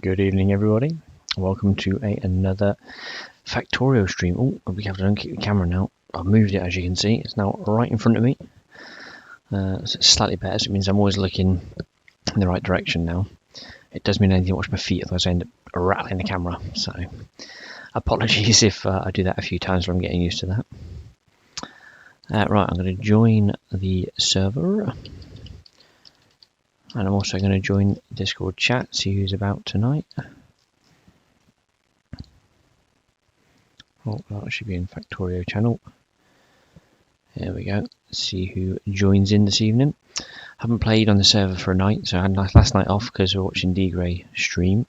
Good evening, everybody. Welcome to another Factorio stream. Oh, we have to unkeep the camera now. I've moved it, as you can see. It's now right in front of me. So it's slightly better, so it means I'm always looking in the right direction now. It does mean I need to watch my feet, otherwise I end up rattling the camera. So apologies if I do that a few times, but I'm getting used to that. Right, I'm going to join the server. And I'm also going to join Discord chat, see who's about tonight. Oh, that should be in Factorio channel. There we go. See who joins in this evening. Haven't played on the server for a night, so I had last night off because we're watching Dgray stream.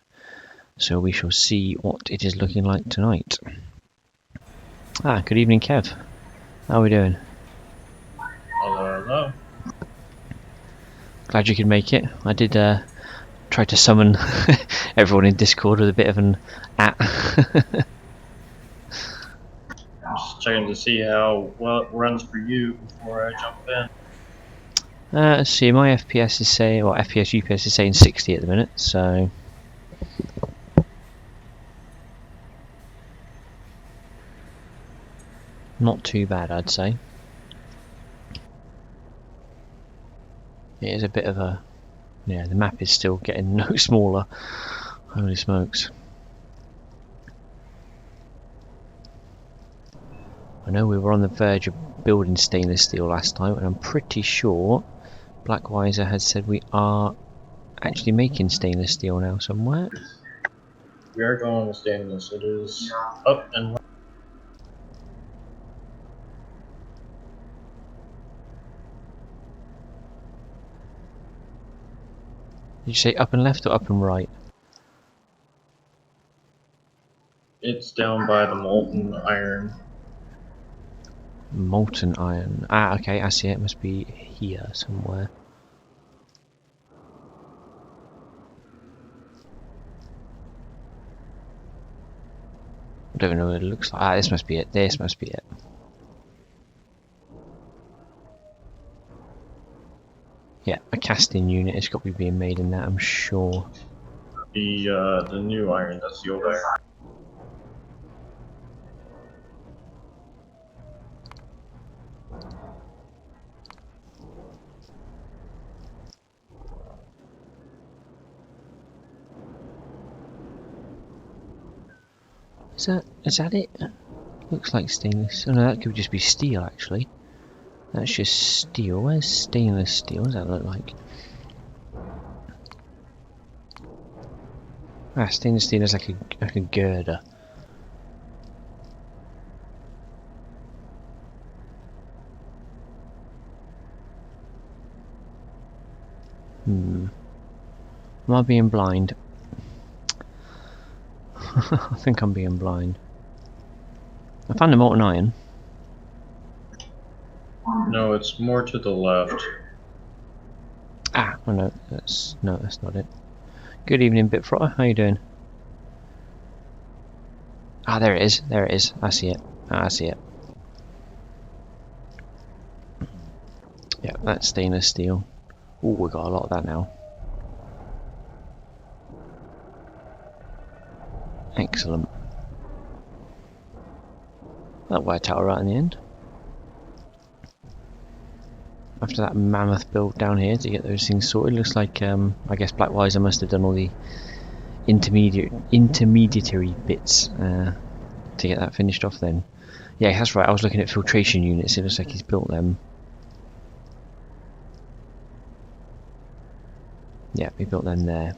So we shall see what it is looking like tonight. Good evening, Kev. How are we doing? Hello, hello. Glad you could make it. I did try to summon everyone in Discord with a bit of an at. I'm just checking to see how well it runs for you before I jump in. Let's see, my FPS is saying, well, FPS UPS is saying 60 at the minute, so not too bad, I'd say. It is a bit of a, yeah, the map is still getting no smaller. Holy smokes. I know we were on the verge of building stainless steel last time, and I'm pretty sure Blackwiser had said we are actually making stainless steel now somewhere. We are going with stainless. It is up and left. Did you say up and left or up and right? It's down by the molten iron. Molten iron. Okay, I see it. It must be here somewhere. I don't even know what it looks like. This must be it. This must be it. Yeah, a casting unit has got to be being made in that, I'm sure. The new iron, that's the old iron. Is that it? Looks like stainless. Oh no, that could just be steel actually. That's just steel. Where's stainless steel? What does that look like? Stainless steel is like a girder. Am I being blind? I think I'm being blind. I found a molten iron. No, it's more to the left. Oh no, that's not it. Good evening, Bitfrotter. How you doing? There it is. There it is. I see it. I see it. Yeah, that's stainless steel. Oh, we got a lot of that now. Excellent. That worked out right in the end. After that mammoth build down here to get those things sorted, looks like I guess Blackwiser must have done all the intermediary bits to get that finished off then. Yeah, that's right, I was looking at filtration units, it looks like he's built them. Yeah, he built them there.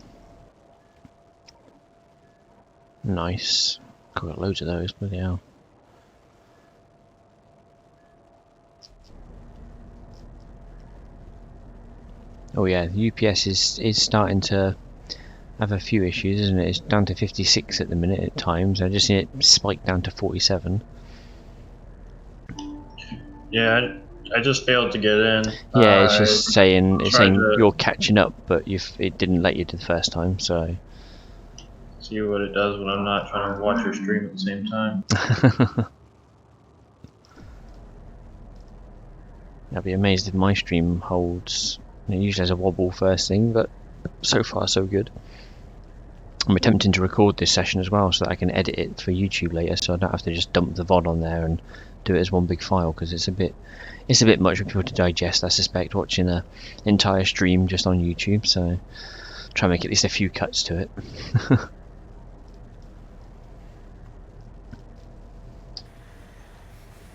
Nice. Got loads of those, bloody hell. Oh yeah, the UPS is starting to have a few issues, isn't it? It's down to 56 at the minute at times. I just seen it spike down to 47. Yeah, I just failed to get in. Yeah, it's just saying you're catching up, but it didn't let you do the first time, so. See what it does when I'm not trying to watch your stream at the same time. I'd be amazed if my stream holds. It usually has a wobble first thing, but so far so good. I'm attempting to record this session as well so that I can edit it for YouTube later, so I don't have to just dump the VOD on there and do it as one big file, because it's a bit much for people to digest, I suspect, watching an entire stream just on YouTube. So try and make at least a few cuts to it.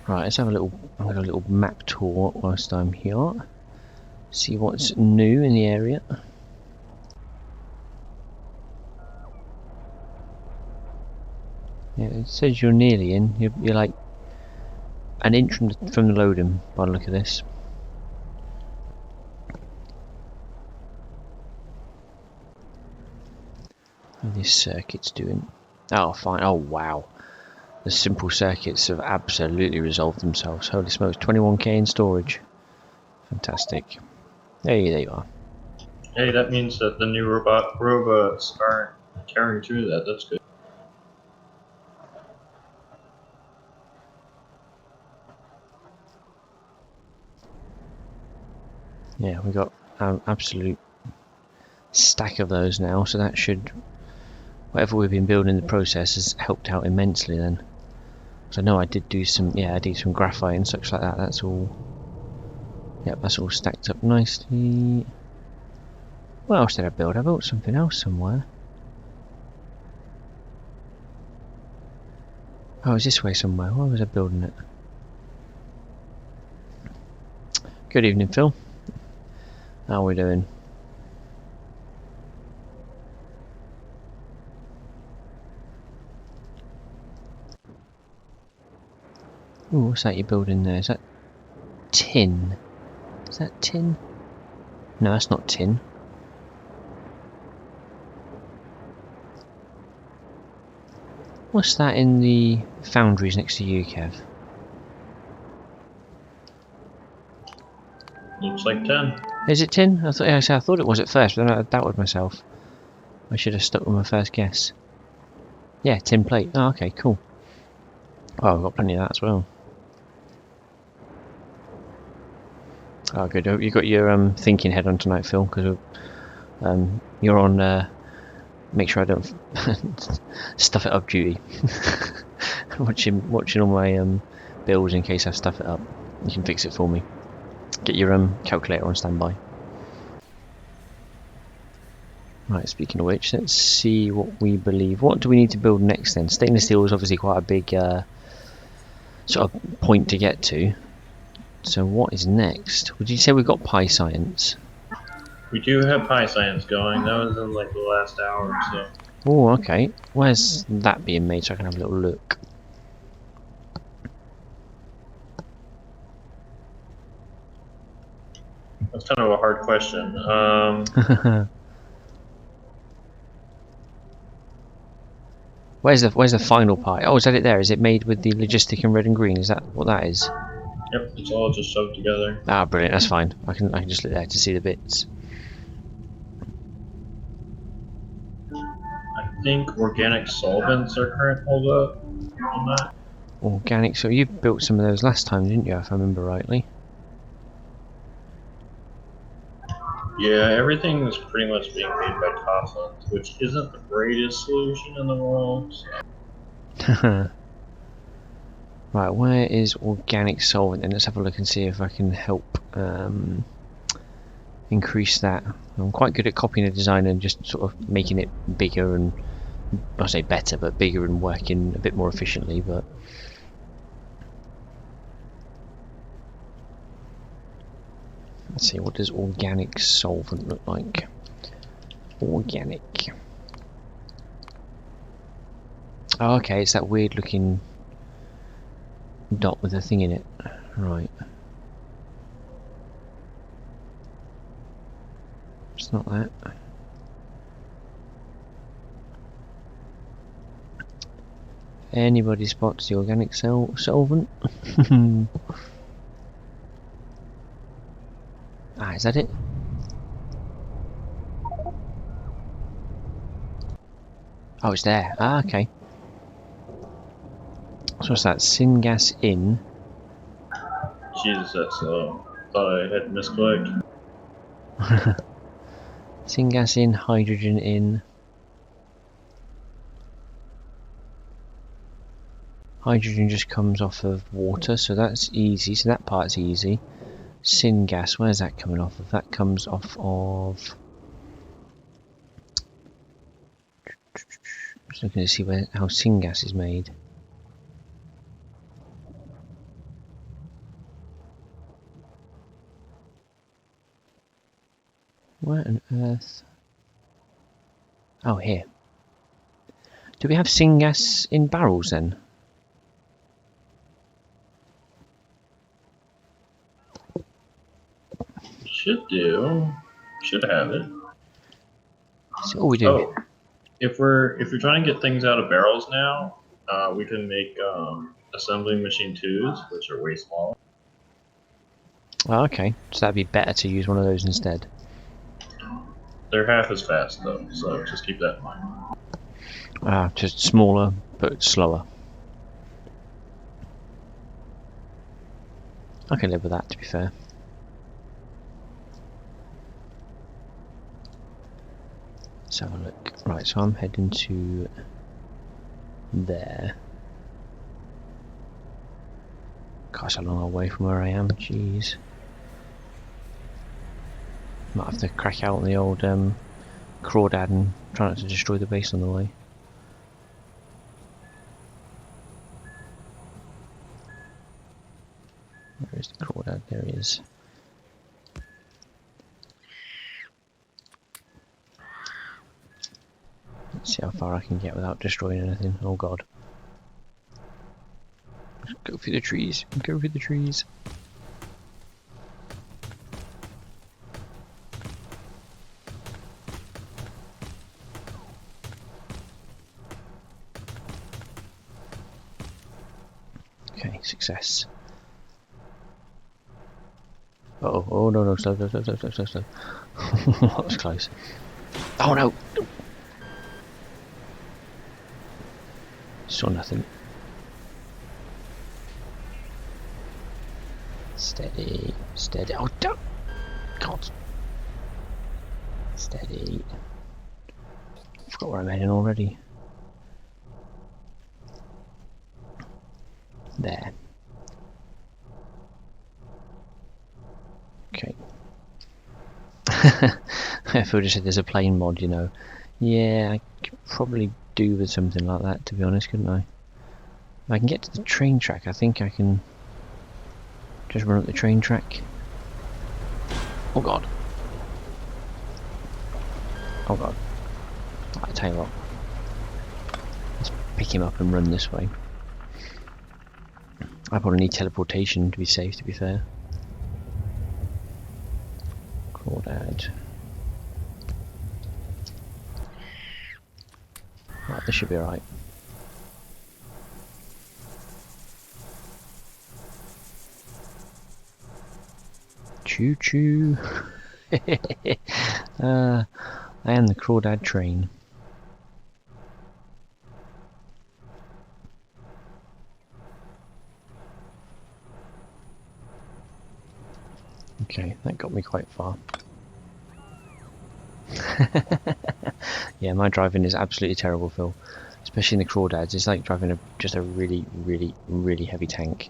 Right, let's have a little map tour whilst I'm here. See what's new in the area. Yeah, it says you're nearly in. You're like an inch from the loading by the look of this. How are these circuits doing? Oh, fine. Oh, wow. The simple circuits have absolutely resolved themselves. Holy smokes, 21k in storage. Fantastic. There you are. Hey, that means that the new robots aren't carrying through that. That's good. Yeah, we got an absolute stack of those now, so that should, whatever we've been building in the process has helped out immensely then. So I know I did do some, I did some graphite and such like that. That's all. Yep, that's all stacked up nicely. What else did I build? I built something else somewhere. Oh, it's this way somewhere. Why was I building it? Good evening, Phil. How are we doing? Ooh, what's that you're building there? Is that tin? Is that tin? No, that's not tin. What's that in the foundries next to you, Kev? Looks like 10. Is it tin? I thought it was at first, but then I doubted myself. I should have stuck with my first guess. Yeah, tin plate. Oh, okay, cool. Oh, I've got plenty of that as well. Oh, good. You got your thinking head on tonight, Phil, because you're on. Make sure I don't stuff it up duty. watching all my bills in case I stuff it up. You can fix it for me. Get your calculator on standby. Right, speaking of which, let's see what we believe. What do we need to build next then? Stainless steel is obviously quite a big sort of point to get to. So what is next? Would you say we've got Pi Science? We do have Pi Science going. That was in like the last hour or so. Oh, okay. Where's that being made so I can have a little look? That's kind of a hard question. Where's the final Pi? Oh, is that it there? Is it made with the logistic in red and green? Is that what that is? Yep, it's all just shoved together. Ah, brilliant. That's fine. I can just look there to see the bits. I think organic solvents are current hold up on that. Organic. So you built some of those last time, didn't you? If I remember rightly. Yeah, everything is pretty much being made by Tossland, which isn't the greatest solution in the world. So. Right, where is organic solvent? And let's have a look and see if I can help increase that. I'm quite good at copying a design and just sort of making it bigger and, I say better, but bigger and working a bit more efficiently. But let's see, what does organic solvent look like? Organic. Oh, okay, it's that weird looking dot with a thing in it. Right. It's not that. Anybody spots the organic solvent? Ah, is that it? Oh, it's there. Ah, okay. So what's that? Syngas in. Jesus, that's slow. Thought I had misclicked. Syngas in, hydrogen in. Hydrogen just comes off of water, so that's easy. So that part's easy. Syngas, where's that coming off of? That comes off of... Just looking to see how syngas is made. Where on earth? Oh, here. Do we have syngas in barrels then? Should do. Should have it. So, we do. Oh, if you're trying to get things out of barrels now, we can make assembling machine 2s, which are way smaller. Oh, okay. So that'd be better to use one of those instead. They're half as fast though, so just keep that in mind. Just smaller but slower. I can live with that, to be fair. Let's have a look. Right, so I'm heading to there. Gosh, a long way from where I am. Jeez. Might have to crack out on the old crawdad and try not to destroy the base on the way. Where is the crawdad? There he is. Let's see how far I can get without destroying anything. Oh god. Go through the trees. Go through the trees. Okay, success. Uh-oh, oh no, no, slow. That was close. Oh no! Saw nothing. Steady, steady. Oh, don't! God. Steady. Forgot where I'm heading already. There. Okay. If I just said there's a plane mod, you know. Yeah, I could probably do with something like that, to be honest, couldn't I? If I can get to the train track, I think I can just run up the train track. Oh god. Oh god. I tell you what. Let's pick him up and run this way. I probably need teleportation to be safe, to be fair. Crawdad. Right, this should be alright. Choo choo! I am the Crawdad train. Okay, that got me quite far. Yeah, my driving is absolutely terrible, Phil. Especially in the Crawdads. It's like driving just a really, really, really heavy tank.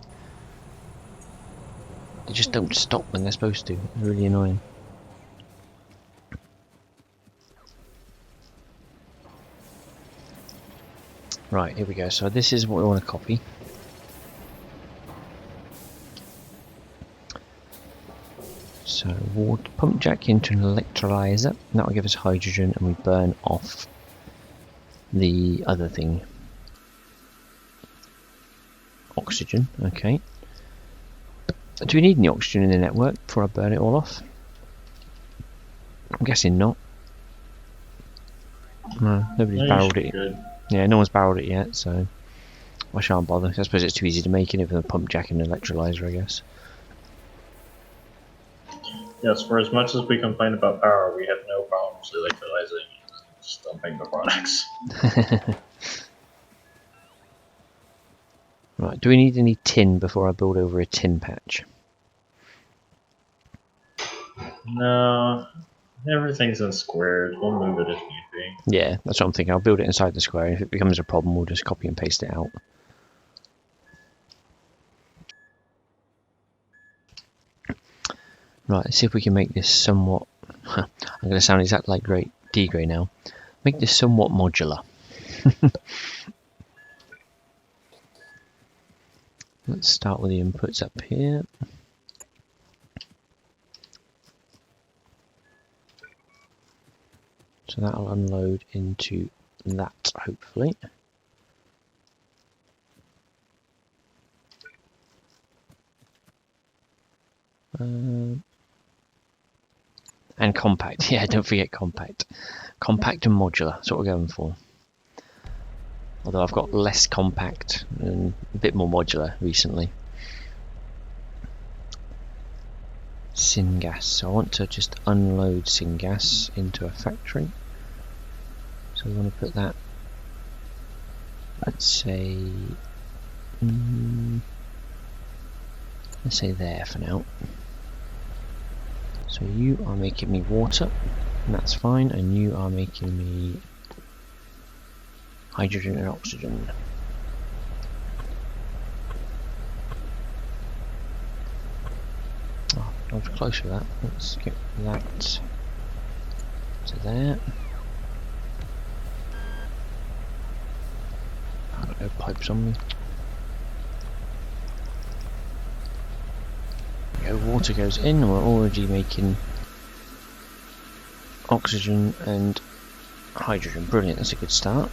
They just don't stop when they're supposed to. It's really annoying. Right, here we go. So this is what we want to copy. So water pump jack into an electrolyzer. That will give us hydrogen, and we burn off the other thing. Oxygen. Okay. Do we need any oxygen in the network before I burn it all off? I'm guessing not. No, nobody's barreled it. Good. Yeah, no one's barreled it yet, so I shan't bother. I suppose it's too easy to make it with a pump jack and an electrolyzer, I guess. Yes, for as much as we complain about power, we have no problems electrolyzing and just dumping the products. Right, do we need any tin before I build over a tin patch? No, everything's in squares. We'll move it if need be. Yeah, that's what I'm thinking. I'll build it inside the square. If it becomes a problem, we'll just copy and paste it out. Right, let's see if we can make this somewhat... I'm going to sound exactly like Dgray now. Make this somewhat modular. Let's start with the inputs up here. So that'll unload into that, hopefully. And compact. Yeah, don't forget compact. Compact and modular. That's what we're going for. Although I've got less compact and a bit more modular recently. Syngas. So I want to just unload syngas into a factory. So we want to put that, let's say there for now. So you are making me water, and that's fine, and you are making me hydrogen and oxygen. Oh, I was close with that. Let's get that to there. I've got no pipes on me. There we go, water goes in, and we're already making oxygen and hydrogen. Brilliant, that's a good start.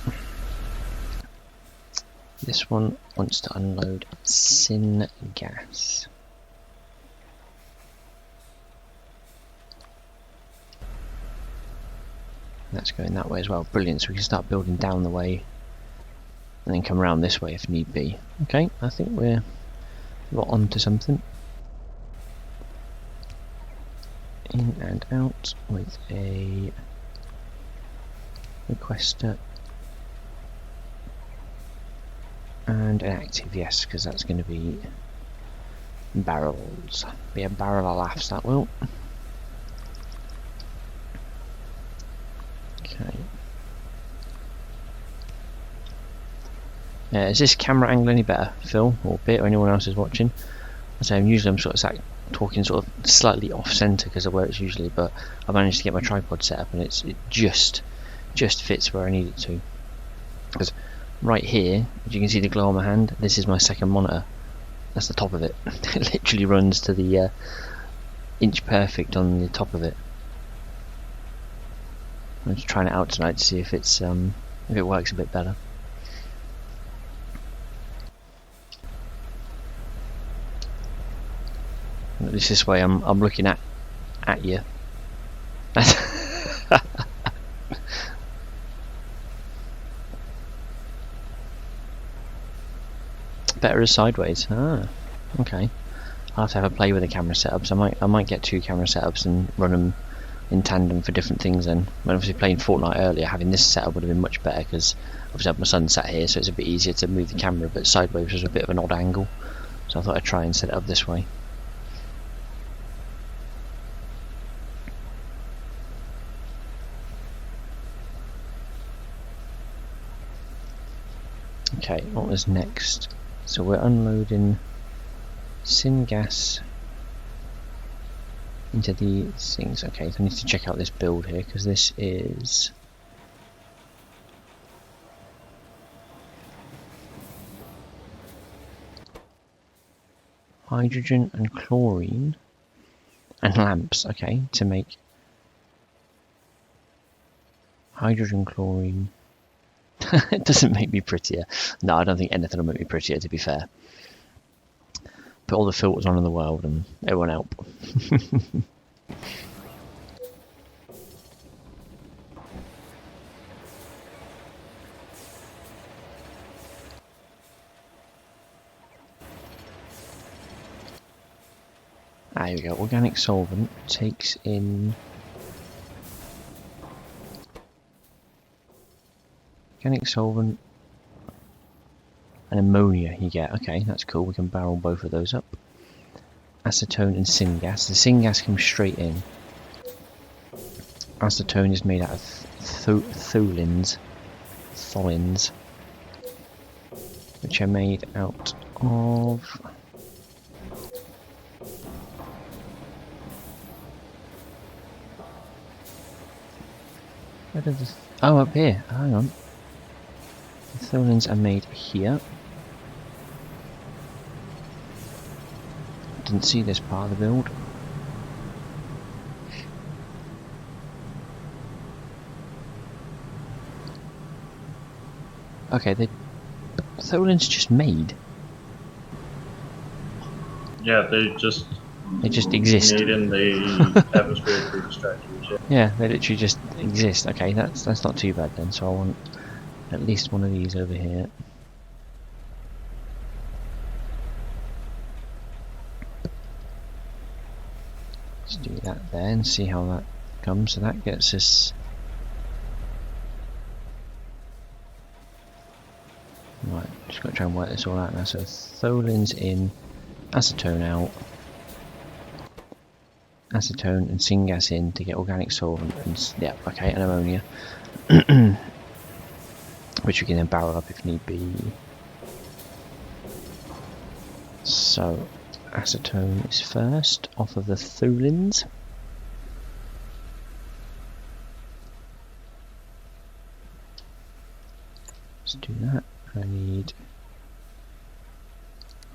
This one wants to unload syngas. That's going that way as well. Brilliant, so we can start building down the way and then come around this way if need be. Okay, I think we're onto something. In and out with a requester and an active, yes, because that's going to be barrels. Be a barrel of laughs, that will. Okay. Is this camera angle any better, Phil, or Bit, or anyone else is watching? I say usually I'm sort of sat talking sort of slightly off centre because of where it's usually, but I managed to get my tripod set up and it just fits where I need it to. Because right here, as you can see the glow on my hand, this is my second monitor. That's the top of it. It literally runs to the inch perfect on the top of it. I'm just trying it out tonight to see if it's if it works a bit better. At least this way I'm looking at you. Better as sideways. Ah, okay. I'll have to have a play with the camera setups. I might get two camera setups and run them in tandem for different things. Then, when obviously playing Fortnite earlier, having this setup would have been much better because obviously I have my son sat here, so it's a bit easier to move the camera. But sideways was a bit of an odd angle, so I thought I'd try and set it up this way. Okay, what was next? So we're unloading syngas into these things. Okay, so I need to check out this build here because this is hydrogen and chlorine and lamps. Okay, to make hydrogen, chlorine. It doesn't make me prettier. No, I don't think anything will make me prettier, to be fair. Put all the filters on in the world and it won't help. There we go. Organic solvent takes in organic solvent and ammonia you get. Okay, that's cool. We can barrel both of those up. Acetone and syngas. The syngas comes straight in. Acetone is made out of tholins, which are made out of Where did this... Oh, up here. Hang on. The Tholins are made here. Didn't see this part of the build. Okay, the Tholins just made. Yeah, they just exist. made in the atmospheric group structures. Yeah, they literally just exist. Okay, that's not too bad then. So I want at least one of these over here. Let's do that there and see how that comes. So that gets us... Right, just got to try and work this all out now. So Tholins in, acetone out, acetone and syngas in to get organic solvent and yeah, okay, and ammonia, which we can then barrel up if need be. So acetone is first off of the Tholins. Let's do that. I need...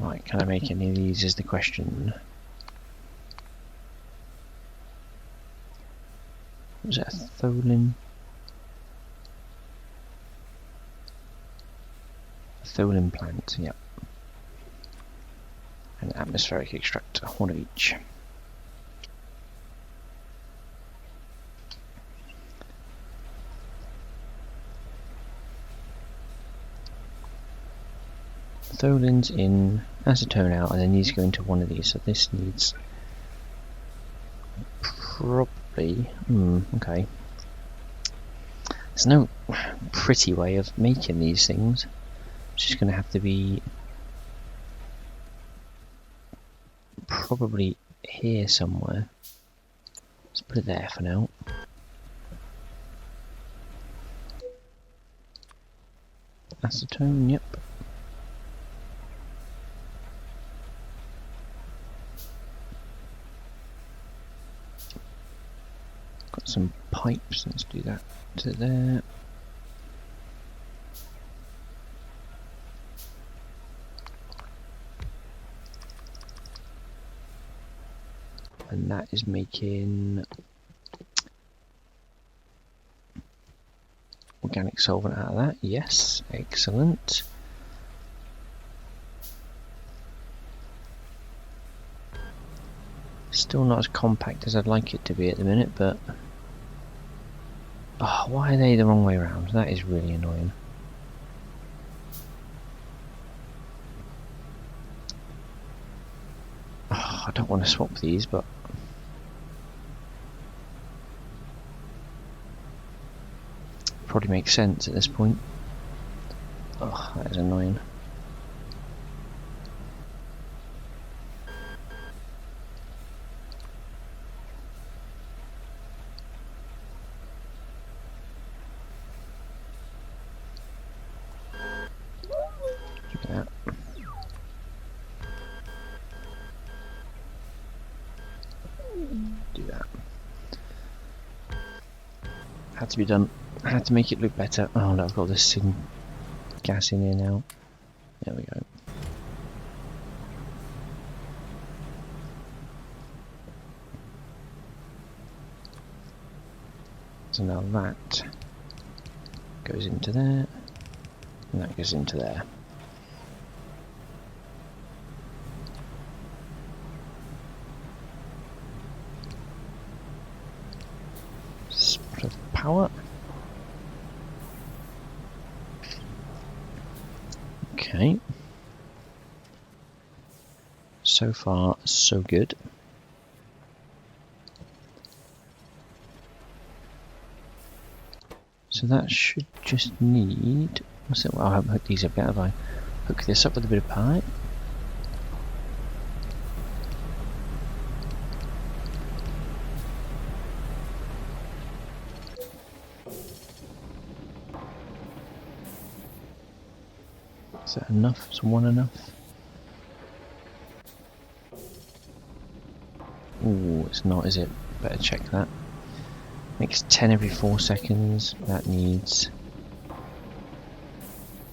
Right, can I make any of these is the question. Was that a Tholin? A Tholin plant, yep. An atmospheric extractor, one of each. Tholins in, acetone out, and then these go into one of these. So this needs probably... okay. There's no pretty way of making these things. It's just going to have to be probably here somewhere. Let's put it there for now. Acetone, yep. Got some pipes, let's do that to there. And that is making organic solvent out of that. Yes, excellent. Still not as compact as I'd like it to be at the minute, but oh, why are they the wrong way around? That is really annoying. Oh, I don't want to swap these, but probably makes sense at this point. Oh, that is annoying. Do that. Had to be done. Had to make it look better. Oh no, I've got this gas in here now. There we go. So now that goes into there, and that goes into there. Spot of power. Okay. So far, so good. So that should just need... What's it? Well, I'll hook these up. If I hook this up with a bit of pipe. Is that enough? Is one enough? Ooh, it's not, is it? Better check that. Makes 10 every 4 seconds. That needs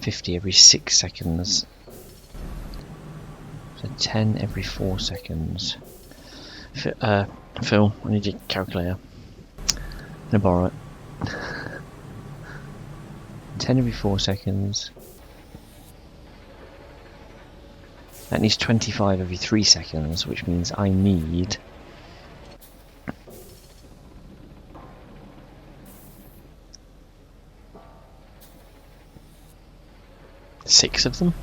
50 every 6 seconds. So 10 every 4 seconds. Phil, I need your calculator. I'm gonna borrow it. 10 every 4 seconds. That needs 25 every 3 seconds, which means I need 6 of them.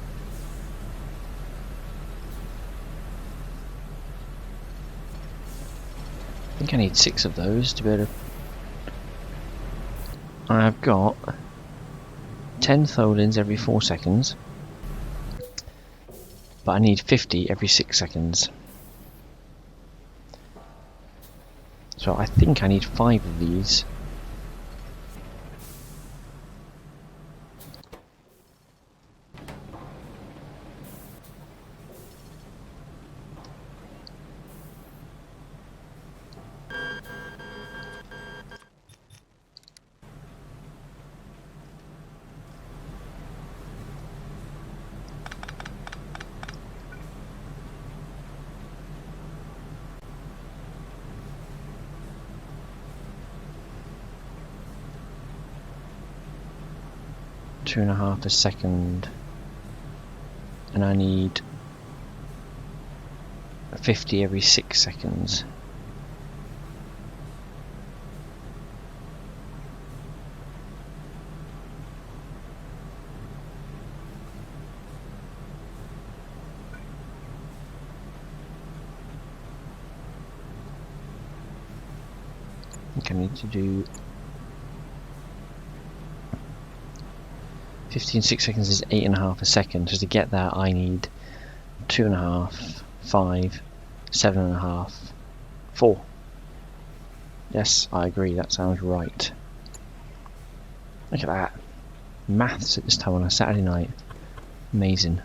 I think I need 6 of those to be able to... I've got 10 Tholins every 4 seconds, but I need 50 every 6 seconds. So I think I need 5 of these. Two and a half a second, and I need 50 every 6 seconds. I think I need to do 15 6 seconds is 8.5 a second. So to get that, I need 2.5, 5, 7.5, 4. Yes, I agree. That sounds right. Look at that. Maths at this time on a Saturday night. Amazing.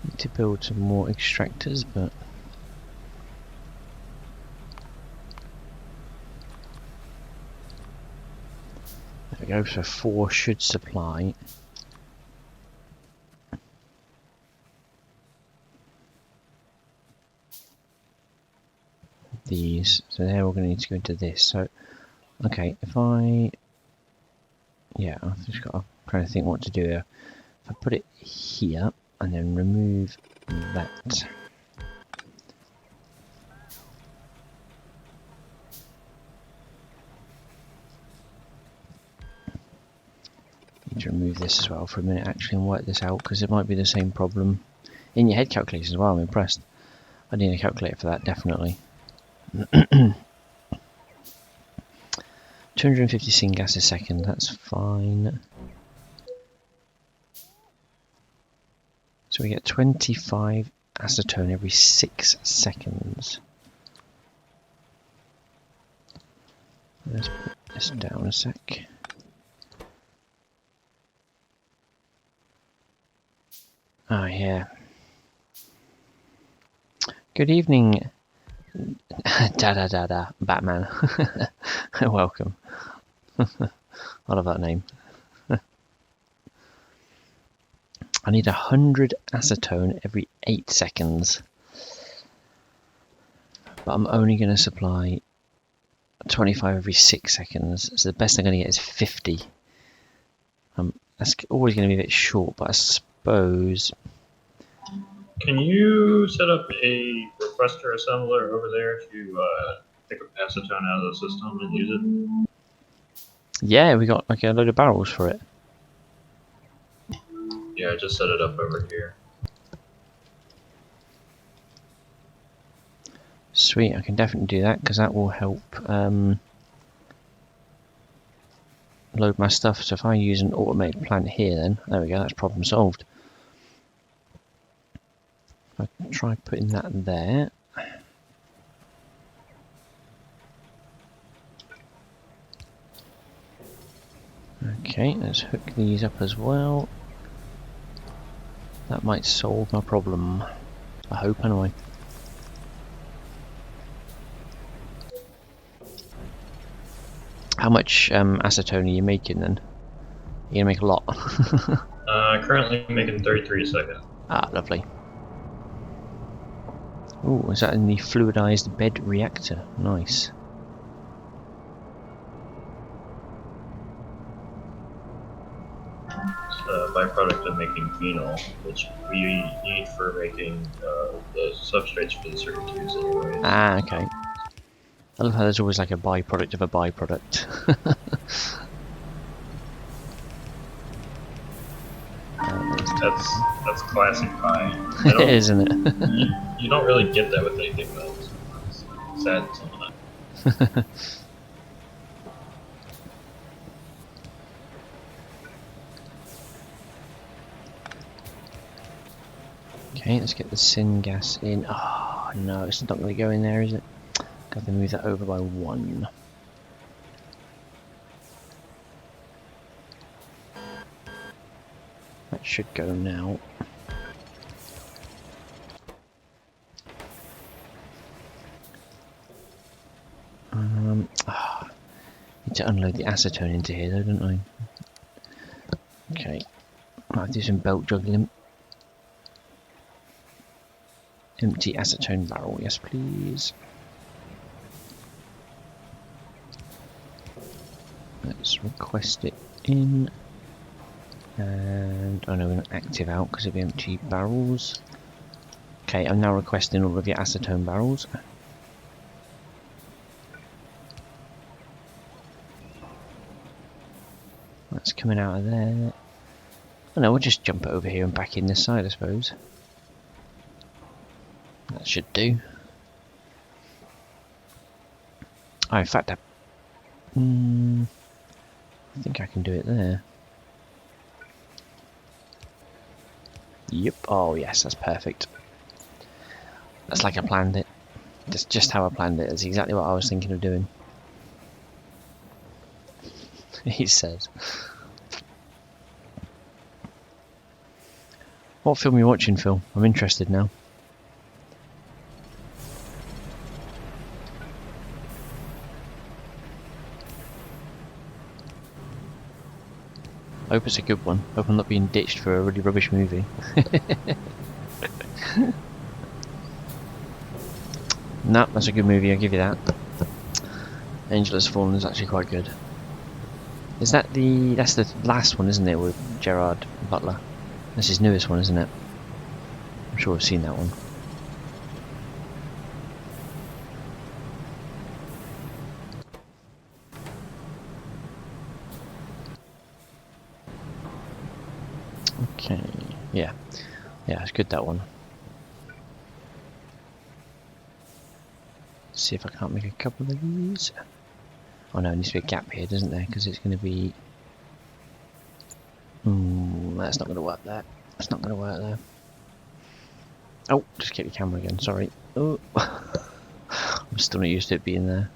Need to build some more extractors, but there we go. So 4 should supply. These, so they're all going to need to go into this. So, okay, if I, yeah, I've just got to try to think what to do here. If I put it here and then remove that, need to remove this as well for a minute actually and work this out, because it might be the same problem in your head calculation as well. I'm impressed. I need a calculator for that, definitely. 250 syngas a second, that's fine. So we get 25 acetone every 6 seconds. Let's put this down a sec. Oh yeah. Good evening, da Batman. Welcome. I love that name. I need 100 acetone every 8 seconds, but I'm only going to supply 25 every 6 seconds, so the best I'm going to get is 50. That's always going to be a bit short, but I suppose... Can you set up a requester assembler over there to pick up acetone out of the system and use it? Yeah, we got like a load of barrels for it. Yeah, I just set it up over here. Sweet, I can definitely do that, because that will help load my stuff. So if I use an automated plant here, then there we go, that's problem solved. If I try putting that there. Okay, let's hook these up as well. That might solve my problem. I hope, anyway. How much acetone are you making then? You're gonna make a lot. Currently making 33 a second. Ah, lovely. Oh, is that in the fluidized bed reactor? Nice. It's a byproduct of making phenol, which we need for making the substrates for the circuit tubes anyways. Ah, okay. I love how there's always like a byproduct of a byproduct. That's classic pie. It is, isn't it? You don't really get that with anything else. It's sad sometimes. Okay, let's get the syngas in. Oh no, it's not going to go in there, is it? Got to move that over by 1. That should go now. Need to unload the acetone into here though, don't I? Okay, I'll do some belt juggling. Empty acetone barrel, yes please. Let's request it in. And oh no, we're not active out because it'll be empty barrels. Okay, I'm now requesting all of your acetone barrels. That's coming out of there. Oh no, we'll just jump it over here and back in this side, I suppose. That should do. Oh, in fact, I think I can do it there. Yep. Oh yes, that's perfect. That's like I planned it. That's just how I planned it. That's exactly what I was thinking of doing. He says. What film are you watching, Phil? I'm interested now. I hope it's a good one. Hope I'm not being ditched for a really rubbish movie. No, that's a good movie, I'll give you that. Angel Has Fallen is actually quite good. Is that that's the last one, isn't it, with Gerard Butler? That's his newest one, isn't it? I'm sure I've seen that one. Okay, yeah, it's good, that one. See if I can't make a couple of these. Oh no, there needs to be a gap here, doesn't there? Because it's going to be... that's not going to work there. That's not going to work there. Oh, just get the camera again, sorry. Oh, I'm still not used to it being there.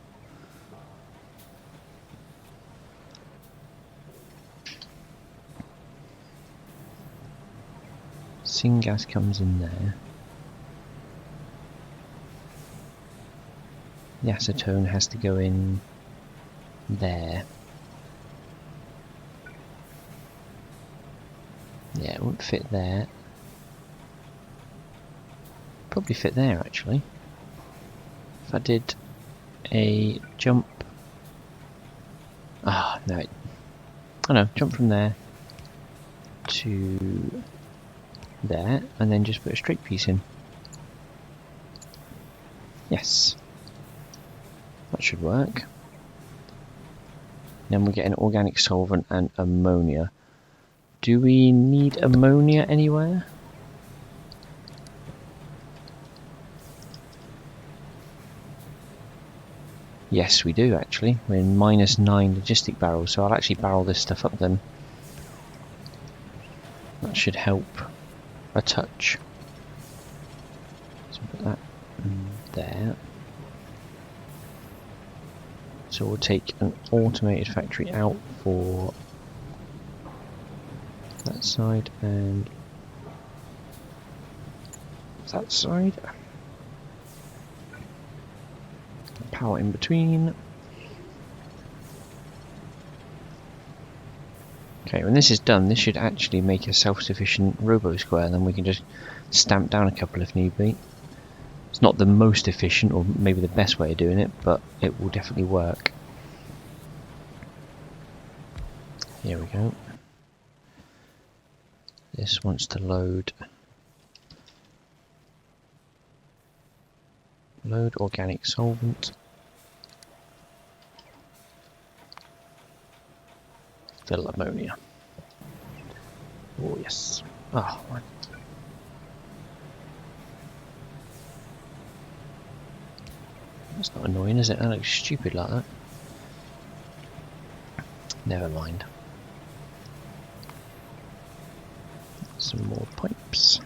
Syngas comes in there. The acetone has to go in there. Yeah, it won't fit there. Probably fit there actually. If I did a jump. Ah, no. Oh no, jump from there to there and then just put a straight piece in. Yes. That should work. Then we get an organic solvent and ammonia. Do we need ammonia anywhere? Yes, we do actually. We're in -9 logistic barrels, so I'll actually barrel this stuff up then. That should help a touch. So put that there. So we'll take an automated factory out for that side and that side. Power in between. Okay, when this is done, this should actually make a self-sufficient robo-square, then we can just stamp down a couple if need be. It's not the most efficient, or maybe the best way of doing it, but it will definitely work. Here we go. This wants to load. Load organic solvent. Fill ammonia. Oh yes. Oh, right. That's not annoying, is it? That looks stupid like that. Never mind. Some more pipes.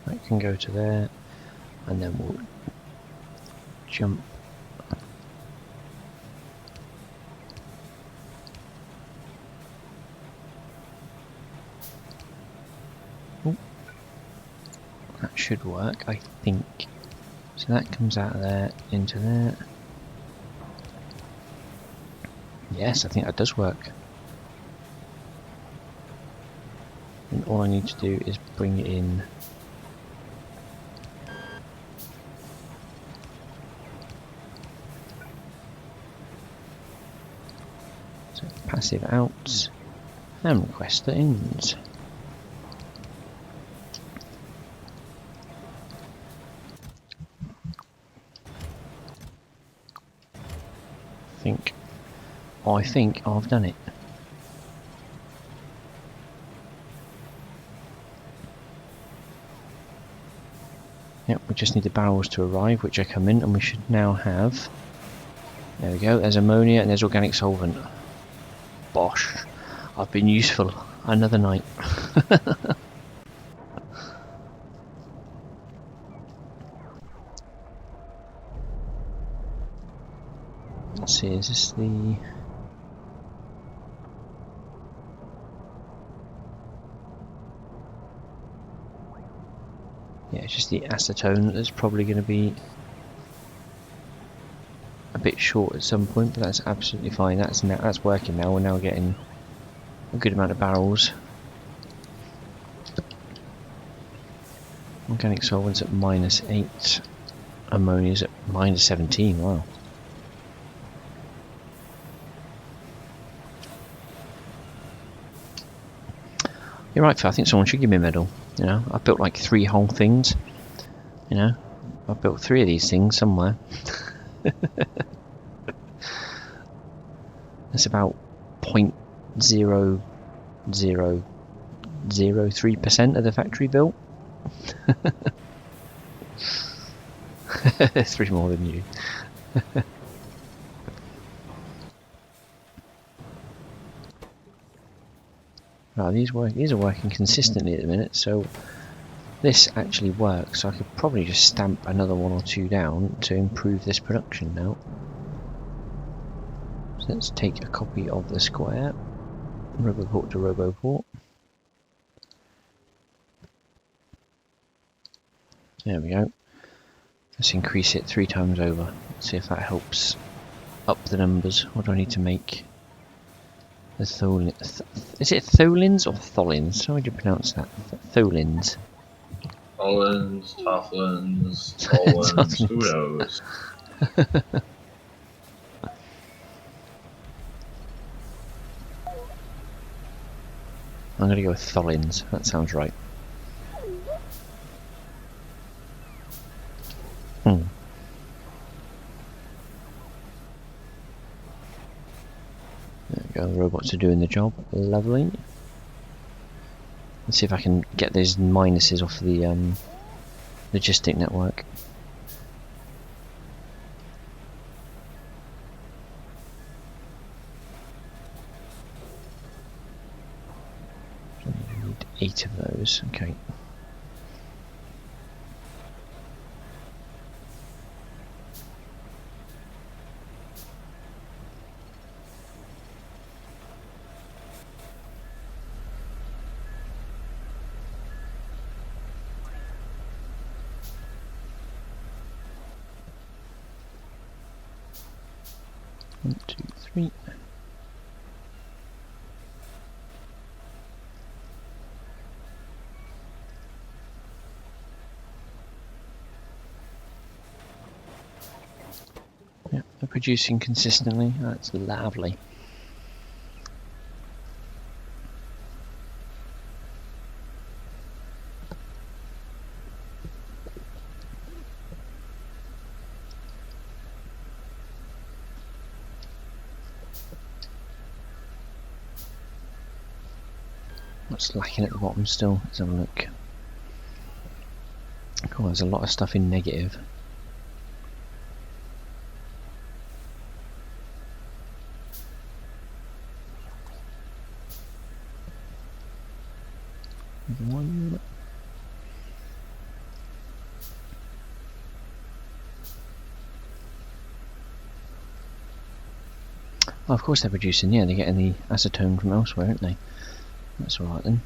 That can go to there, and then we'll jump. Ooh. That should work, I think. So that comes out of there into there. Yes, I think that does work. And all I need to do is bring it in. So passive out and request the ins. I think I've done it. Yep, we just need the barrels to arrive, which are coming, and we should now have. There we go. There's ammonia and there's organic solvent. Bosh! I've been useful. Another night. Let's see. Is this the? Yeah, it's just the acetone that's probably going to be a bit short at some point, but that's absolutely fine. That's working now. We're now getting a good amount of barrels. Organic solvents at -8. Ammonia's at -17. Wow. You're right, Phil. I think someone should give me a medal. You know, I've built like 3 whole things. You know, I've built 3 of these things somewhere. That's about 0.0003% of the factory built. 3 more than you. Right, these are working consistently at the minute, so this actually works. So I could probably just stamp another 1 or 2 down to improve this production now. So let's take a copy of the square, Roboport to Roboport. There we go. Let's increase it 3 times over. Let's see if that helps up the numbers. What do I need to make? The Tholin. Is it Tholins or Tholins? How would you pronounce that? Tholins. Tholins, Toughlins, Tholins, who knows? I'm going to go with Tholins. That sounds right. There we go, the robots are doing the job. Lovely. Let's see if I can get those minuses off the logistic network. I need 8 of those, okay. 1, 2, 3. Yeah, they're producing consistently. That's lovely. What's lacking at the bottom still? Let's have a look. Oh, there's a lot of stuff in negative. One. Oh, of course they're producing. Yeah, they're getting the acetone from elsewhere, aren't they? That's alright then.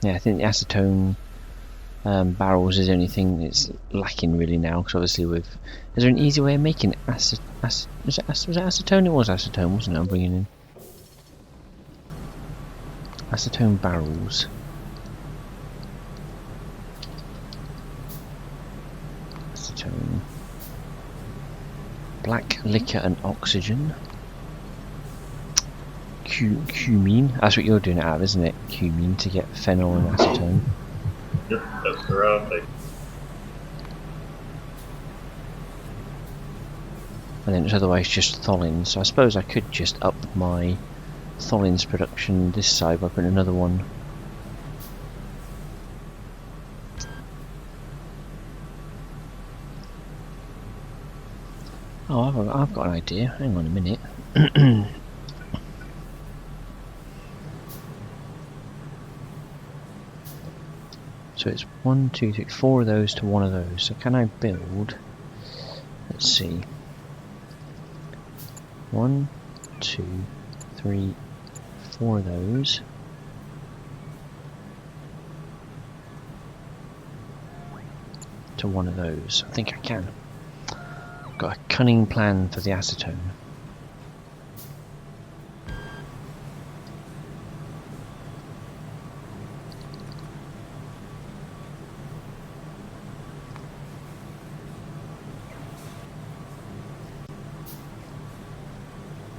Yeah, I think the acetone barrels is the only thing that's lacking really now. Because obviously, is there an easy way of making was it acetone? It was acetone, wasn't it? I'm bringing in acetone barrels. Acetone, black liquor and oxygen. Cumene. That's what you're doing it out of, isn't it? Cumene to get phenol and acetone. Yep, that's the route. And then it's otherwise just tholins. So I suppose I could just up my tholins production this side by putting another one. Oh, I've got an idea. Hang on a minute. So it's 1, 2, 3, 4 of those to 1 of those. So can I build? Let's see. 1, 2, 3, 4 of those. To 1 of those. I think I can. Got a cunning plan for the acetone.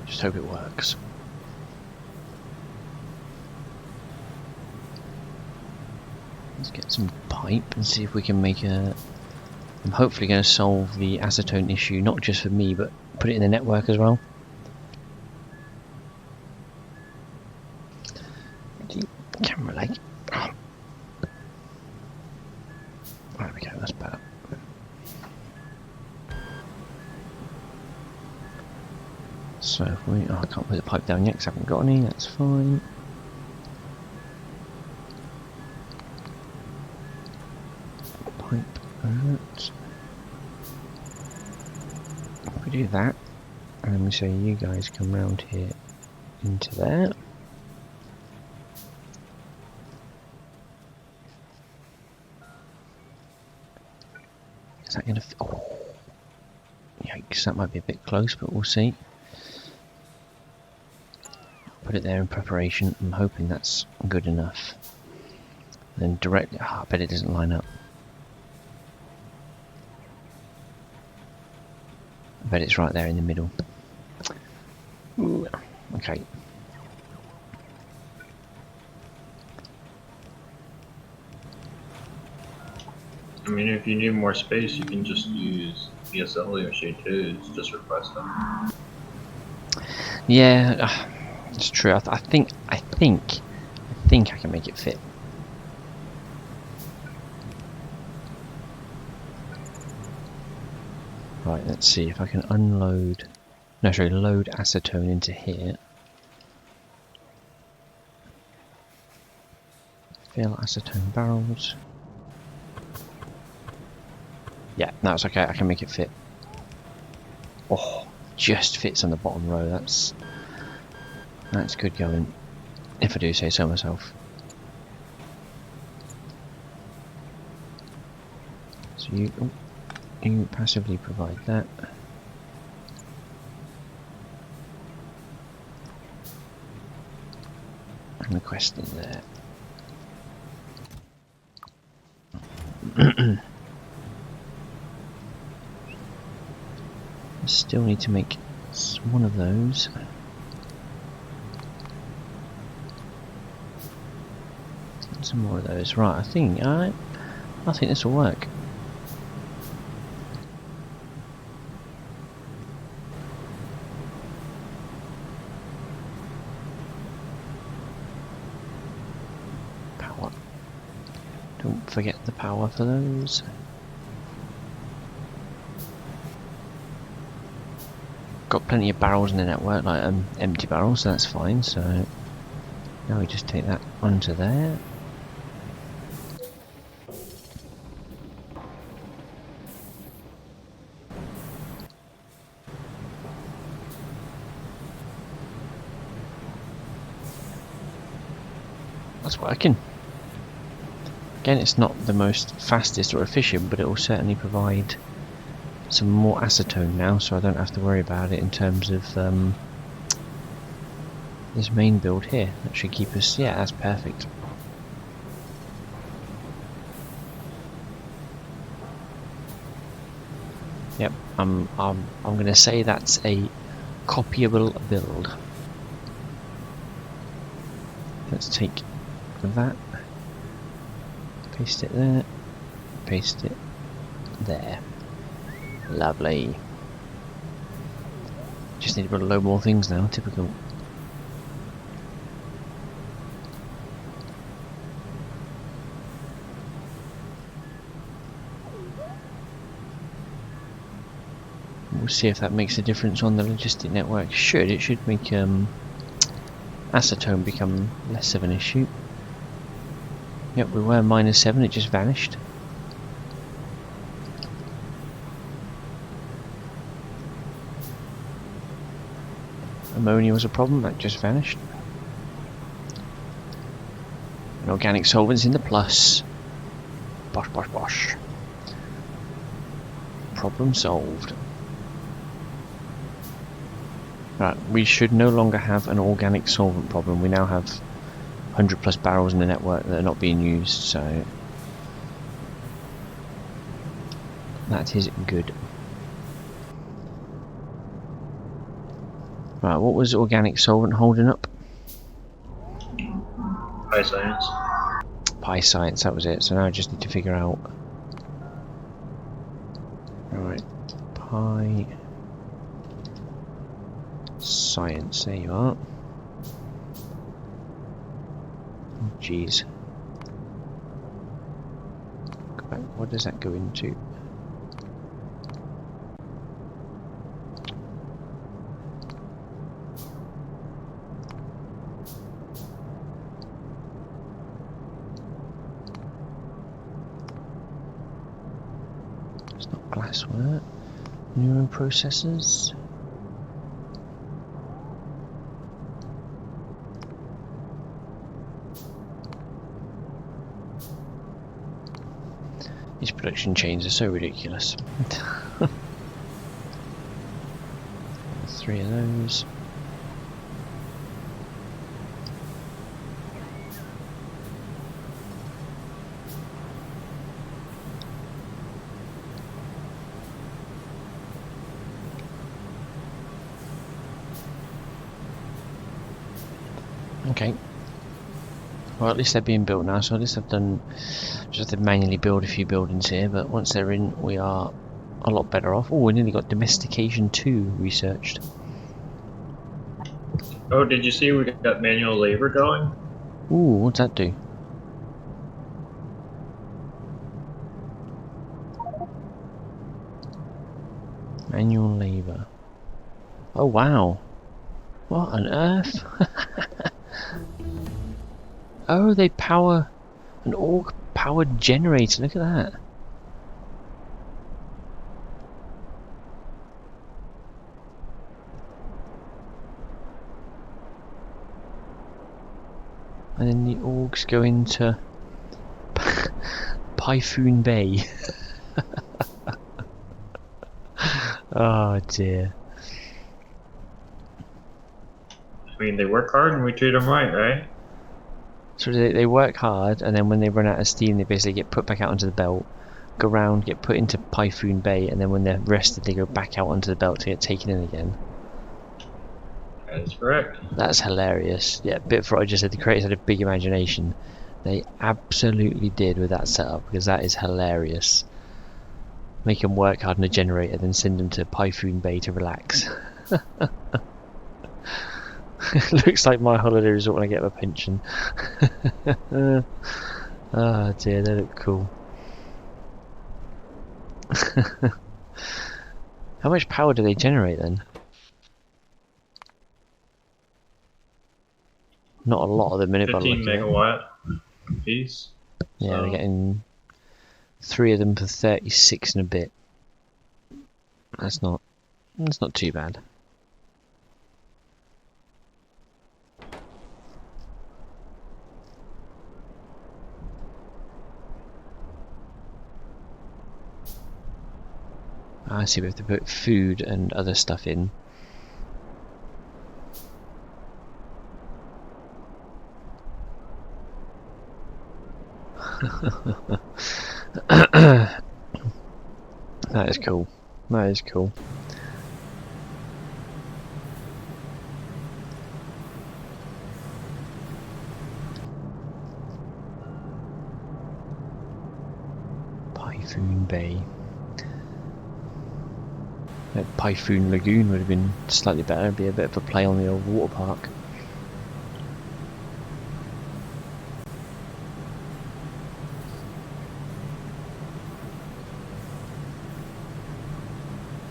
Just hope it works. Let's get some pipe and see if we can make a... I'm hopefully going to solve the acetone issue, not just for me, but put it in the network as well. Camera leg. Oh. There we go, that's better. So if we... Oh, I can't put the pipe down yet because I haven't got any, that's fine. Pipe that. If we do that, and then we say you guys come round here into there. Is that going to... Oh, yikes, that might be a bit close, but we'll see. Put it there in preparation. I'm hoping that's good enough. Then directly... Oh, I bet it doesn't line up. I bet it's right there in the middle. Ooh, okay. I mean, if you need more space, you can just use the assembly machine too. Just request them. Yeah, it's true. I think I can make it fit. Right, let's see if I can unload. No, sorry, load acetone into here. Fill acetone barrels. Yeah, that's okay. I can make it fit. Oh, just fits on the bottom row. That's good going, if I do say so myself. So you passively provide that. quest in there. I still need to make one of those. Some more of those. Right, I think this will work. Power. Don't forget the power for those. Got plenty of barrels in the network, like empty barrels, so that's fine. So now we just take that onto there. That's working. Again, it's not the most fastest or efficient, but it will certainly provide some more acetone now, so I don't have to worry about it in terms of this main build here. That should keep us, yeah, that's perfect. Yep, I'm gonna say that's a copyable build. Let's take that, paste it there, paste it there. Lovely. Just need to put a load more things now, typical. We'll see if that makes a difference on the logistic network. It should make acetone become less of an issue. Yep, we were -7, it just vanished. Ammonia was a problem, that just vanished. And organic solvents in the plus. Bosh, bosh, bosh. Problem solved. Right, we should no longer have an organic solvent problem. We now have 100 plus barrels in the network that are not being used, so that is good. Right, what was organic solvent holding up? Pi science. Pi science, that was it. So now I just need to figure out. Alright, pi science, there you are. Oh, jeez. What does that go into? It's not glassware. Neuroprocessors. These production chains are so ridiculous. 3 of those. Okay. Well, at least they're being built now, so at least I've done, just have to manually build a few buildings here, but once they're in, we are a lot better off. Oh, we nearly got Domestication 2 researched. Oh, did you see we got manual labor going? Ooh, what's that do? Manual labor. Oh, wow. What on earth? Oh, they power an orc powered generator. Look at that. And then the orcs go into Typhoon Bay. Oh dear. I mean, they work hard and we treat them right, right? So they work hard, and then when they run out of steam, they basically get put back out onto the belt, go round, get put into Typhoon Bay, and then when they're rested, they go back out onto the belt to get taken in again. That's correct. That's hilarious. Yeah, bit for what I just said. The creators had a big imagination. They absolutely did with that setup, because that is hilarious. Make them work hard on a generator, then send them to Typhoon Bay to relax. Looks like my holiday resort when I get my pension. Oh dear, they look cool. How much power do they generate then? Not a lot at the minute, but 15 megawatt piece. Yeah, So they're getting 3 of them for 36 and a bit. That's not too bad. I see we have to put food and other stuff in. That is cool. That is cool. Typhoon Bay. Typhoon Lagoon would have been slightly better. It'd be a bit of a play on the old water park.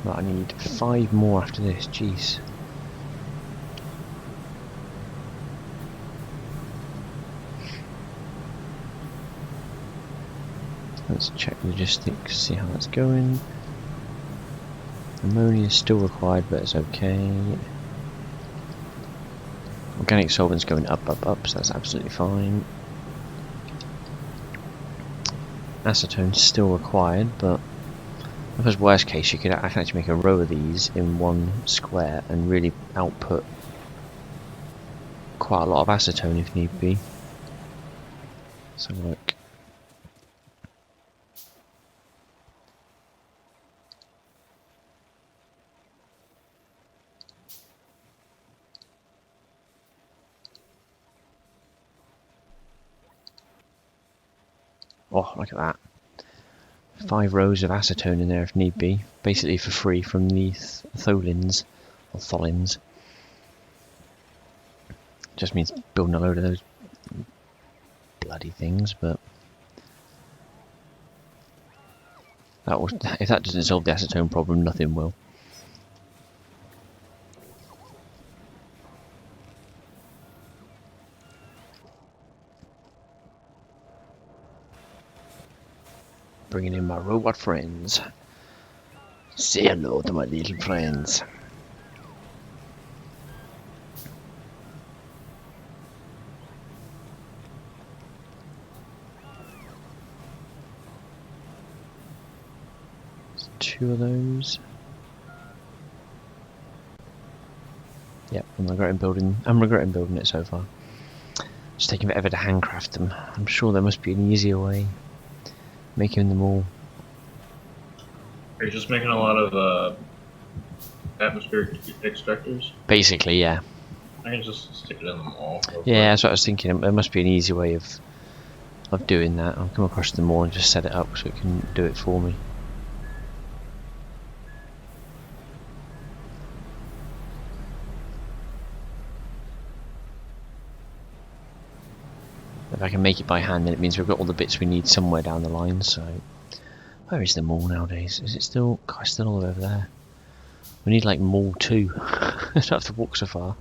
Right, I need 5 more after this. Jeez. Let's check logistics, see how that's going. Ammonia is still required, but it's okay. Organic solvent's going up, so that's absolutely fine. Acetone's still required, but I suppose worst case, you could actually make a row of these in one square and really output quite a lot of acetone if need be. So look. Oh, look at that. 5 rows of acetone in there if need be. Basically for free from the tholins, or tholins. Just means building a load of those bloody things, but if that doesn't solve the acetone problem, nothing will. Bringing in my robot friends. Say hello to my little friends. There's 2 of those. Yep, I'm regretting building it so far. It's taking forever to handcraft them. I'm sure there must be an easier way. Making them all. are you just making a lot of atmospheric extractors? Basically, yeah. I can just stick it in the wall. Yeah, that's what I was thinking. There must be an easy way of doing that. I'll come across them all and just set it up so it can do it for me. If I can make it by hand, then it means we've got all the bits we need somewhere down the line. So, where is the mall nowadays? Is it still? God, it's still all over there. We need like mall 2. I don't have to walk so far.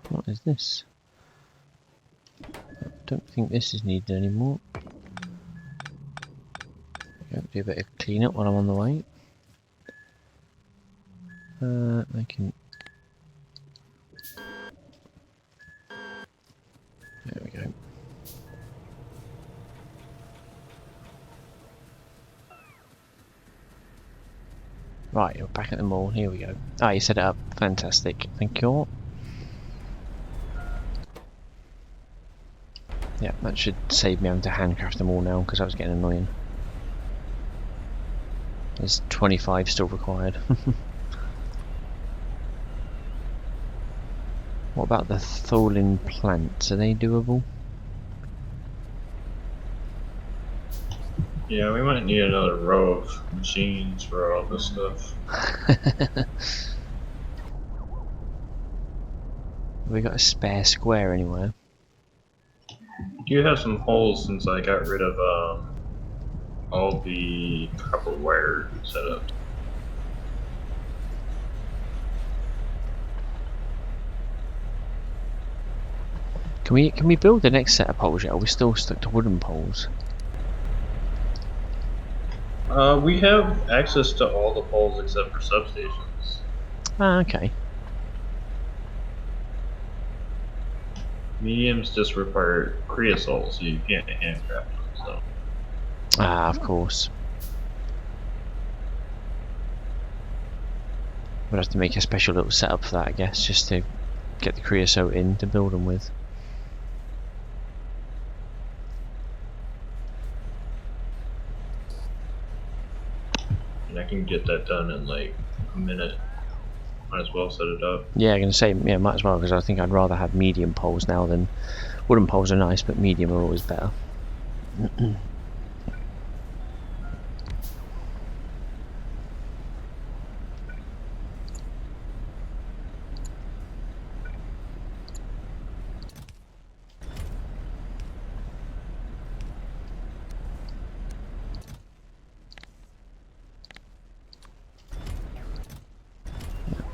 What is this? I don't think this is needed anymore. Do a bit of clean up while I'm on the way. I can. Right, we're back at the mall. Here we go. Ah, you set it up. Fantastic. Thank you. Yeah, that should save me having to handcraft them all now because that was getting annoying. There's 25 still required. What about the Tholin plants? Are they doable? Yeah, we might need another row of machines for all this stuff. Have we got a spare square anywhere? You have some holes since I got rid of all the copper wire setup. Can we build the next set of poles yet? Are we still stuck to wooden poles? We have access to all the poles except for substations. Ah, okay. Mediums just require creosote, so you can't handcraft them. So. Ah, of course. We'll have to make a special little setup for that, I guess, just to get the creosote in to build them with. And I can get that done in like a minute. Might as well set it up. Yeah, I'm gonna say, yeah, might as well, because I think I'd rather have medium poles now than wooden poles are nice, but medium are always better.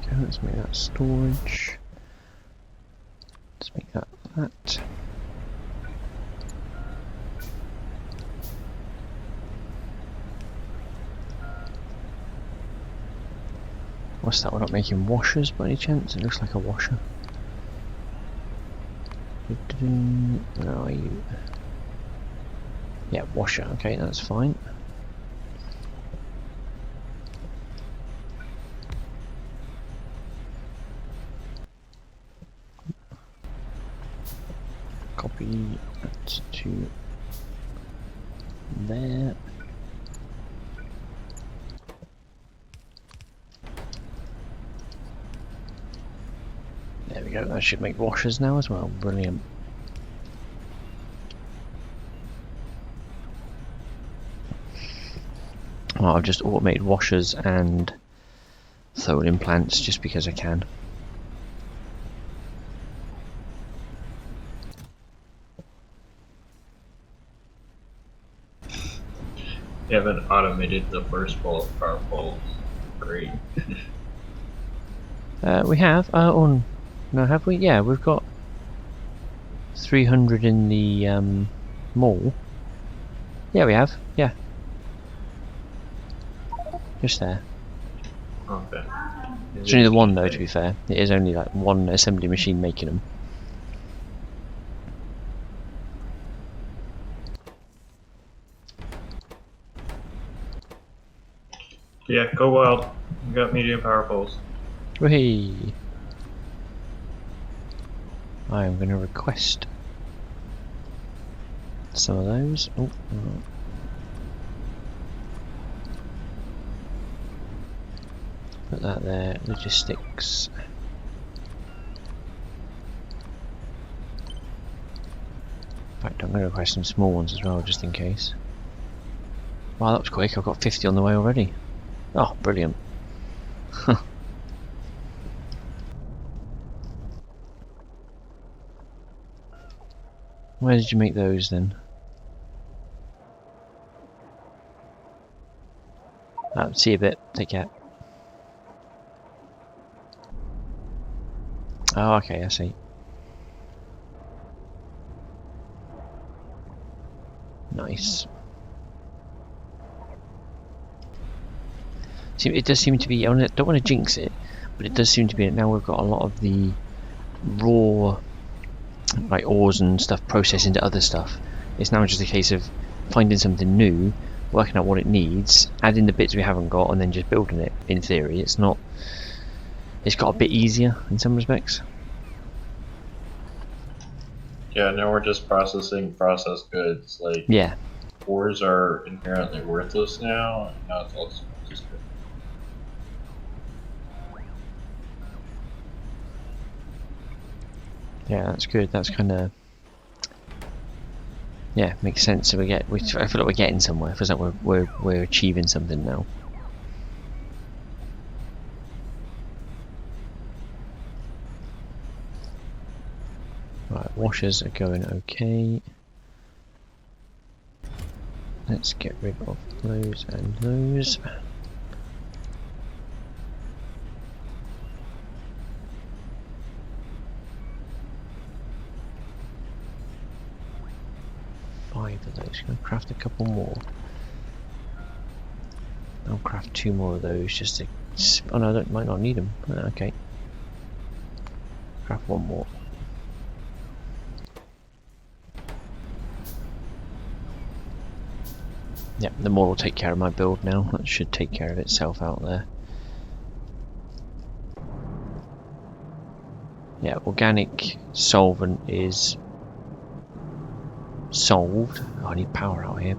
Okay, let's make that storage. Let's make that that. What's that? We're not making washers by any chance? It looks like a washer. Where are you? Yeah, washer. Okay, that's fine. Copy that to there. There we go, that should make washers now as well. Brilliant. Well, I've just automated washers and Tholin plants just because I can. You haven't automated the first pole of power poles. Great. We have. Oh, no, have we? Yeah, we've got 300 in the mall. Yeah, we have. Yeah. Just there. Okay. It's only the one though, to be fair. It is only like one assembly machine making them. Yeah, go wild. We got medium power poles. Whee! I am going to request some of those. Oh, put that there. Logistics. In fact, I'm going to request some small ones as well, just in case. Wow, that was quick. I've got 50 on the way already. Oh, brilliant. Where did you make those then? See you a bit. Take care. Oh, okay, I see. Nice. See, it does seem to be, I don't want to jinx it, but it does seem to be that now we've got a lot of the raw like ores and stuff processed into other stuff. It's now just a case of finding something new working out what it needs, adding the bits we haven't got, and then just building it. In theory, it's not. It's got a bit easier in some respects. Yeah, now we're just processing processed goods. Like, Yeah. ores are inherently worthless now, and now it's all just good. Yeah, that's good. That's kind of. Yeah, makes sense. So I feel like we're getting somewhere. It feels like we're achieving something now. Right, washers are going okay. Let's get rid of those and those. Five of those. Gonna craft a couple more. I'll craft 2 more of those just to. Oh no, I might not need them. Okay. Craft 1 more. Yep, the more will take care of my build now. That should take care of itself out there. Yeah, organic solvent is solved. Oh, I need power out here.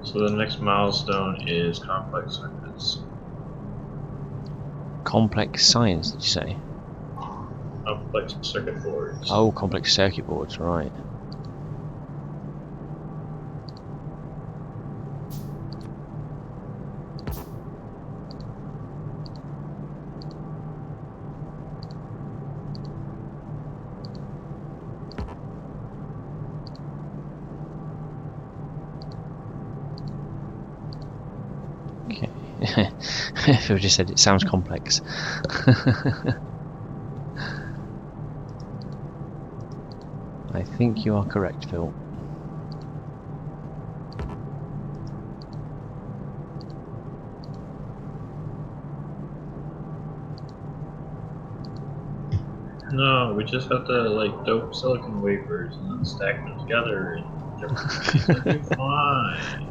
So the next milestone is complex circuits. Complex science, did you say? Complex circuit boards. Oh, complex circuit boards, right. Phil just said it sounds complex. I think you are correct, Phil. No, we just have to like dope silicon wafers and then stack them together and everything's gonna be fine.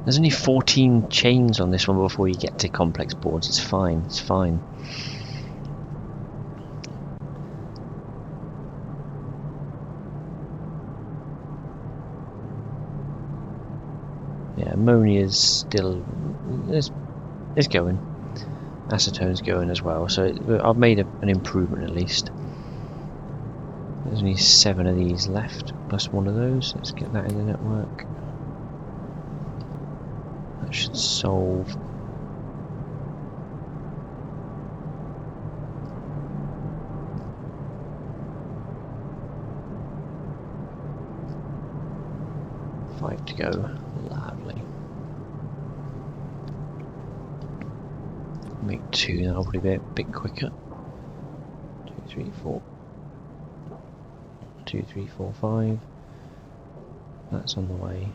There's only 14 chains on this one before you get to complex boards. It's fine, it's fine. Yeah, ammonia's still it's going. Acetone's going as well, so I've made an improvement at least. There's only 7 of these left, plus 1 of those. Let's get that in the network. That should solve. Five to go. Lovely. Make 2, that'll probably be a bit quicker. 2, 3, 4. 2, 3, 4, 5. That's on the way.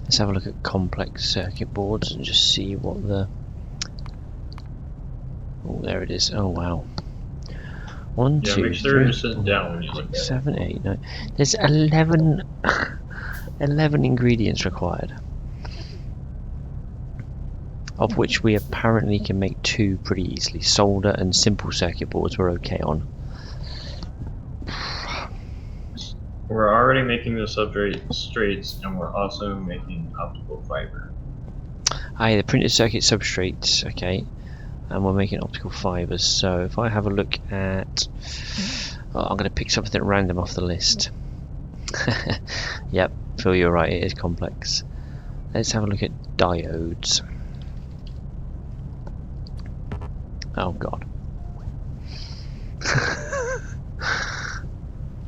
Let's have a look at complex circuit boards and just see what the. Oh, there it is. Oh wow. 1, Yeah, 2, make sure 3, you're sitting 4, down when you look at 6, it. 7, 8, 9. There's 11 ingredients required, of which we apparently can make 2 pretty easily. Solder and simple circuit boards we're okay on. We're already making the substrates, and we're also making optical fiber. Ah, the printed circuit substrates, okay, and we're making optical fibers. So if I have a look at, I'm going to pick something random off the list. Yep, Phil, you're right, it is complex. Let's have a look at diodes. Oh god.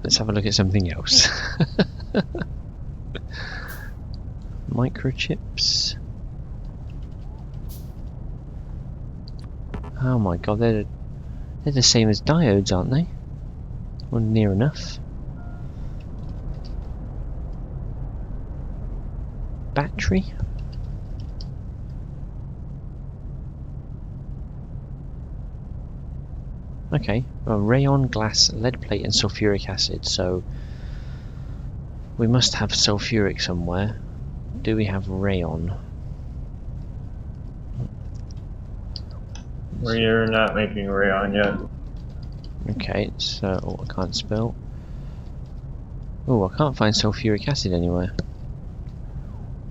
Let's have a look at something else. Microchips. Oh my god, they're the same as diodes, aren't they? Or near enough. Battery. Okay, well, rayon, glass, lead plate and sulfuric acid, so we must have sulfuric somewhere. Do we have rayon? We're not making rayon yet. Okay, so I can't spell. Oh, I can't find sulfuric acid anywhere.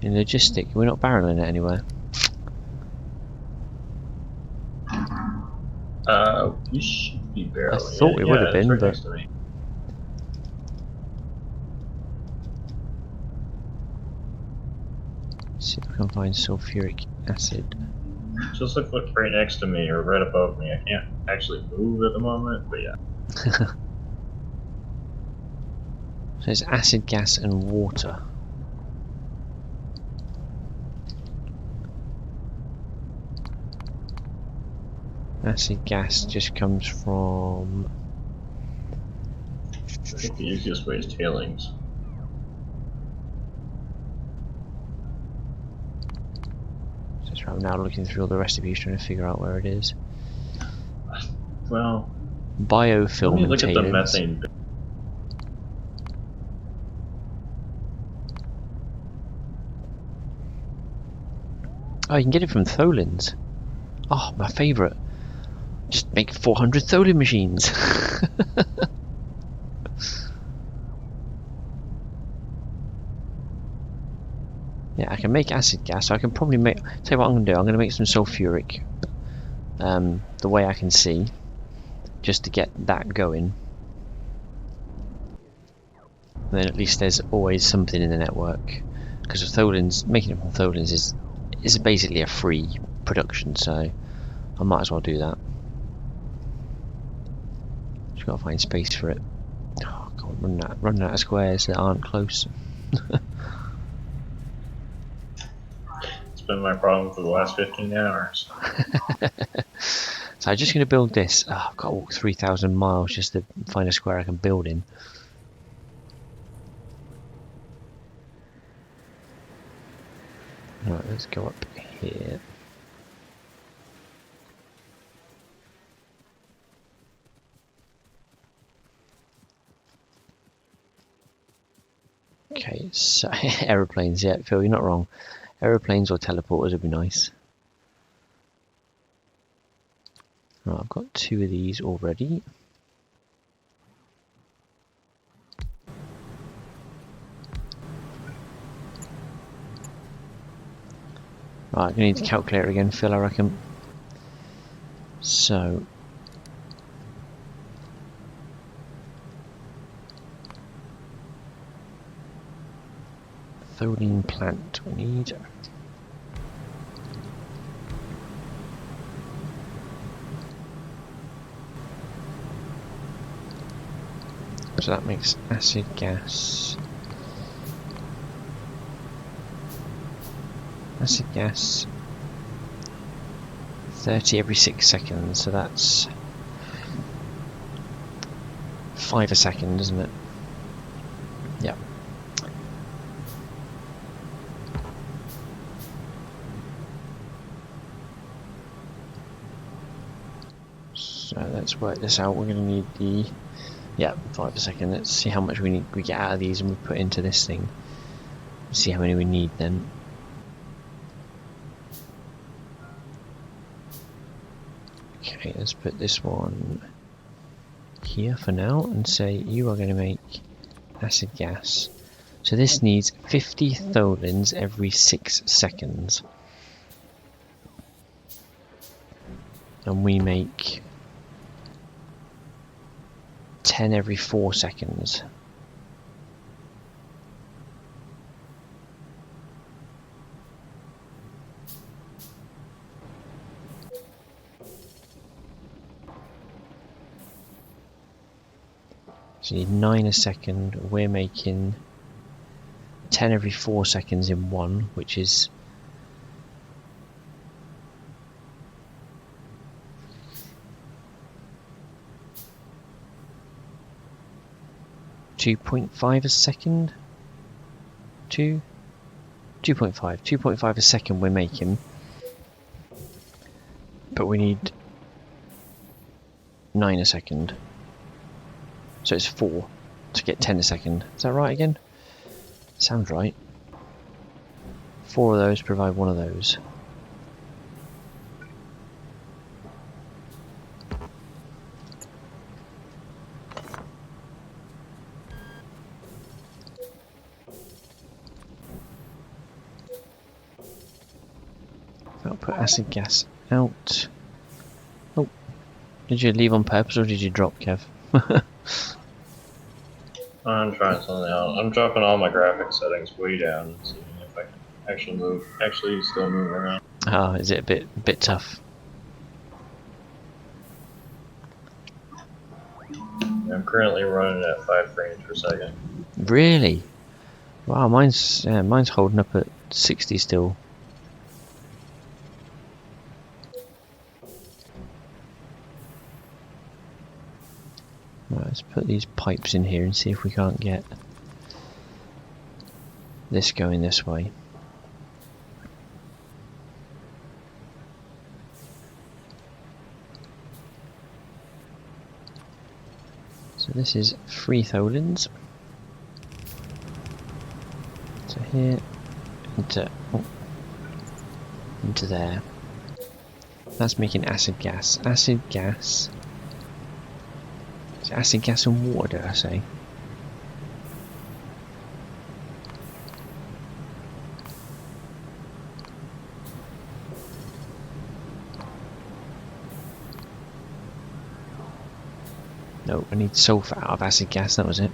In logistic, we're not barreling it anywhere. We should be I barreling thought it. we would Yeah, have it's been, right but next to me. let's see if I can find sulfuric acid. Just look right next to me or right above me. I can't actually move at the moment, but yeah. So it's acid, gas and water. Acid gas just comes from... I think the easiest way is tailings. That's right, I'm now looking through all the recipes trying to figure out where it is. Well, Biofilm let me and look at the tailings. methane. Oh, you can get it from Tholins. Oh, my favourite. Just make 400 Tholin machines. Yeah, I can make acid gas. So I can probably make... Tell you what I'm going to do. I'm going to make some sulfuric. The way I can see. Just to get that going. And then at least there's always something in the network. Because of Tholins, making it from Tholins is basically a free production, so I might as well do that. Just gotta find space for it. Oh god, running out of squares that aren't close. It's been my problem for the last 15 hours. So I'm just gonna build this. Oh, I've got to walk 3,000 miles just to find a square I can build in. Right, let's go up here. Okay, so aeroplanes, yeah, Phil, you're not wrong. Aeroplanes or teleporters would be nice. Right, I've got 2 of these already. Right, I need the calculator again, Phil, I reckon. So... Tholin plant we need. So that makes acid gas. Acid gas. 30 every 6 seconds, so that's 5 a second, isn't it? Yep. So let's work this out. We're going to need the 5 a second. Let's see how much we get out of these and we put into this thing. See how many we need then. Okay, let's put this one here for now and say you are going to make acid gas. So this needs 50 tholins every 6 seconds. And we make 10 every 4 seconds. So you need 9 a second. We're making 10 every 4 seconds in 1, which is 2.5 a second? 2.5 a second we're making. But we need 9 a second. So it's 4 to get 10 a second. Is that right again? Sounds right. 4 of those provide 1 of those. I'll put acid gas out. Oh, did you leave on purpose or did you drop, Kev? I'm trying something out. I'm dropping all my graphic settings way down and seeing if I can actually still move around. Ah, is it a bit tough? I'm currently running at 5 frames per second. Really? Wow, mine's holding up at 60 still. Right, let's put these pipes in here and see if we can't get this going this way. So this is 3 tholins. So here, into there. That's making acid gas. Acid gas. Is it acid gas and water, did I say? No, I need sulfur out of acid gas, that was it.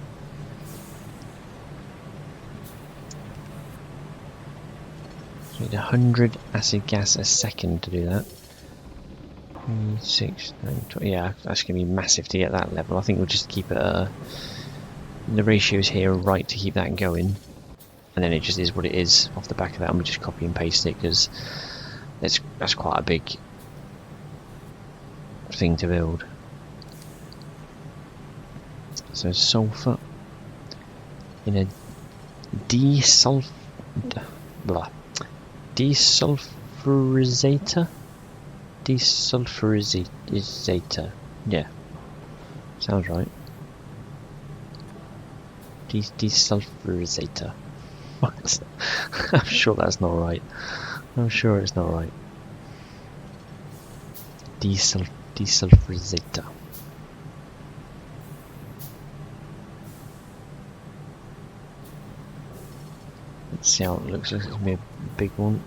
So I need 100 acid gas a second to do that. 6, 9, 20. Yeah, that's going to be massive to get that level. I think we'll just keep it, the ratios here are right to keep that going. And then it just is what it is off the back of that, and we'll just copy and paste it because that's quite a big thing to build. So sulfur in a desulfurizator. Desulfurizator. Yeah, sounds right. Desulfurizator. I'm sure that's not right. I'm sure it's not right. Desulfurizator. Let's see how it looks. Looks like it's going to be a big one.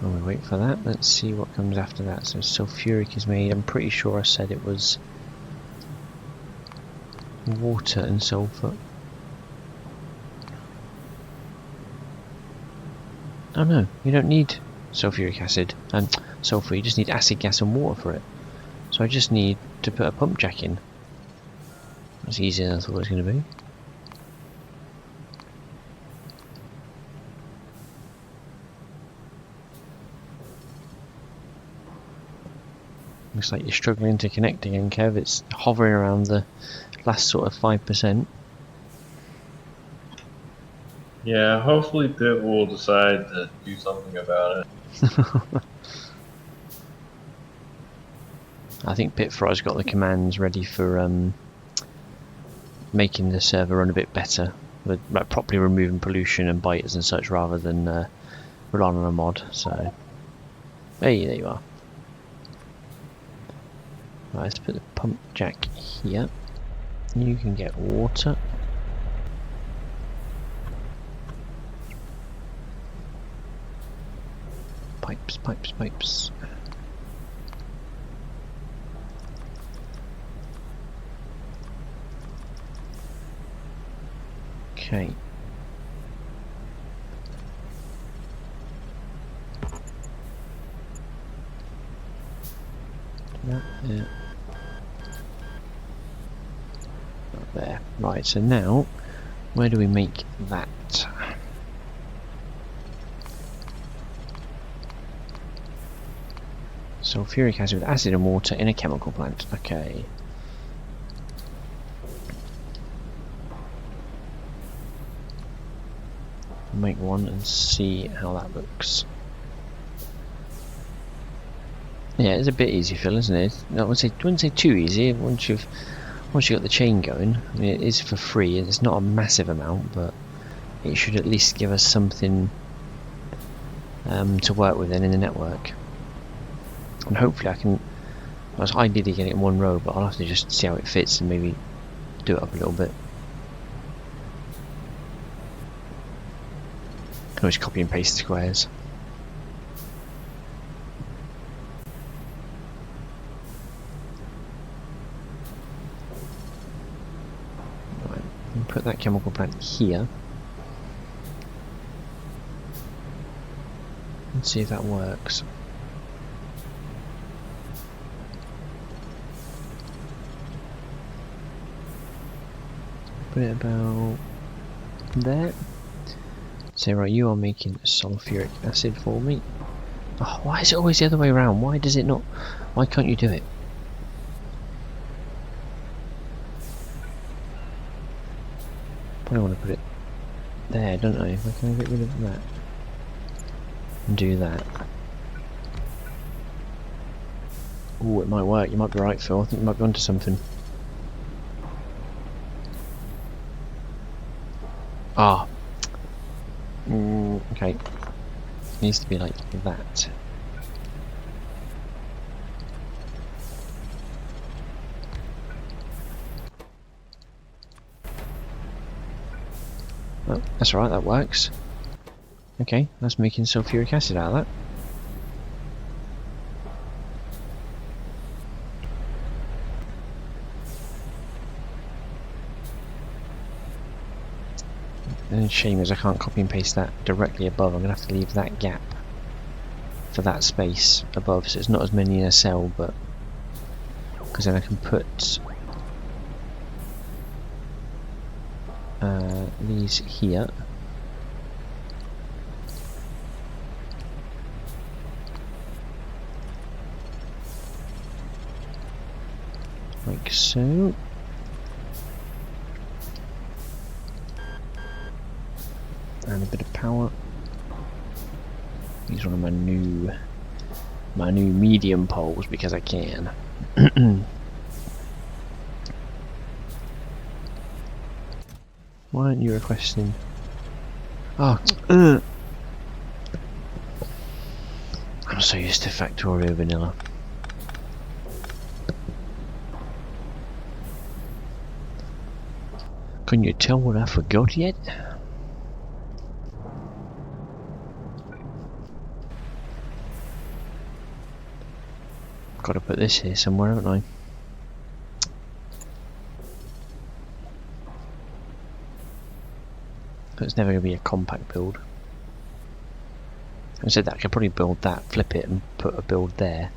While we wait for that, let's see what comes after that. So sulfuric is made. I'm pretty sure I said it was water and sulfur. Oh no, you don't need sulfuric acid and sulfur, you just need acid gas and water for it. So I just need to put a pump jack in. That's easier than I thought it was going to be. Looks like you're struggling to connect again, Kev. It's hovering around the last sort of 5%. Yeah, hopefully Pit will decide to do something about it. I think Pitfry's got the commands ready for making the server run a bit better, with like, properly removing pollution and biters and such rather than relying on a mod. So, hey, there you are. Right, let's put the pump jack here. You can get water. Pipes, pipes, pipes. Okay. That there. Not there. Right, so now, where do we make that? Sulfuric acid with acid and water in a chemical plant. Okay. make one and see how that looks. Yeah, it's a bit easy fill, isn't it? I wouldn't say too easy. Once you've got the chain going, I mean, it is for free. It's not a massive amount, but it should at least give us something to work with then in the network. And hopefully I can. I was ideally get it in one row, but I'll have to just see how it fits and maybe do it up a little bit. Can always copy and paste squares. Right, and put that chemical plant here. And see if that works. Put it about there. Say, right, you are making sulfuric acid for me. Oh, why is it always the other way around? Why does it not? Why can't you do it? Probably want to put it there, don't I? Why can I get rid of that? And do that. Oh, it might work. You might be right, Phil. I think you might be onto something. Ah. Okay. It needs to be like that. Oh, that's right, that works. Okay, that's making sulfuric acid out of that. The shame is I can't copy and paste that directly above. I'm going to have to leave that gap for that space above, so it's not as many in a cell, but because then I can put these here. Like so. And a bit of power. Use one of my new medium poles because I can. Why aren't you requesting? Oh, I'm so used to Factorio vanilla. Can you tell what I forgot yet? Got to put this here somewhere, haven't I? It's never going to be a compact build. I said that I could probably build that, flip it, and put a build there.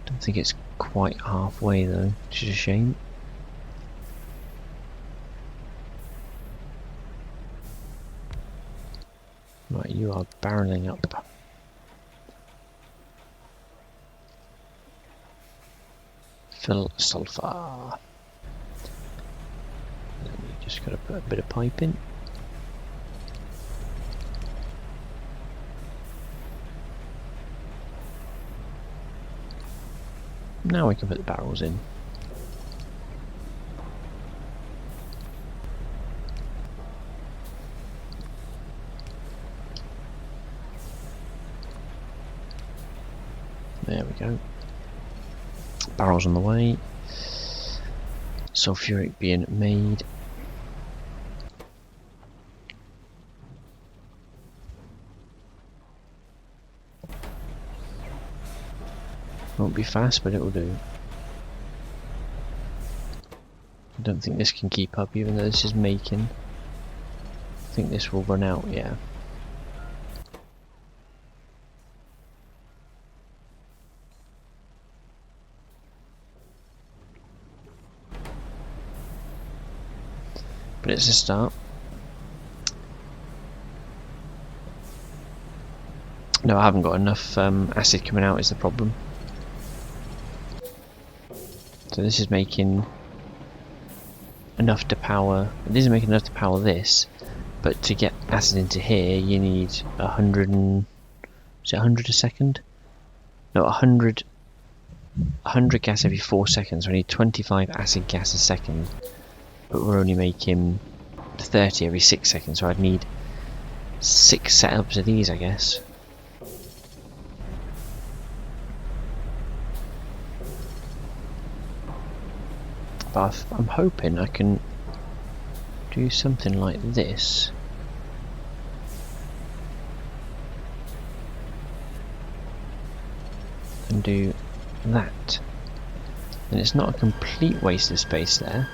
Don't think it's quite halfway though, which is a shame. Right, you are barreling up. Fill sulfur. Then you just got to put a bit of pipe in. Now we can put the barrels in. There we go. Barrels on the way. Sulfuric being made. Won't be fast, but it will do. I don't think this can keep up, even though this is making. I think this will run out, yeah. But it's a start. No, I haven't got enough acid coming out is the problem. So this is making enough to power. This is making enough to power this, but to get acid into here, you need 100 and... is it 100 a second? No, 100 gas every 4 seconds. So I need 25 acid gas a second, but we're only making 30 every 6 seconds, so I'd need 6 setups of these, I guess. But I'm hoping I can do something like this. And do that. And it's not a complete waste of space there.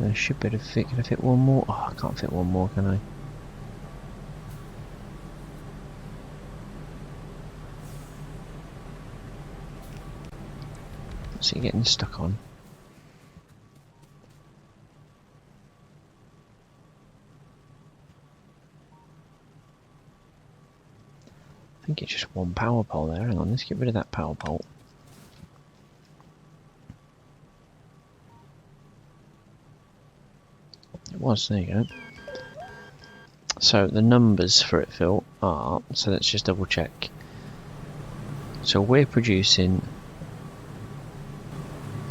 I should be able to fit. Can I fit one more? Oh, I can't fit one more, can I? What's it getting stuck on? I think it's just one power pole there. Hang on, let's get rid of that power pole. It was, there you go. So the numbers for it, Phil, are, so let's just double check. So we're producing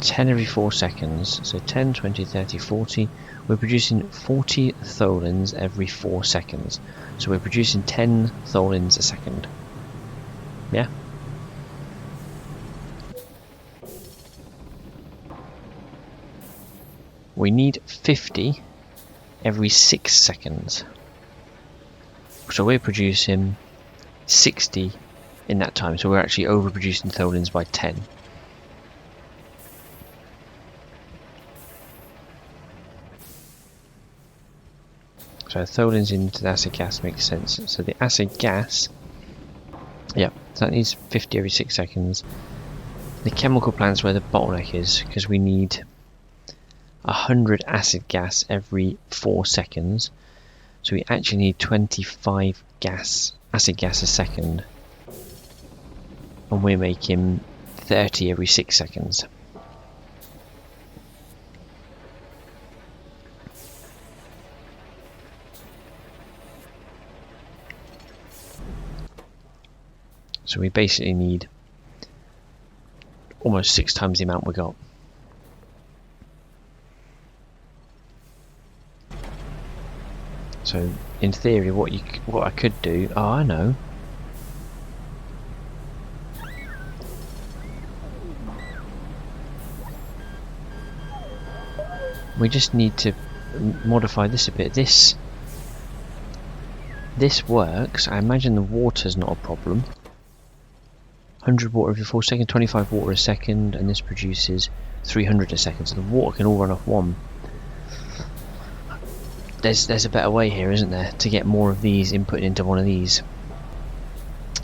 10 every 4 seconds, so 10, 20, 30, 40. We're producing 40 tholins every 4 seconds. So we're producing 10 tholins a second. Yeah? We need 50 every 6 seconds. So we're producing 60 in that time. So we're actually overproducing tholins by 10. So tholins into the acid gas makes sense. So the acid gas, yeah, so that needs 50 every 6 seconds. The chemical plant's where the bottleneck is, because we need 100 acid gas every 4 seconds. So we actually need 25 acid gas a second. And we're making 30 every 6 seconds. So we basically need almost 6 times the amount we got. So in theory, what I could do, oh, I know. We just need to modify this a bit. This works. I imagine the water's not a problem. 100 water every 4 seconds, 25 water a second, and this produces 300 a second. So the water can all run off one. There's a better way here, isn't there, to get more of these input into one of these,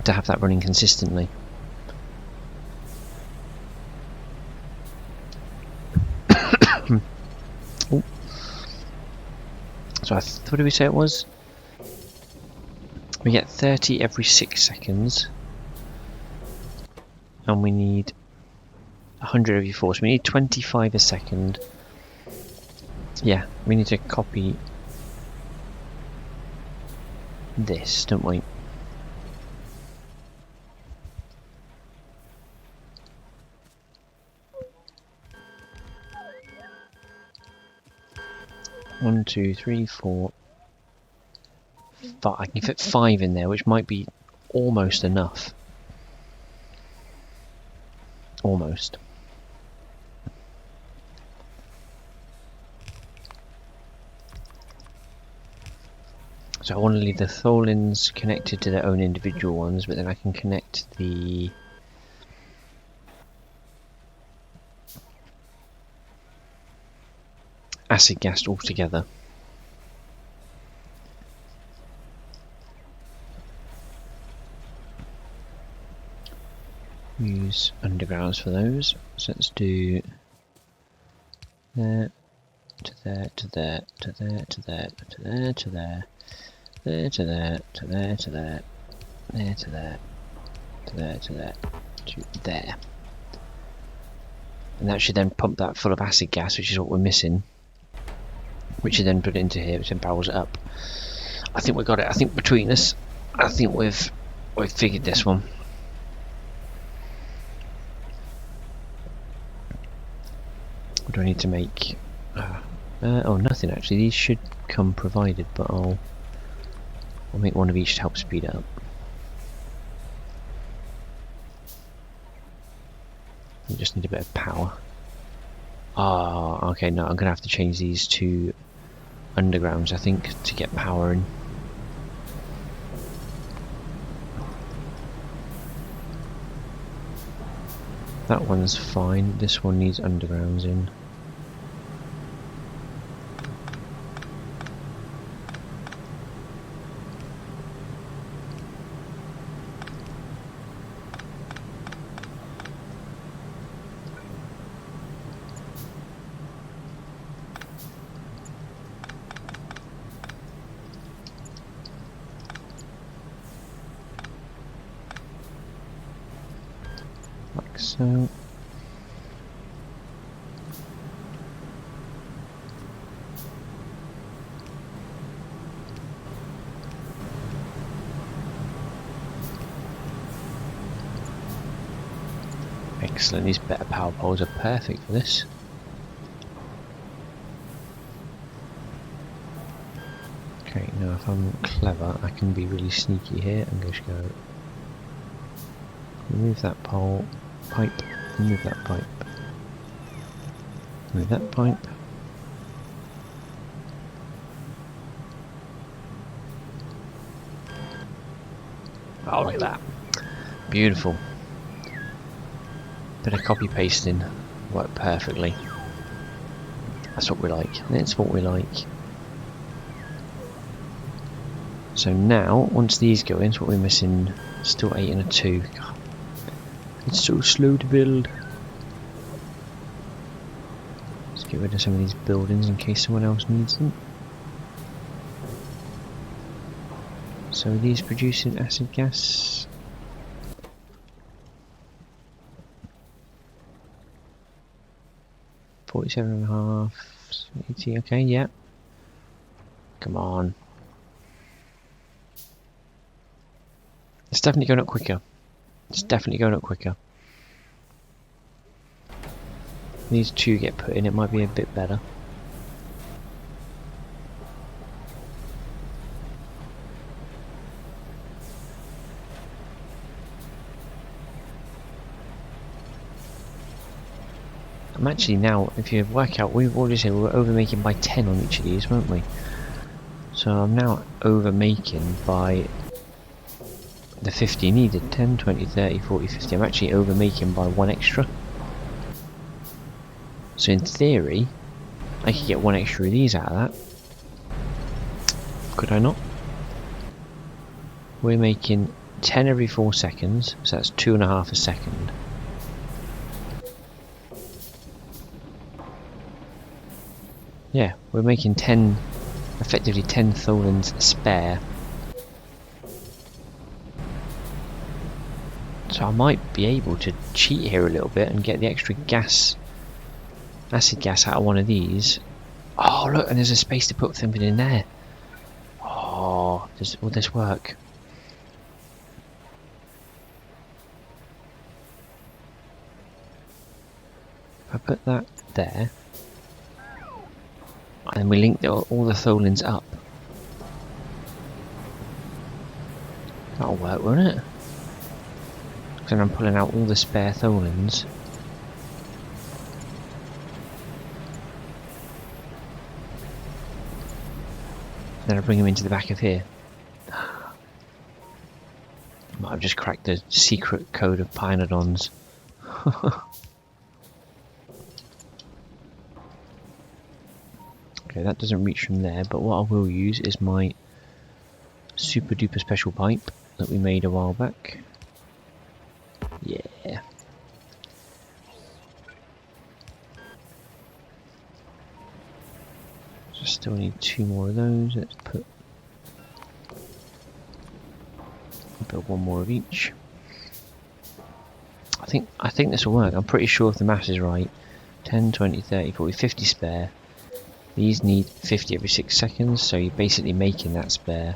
to have that running consistently. So what did we say it was? We get 30 every 6 seconds. And we need 100 every 4, so we need 25 a second. Yeah, we need to copy this, don't we? One, two, three, four, five. I can fit 5 in there, which might be almost enough. Almost. So I want to leave the tholins connected to their own individual ones, but then I can connect the acid gas all together. Use undergrounds for those. So let's do there to there to there to there to there to there to there, there to there to there to there, there to there to there to there to there. And that should then pump that full of acid gas, which is what we're missing. which you then put it into here, which then powers it up. I think we got it. I think between us, I think we've figured this one. What do I need to make? Oh, nothing actually. These should come provided, but I'll make one of each to help speed it up. You just need a bit of power. Ah, okay. No, I'm gonna have to change these to undergrounds, I think, to get power in. That one's fine. This one needs undergrounds in. Like so. Excellent, these better power poles are perfect for this. Okay, now if I'm clever, I can be really sneaky here and just go remove that pole, pipe, remove that pipe, remove that pipe. Oh, look at that. Beautiful. Bit of copy pasting worked perfectly. That's what we like. That's what we like. So now, once these go in, so what we're missing, still 8 and a 2. God, it's so slow to build. Let's get rid of some of these buildings in case someone else needs them. So are these producing acid gas? $47.5, 80, okay, yeah. Come on. It's definitely going up quicker. It's definitely going up quicker. These two get put in, it might be a bit better. I'm actually now, if you work out, we've already said we were overmaking by 10 on each of these, weren't we? So I'm now overmaking by the 50 needed. 10, 20, 30, 40, 50. I'm actually overmaking by 1 extra. So in theory, I could get 1 extra of these out of that. Could I not? We're making 10 every 4 seconds, so that's 2.5 a second. Yeah, we're making 10, effectively 10 tholins spare. So I might be able to cheat here a little bit and get the extra gas, acid gas out of one of these. Oh look, and there's a space to put something in there. Oh, will this work? If I put that there, and we link all the tholins up. That'll work, won't it? Because then I'm pulling out all the spare tholins. Then I bring them into the back of here. Might have just cracked the secret code of Pyanodons. Okay, that doesn't reach from there, but what I will use is my super duper special pipe that we made a while back. Yeah. So still need 2 more of those. Let's build 1 more of each. I think this will work. I'm pretty sure if the math is right. 10, 20, 30, 40, 50 spare. These need 50 every 6 seconds, so you're basically making that spare.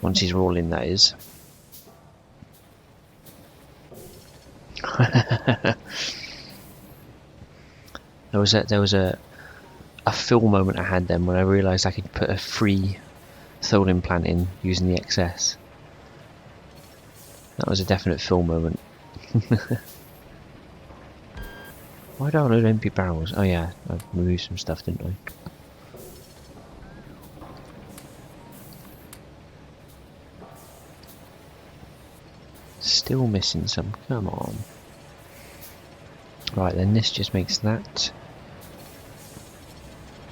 Once he's rolling, that is. there was a fill moment I had then when I realised I could put a free soul implant in using the XS. That was a definite fill moment. Why do I load empty barrels? Oh yeah, I removed some stuff, didn't I? Still missing some, come on. Right, then this just makes that.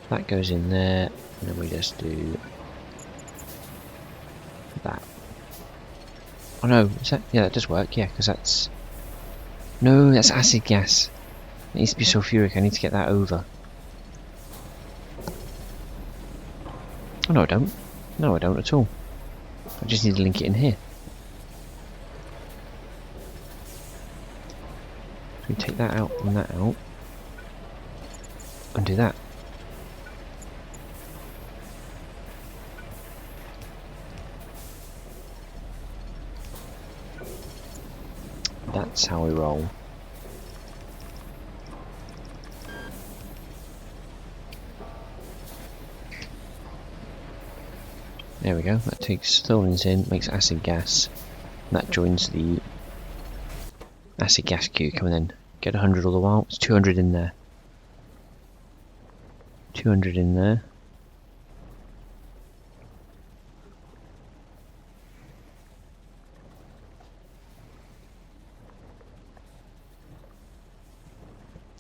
That goes in there, and then we just do that. Oh no, is that? Yeah, that does work, yeah, because that's... No, that's acid gas. It needs to be sulfuric, I need to get that over. Oh no I don't. No I don't at all. I just need to link it in here. So we take that out and that out. And do that. That's how we roll. There we go, that takes tholins in, makes acid gas, and that joins the acid gas queue. Come on then, get 100 all the while, it's 200 in there. 200 in there.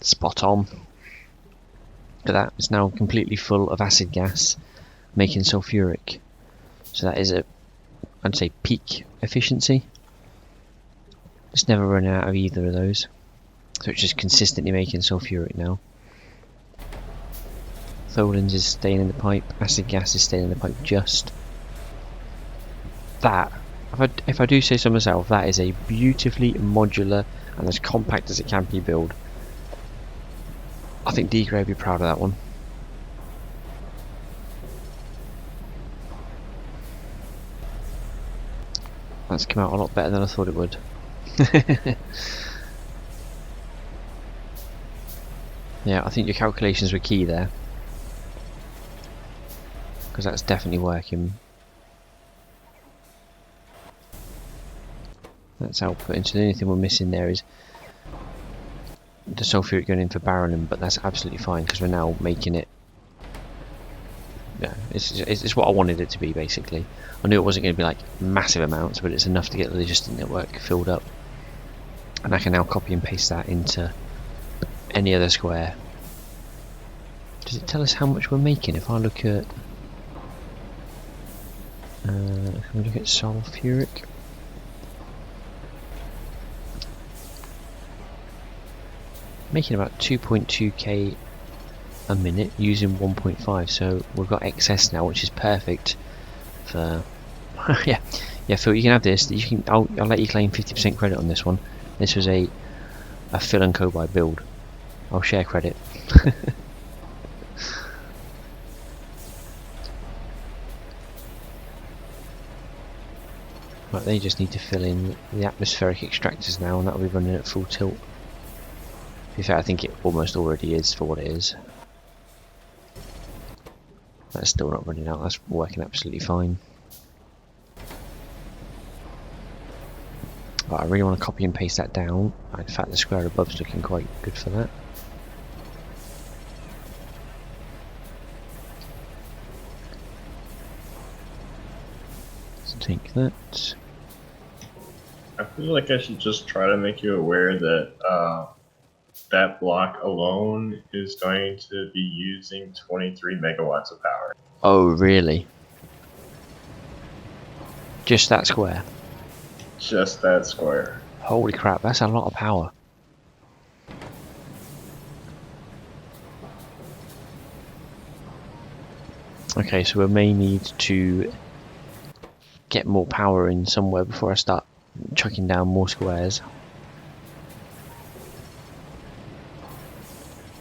Spot on. Look at that, it's now completely full of acid gas, making sulfuric. So that is I'd say peak efficiency. It's never running out of either of those. So it's just consistently making sulfuric now. Tholins is staying in the pipe, acid gas is staying in the pipe just. That, if I do say so myself, that is a beautifully modular and as compact as it can be build. I think Dgray would be proud of that one. That's come out a lot better than I thought it would. Yeah, I think your calculations were key there. Because that's definitely working. That's outputting, so the only thing we're missing there is the sulfuric going in for barreling, but that's absolutely fine because we're now making it. Yeah, it's what I wanted it to be basically. I knew it wasn't going to be like massive amounts, but it's enough to get the logistic network filled up. And I can now copy and paste that into any other square. Does it tell us how much we're making? If I look at... can we look at sulfuric? Making about 2.2k a minute using 1.5, so we've got excess now, which is perfect for... yeah, Phil, you can have this. You can. I'll let you claim 50% credit on this one. This was a Phil and Cobai build. I'll share credit. Right, they just need to fill in the atmospheric extractors now, and that'll be running at full tilt. In fact, I think it almost already is for what it is. That's still not running out. That's working absolutely fine. But I really want to copy and paste that down. In fact, the square above is looking quite good for that. Let's take that. I feel like I should just try to make you aware that that block alone is going to be using 23 megawatts of power. Oh, really? Just that square? Just that square. Holy crap, that's a lot of power. Okay, so we may need to get more power in somewhere before I start chucking down more squares.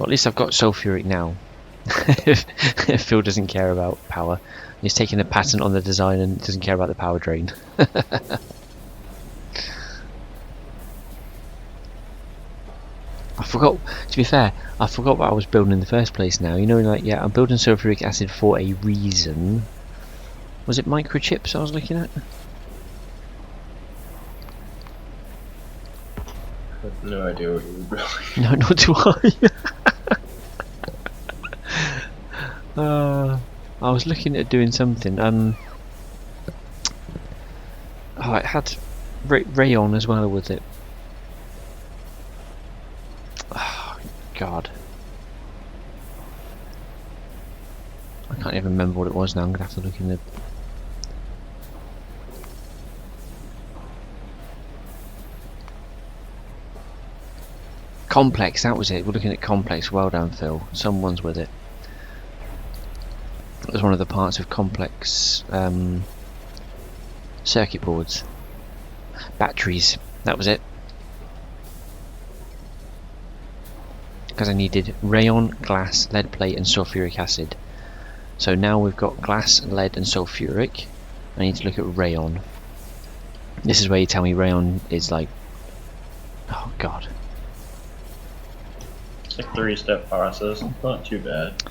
Well, at least I've got sulfuric now. Phil doesn't care about power. He's taking a patent on the design and doesn't care about the power drain. I forgot, to be fair, I forgot what I was building in the first place now. You know, like, yeah, I'm building sulfuric acid for a reason. Was it microchips I was looking at? I have no idea what you were building. No, not do I. I was looking at doing something. Oh, it had rayon as well with it. Oh, God. I can't even remember what it was now. I'm gonna have to look in the. Complex, that was it. We're looking at complex. Well done, Phil. Someone's with it. It was one of the parts of complex circuit boards. Batteries, that was it. Because I needed rayon, glass, lead plate and sulfuric acid. So now we've got glass, lead and sulfuric. I need to look at rayon. This is where you tell me rayon is like... Oh God. It's like a 3-step process, not too bad.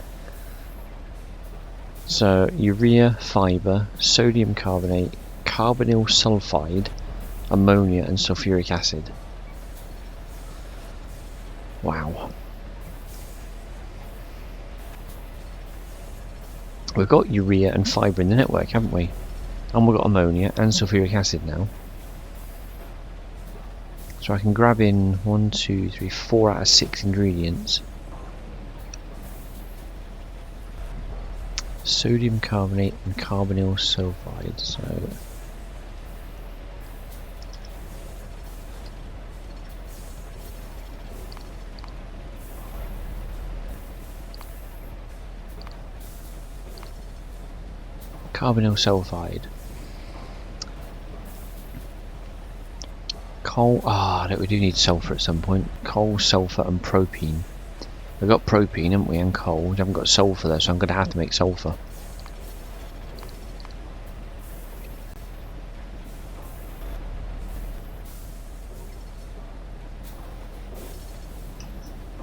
So urea, fibre, sodium carbonate, carbonyl sulfide, ammonia and sulfuric acid. Wow. We've got urea and fibre in the network, haven't we? And we've got ammonia and sulfuric acid now. So I can grab in 1, 2, 3, 4 out of 6 ingredients. Sodium carbonate and carbonyl sulfide. So carbonyl sulfide. Coal. We do need sulfur at some point. Coal, sulfur, and propene. We've got propene, haven't we, and coal. We haven't got sulfur though, so I'm going to have to make sulfur.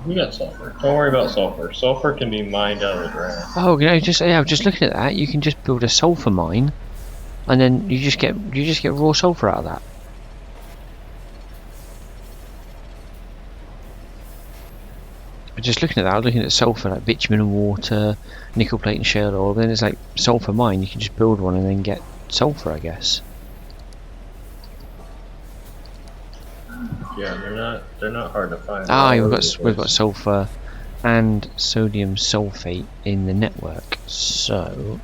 We got sulfur. Don't worry about sulfur. Sulfur can be mined out of the ground. Oh, you know, I was just looking at that. You can just build a sulfur mine, and then you just get raw sulfur out of that. Just looking at that, I was looking at sulfur, like bitumen and water, nickel plate and shale oil. Then it's like sulfur mine. You can just build one and then get sulfur, I guess. Yeah, they're not hard to find. We've got sulfur and sodium sulfate in the network. So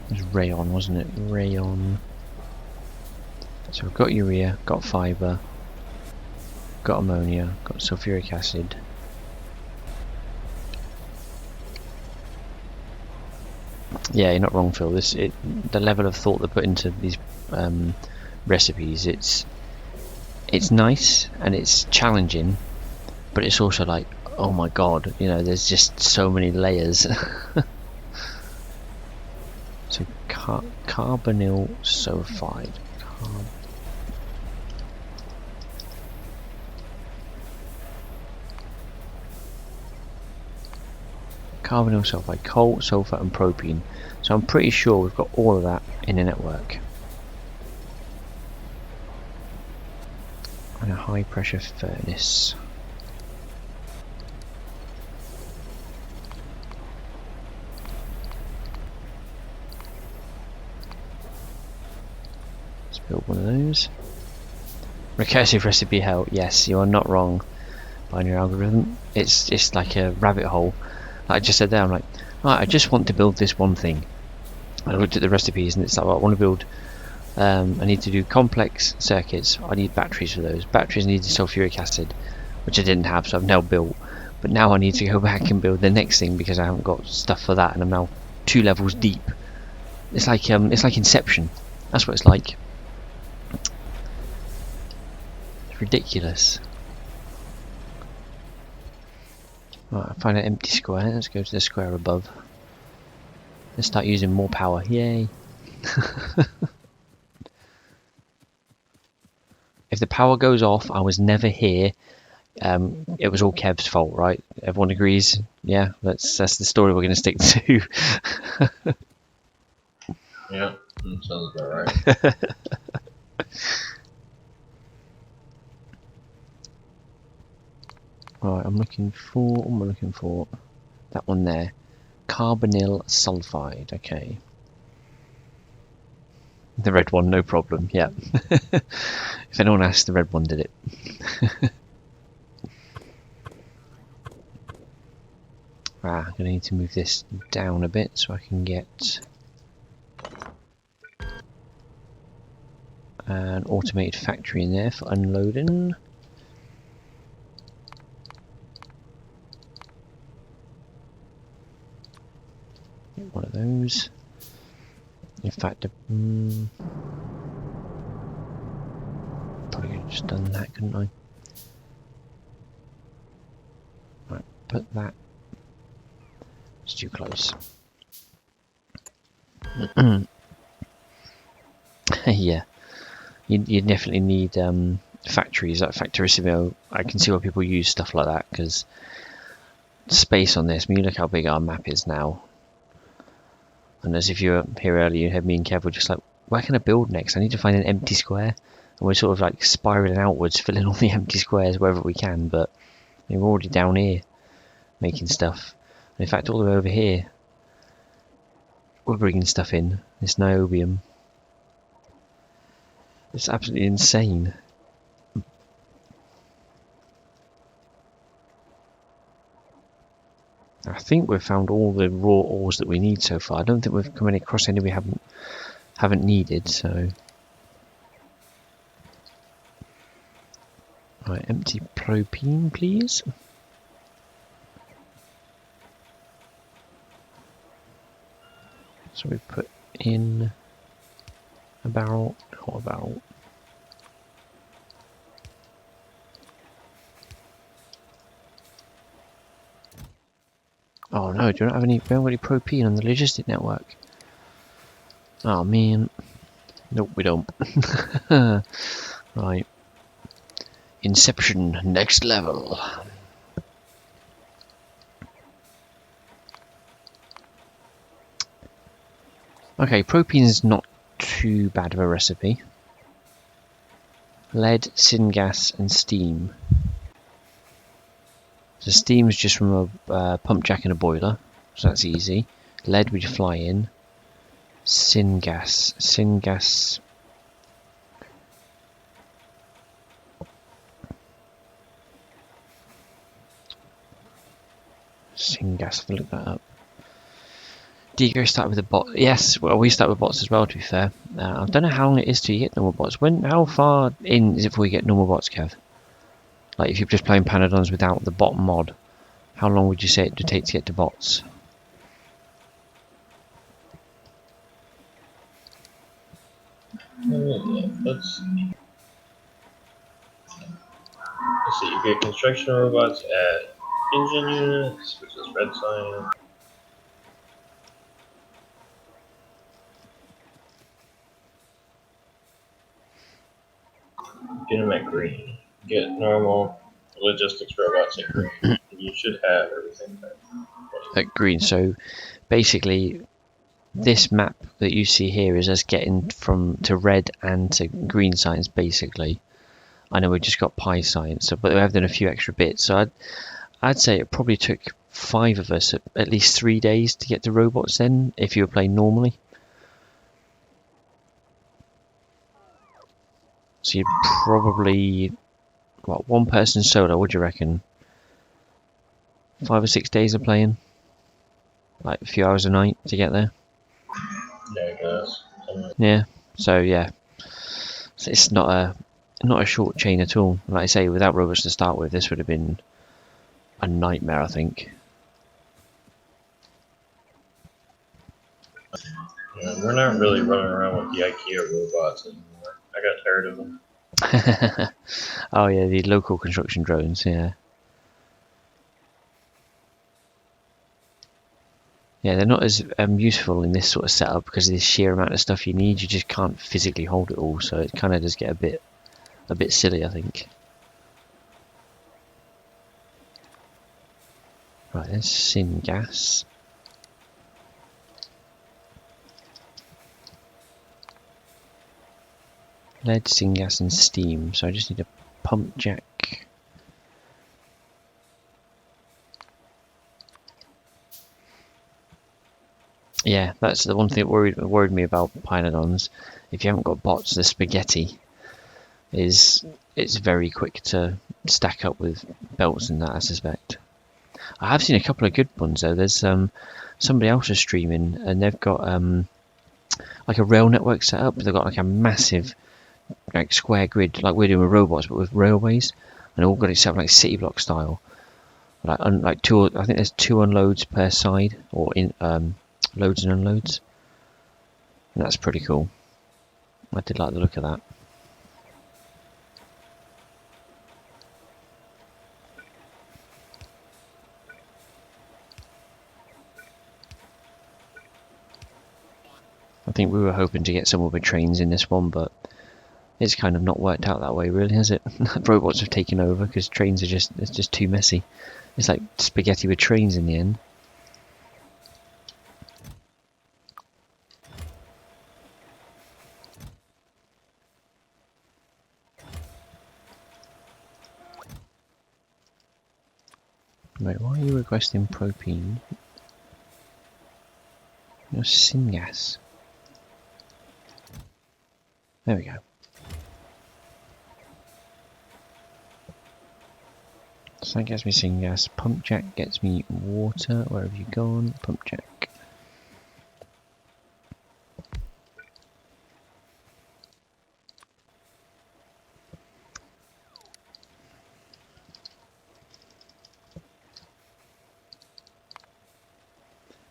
it was rayon, wasn't it? Rayon. So we've got urea, got fibre, got ammonia, got sulfuric acid. Yeah, you're not wrong, Phil. The level of thought they put into these recipes, it's nice and it's challenging, but it's also like, oh my God, you know, there's just so many layers. So carbonyl sulfide. Carbonyl sulfide, coal, sulfur and propene. So I'm pretty sure we've got all of that in a network. And a high pressure furnace. Let's build one of those. Recursive recipe hell. Yes, you are not wrong. Binary algorithm. It's just like a rabbit hole. Like I just said there, I'm like, right, I just want to build this one thing. I looked at the recipes and it's like, well, I want to build, I need to do complex circuits. I need batteries for those. Batteries need sulfuric acid, which I didn't have, so I've now built. But now I need to go back and build the next thing because I haven't got stuff for that, and I'm now 2 levels deep It's like Inception. That's what it's like. It's ridiculous. Right, I find an empty square. Let's go to the square above. Let's start using more power. Yay! If the power goes off, I was never here. It was all Kev's fault, right? Everyone agrees. Yeah, that's the story we're going to stick to. Yeah, that sounds about right. Right, I'm looking for. What am I looking for? That one there. Carbonyl sulfide. Okay. The red one, no problem. Yeah. If anyone asks, the red one did it. I'm going to need to move this down a bit so I can get an automated factory in there for unloading. Get one of those. In fact, probably could have just done that, couldn't I? Right, put that. It's too close. Yeah, you definitely need factories like Factorissimo. I can see why people use stuff like that because space on this. I mean, you look how big our map is now. And as if you were here earlier, you had me and Kev were just like, where can I build next? I need to find an empty square. And we're sort of like spiraling outwards, filling all the empty squares wherever we can. But we're already down here making stuff. And in fact, all the way over here, we're bringing stuff in. This niobium. It's absolutely insane. I think we've found all the raw ores that we need so far. I don't think we've come across any we haven't needed, so. Right, empty propene, please. So we put in a barrel, not a barrel. Oh no, do you not have any? We haven't got any propene on the logistic network. Oh man. Nope, we don't. Right. Inception, next level. Okay, propene is not too bad of a recipe. Lead, syngas, and steam. So steam is just from a pump jack and a boiler, so that's easy. Lead we fly in. Syngas. Syngas. Syngas, have to look that up. Dgray start with a bot. Yes, well, we start with bots as well, to be fair. I don't know how long it is till you get normal bots. How far in is it before you get normal bots, Kev? Like, if you're just playing Pyanodons without the bot mod, how long would you say it would take to get to bots? Let's see. You get construction robots at engine units, which is red sign. Get them at green. Get normal logistics robots at green. You should have everything there. At green, so basically this map that you see here is us getting from to red and to green science basically. I know we've just got pie science, but we have done a few extra bits, so I'd say it probably took 5 of us at least 3 days to get to robots then, if you were playing normally. So you'd probably, what, one person solo, what do you reckon? 5 or 6 days of playing? Like a few hours a night to get there? Yeah, I guess. Yeah, so yeah. So it's not a short chain at all. Like I say, without robots to start with, this would have been a nightmare, I think. Yeah, we're not really running around with the IKEA robots anymore. I got tired of them. Oh yeah, the local construction drones, yeah. Yeah, they're not as useful in this sort of setup because of the sheer amount of stuff you need. You just can't physically hold it all, so it kind of does get a bit silly, I think. Right, there's syngas. Lead, syngas, and steam. So I just need a pump jack. Yeah, that's the one thing that worried me about Pyanodons. If you haven't got bots, the spaghetti it's very quick to stack up with belts and that, I suspect. I have seen a couple of good ones though. There's somebody else is streaming and they've got like a rail network set up. They've got like a massive like square grid like we're doing with robots but with railways, and all got it set up like city block style. Like two, I think there's 2 unloads per side, or in loads and unloads. And that's pretty cool. I did like the look of that. I think we were hoping to get some with trains in this one, but it's kind of not worked out that way, really, has it? Robots have taken over because trains are it's just too messy. It's like spaghetti with trains in the end. Wait, why are you requesting propane? No, syngas. There we go. So that gets me syngas. Pump jack gets me water. Where have you gone? Pump jack.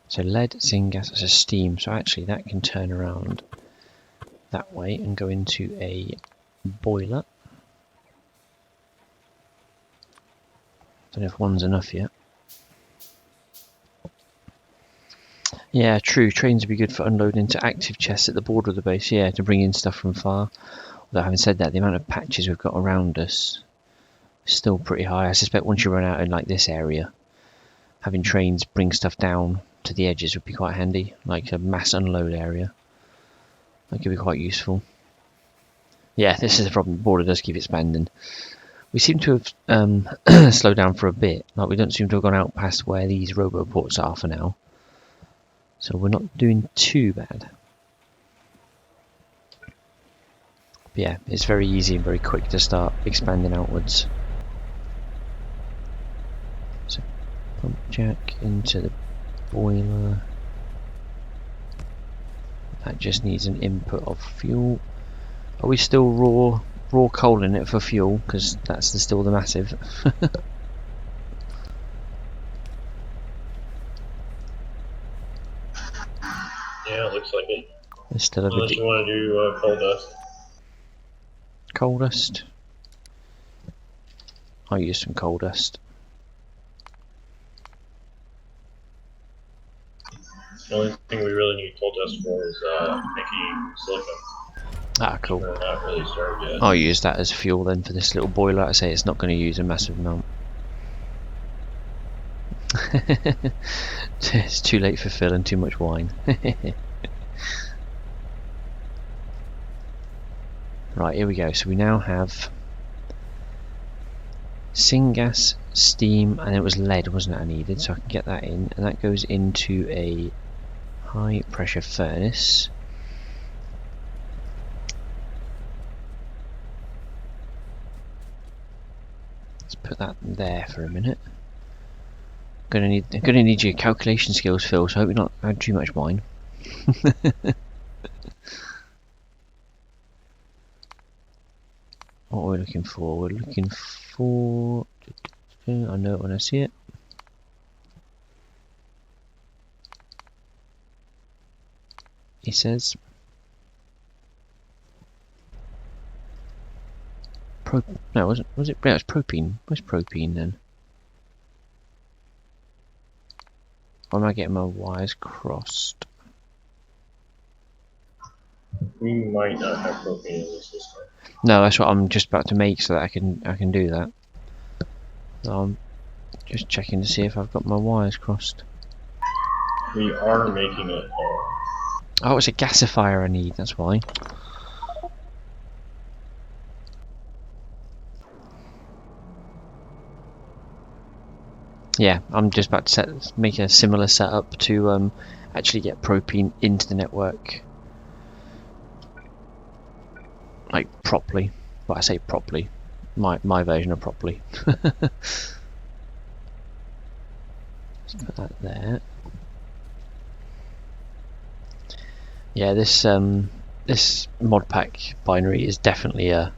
So lead, syngas as a steam. So actually that can turn around that way and go into a boiler. Don't know if one's enough yet. Yeah, true. Trains would be good for unloading to active chests at the border of the base. Yeah, to bring in stuff from far. Although having said that, the amount of patches we've got around us is still pretty high. I suspect once you run out in like this area, having trains bring stuff down to the edges would be quite handy, like a mass unload area. That could be quite useful. Yeah, this is the problem. The border does keep expanding. We seem to have slowed down for a bit. Like we don't seem to have gone out past where these roboports are for now. So we're not doing too bad. But yeah, it's very easy and very quick to start expanding outwards. So pump jack into the boiler. That just needs an input of fuel. Are we still raw coal in it for fuel? Because that's still the massive. Yeah, it looks like it. Instead of Unless you want to do coal dust. Coal dust. I'll use some coal dust. The only thing we really need coal dust for is making silicon. Ah, cool. We're not really started yet. I'll use that as fuel then for this little boiler. Like I say, it's not going to use a massive amount. It's too late for Phil and too much wine. Right, here we go. So we now have syngas, steam, and it was lead, wasn't it, I needed? So I can get that in, and that goes into a high pressure furnace. Let's put that there for a minute. I'm gonna need your calculation skills, Phil, so I hope you're not had too much wine. What are we looking for? We're looking for... I know it when I see it. he says. No, was it? Yeah, it was propene. Where's propene then? Why am I getting my wires crossed? We might not have propane in the system. No, that's what I'm just about to make so that I can do that. So I'm just checking to see if I've got my wires crossed. We are making it. Oh, it's a gasifier I need. That's why. Yeah, I'm just about to make a similar setup to actually get propene into the network, like properly. Well, I say properly. My version of properly. Let's put that there. Yeah, this mod pack binary is definitely a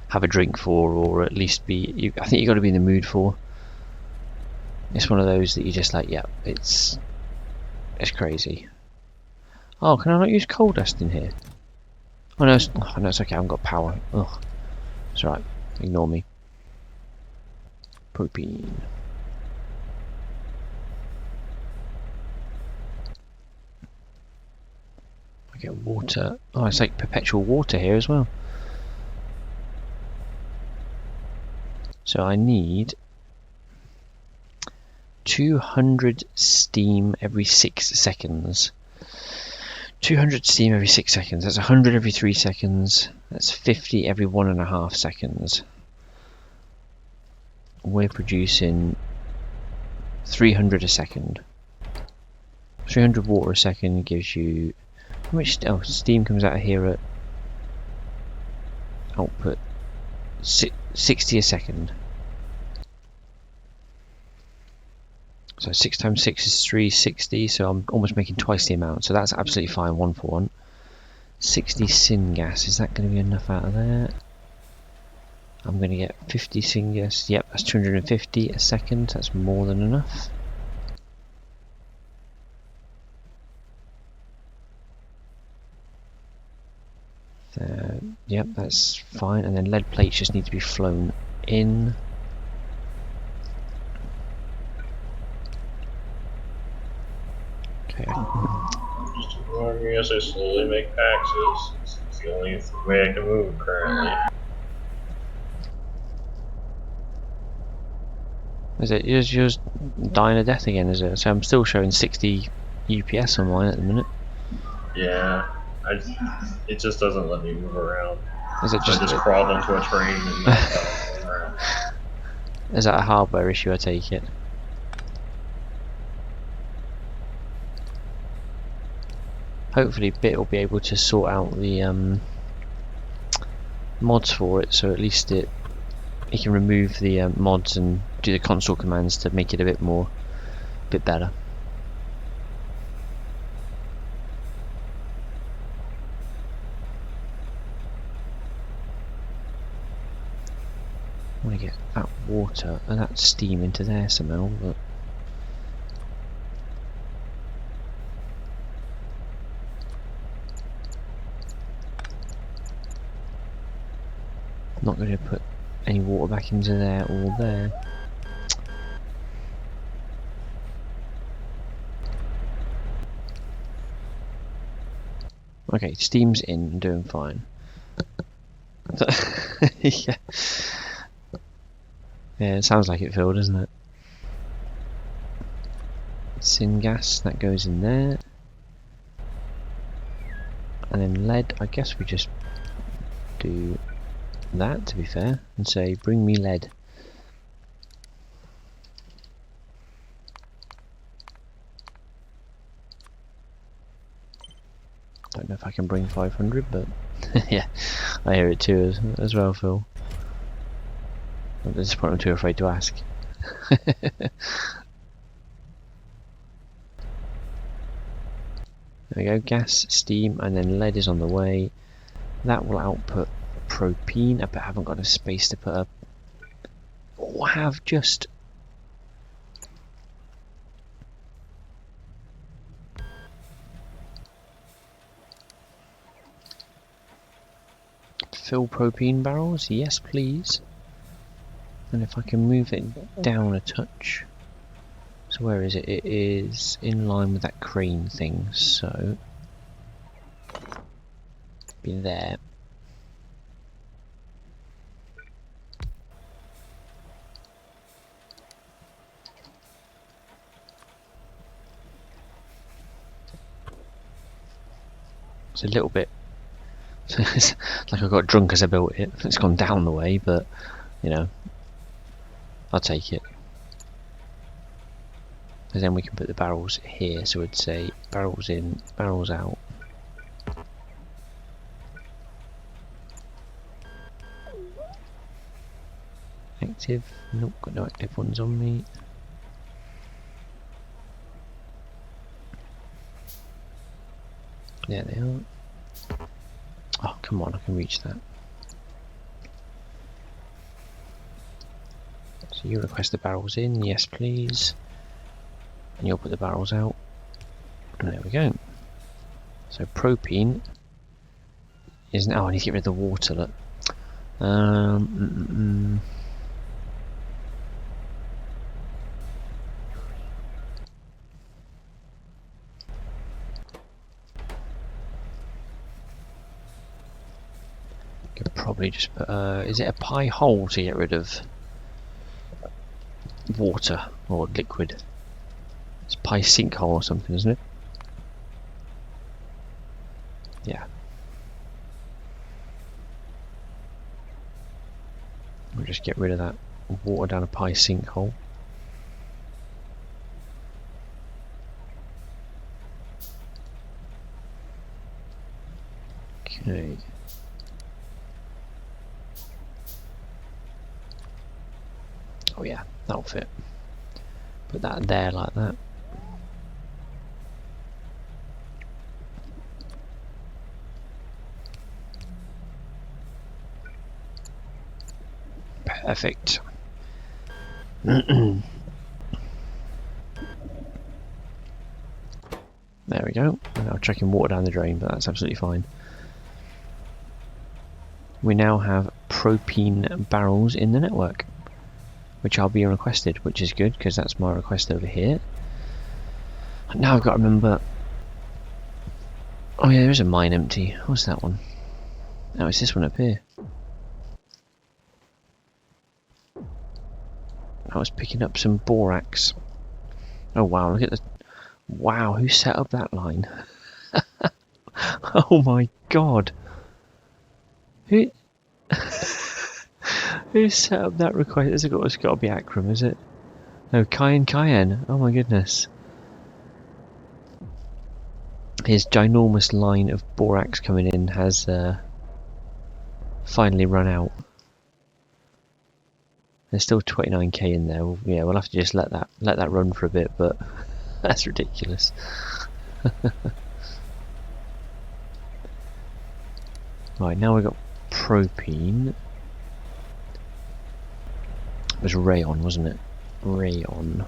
have a drink for, or at least be. I think you got to be in the mood for. It's one of those that you just like. Yeah, it's crazy. Oh, can I not use coal dust in here? Oh no, it's okay. I haven't got power. Oh, it's alright. Ignore me. Propene. I get water. Oh, it's like perpetual water here as well. So I need 200 steam every 6 seconds. 200 steam every 6 seconds. That's 100 every 3 seconds. That's 50 every 1.5 seconds. We're producing 300 a second. 300 water a second gives you how much? Oh, steam comes out of here at output 60 a second. So 6 times 6 is 360, so I'm almost making twice the amount, so that's absolutely fine, 1 for 1. 60 syngas, is that going to be enough out of there? I'm going to get 50 syngas, yep, that's 250 a second, that's more than enough. Yep, that's fine, and then lead plates just need to be flown in. Okay. Just ignore me as I slowly make axes. It's the only way I can move currently. Is it? You're just dying a death again, is it? So I'm still showing 60 UPS on mine at the minute. Yeah, it just doesn't let me move around. Is it So I just crawled onto a train and not moving around. Is that a hardware issue, I take it? Hopefully Bit will be able to sort out the mods for it, so at least it can remove the mods and do the console commands to make it a bit better. I want to get that water and that steam into there somehow, but not going to put any water back into there or there. Okay, steam's in, doing fine. Yeah. Yeah, it sounds like it, Phil, doesn't it? Syngas, that goes in there. And then lead, I guess we just do that, to be fair, and say, bring me lead. Don't know if I can bring 500, but yeah, I hear it too as well, Phil. At this point I'm too afraid to ask. There we go, gas, steam, and then lead is on the way. That will output propene. I haven't got a space to put up. Oh, I have just... Fill propene barrels, yes please. And if I can move it down a touch. So where is it? It is in line with that crane thing, so be there. It's a little bit it's like I got drunk as I built it. It's gone down the way, but you know, I'll take it. And then we can put the barrels here, so we'd say barrels in, barrels out. Active, nope, got no active ones on me. There they are. Oh, come on, I can reach that. So you request the barrels in, yes please. And you'll put the barrels out. And there we go. So propene is now. I need to get rid of the water. Look. Could probably just put. Is it a pie hole to get rid of water or liquid? It's pie sinkhole or something, isn't it? Yeah. We'll just get rid of that water down a pie sinkhole. Okay. Oh yeah, that'll fit. Put that there like that. Perfect. There we go. I'm now chucking water down the drain, but that's absolutely fine. We now have propene barrels in the network, which are being requested, which is good because that's my request over here. Now I've got to remember. Oh yeah, there is a mine empty. What's that one? Oh, it's this one up here. I was picking up some borax. Oh wow, look at the... Wow, who set up that line? Oh my god. Who... Who set up that request? It's got to be Akram, is it? No, Cayenne. Oh my goodness. His ginormous line of borax coming in has finally run out. There's still 29k in there. Yeah, we'll have to just let that run for a bit, but that's ridiculous. Right, now we've got propene. It was rayon, wasn't it? Rayon.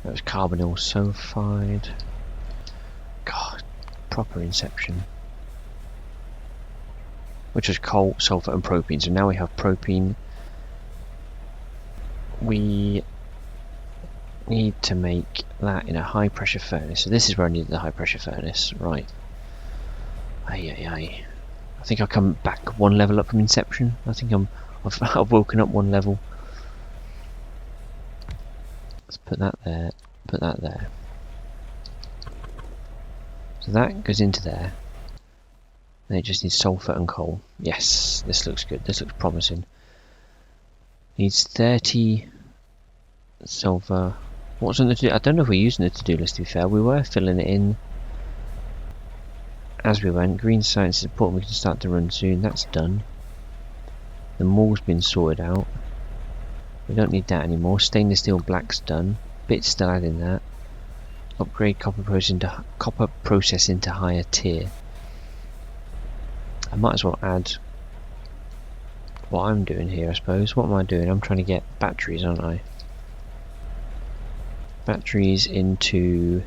That was carbonyl sulfide. God, proper inception. Which was coal, sulfur and propene. So now we have propene. We need to make that in a high pressure furnace. So this is where I need the high pressure furnace. Right. I think I'll come back one level up from inception. I think I've woken up one level. Let's put that there. Put that there. So that goes into there. And it just needs sulfur and coal. Yes, this looks good. This looks promising. Needs 30 sulfur. What's on the to-do? I don't know if we're using the to-do list, to be fair. We were filling it in as we went. Green science is important. We can start to run soon. That's done. The mall's been sorted out. We don't need that anymore. Stainless steel black's done. Bits still adding that. Upgrade copper process into higher tier. I might as well add what I'm doing here, I suppose. What am I doing? I'm trying to get batteries, aren't I? Batteries into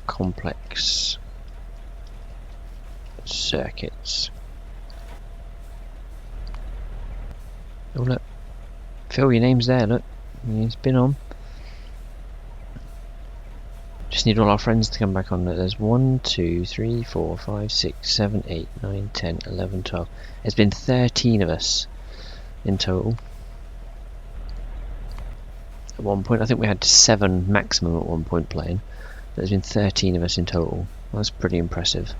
complex circuits. Oh look, Phil, your name's there, look. It's been on. Just need all our friends to come back on. There's 1, 2, 3, 4, 5, 6, 7, 8, 9, 10, 11, 12. There's been 13 of us in total. At one point, I think we had 7 maximum at one point playing. There's been 13 of us in total. That's pretty impressive.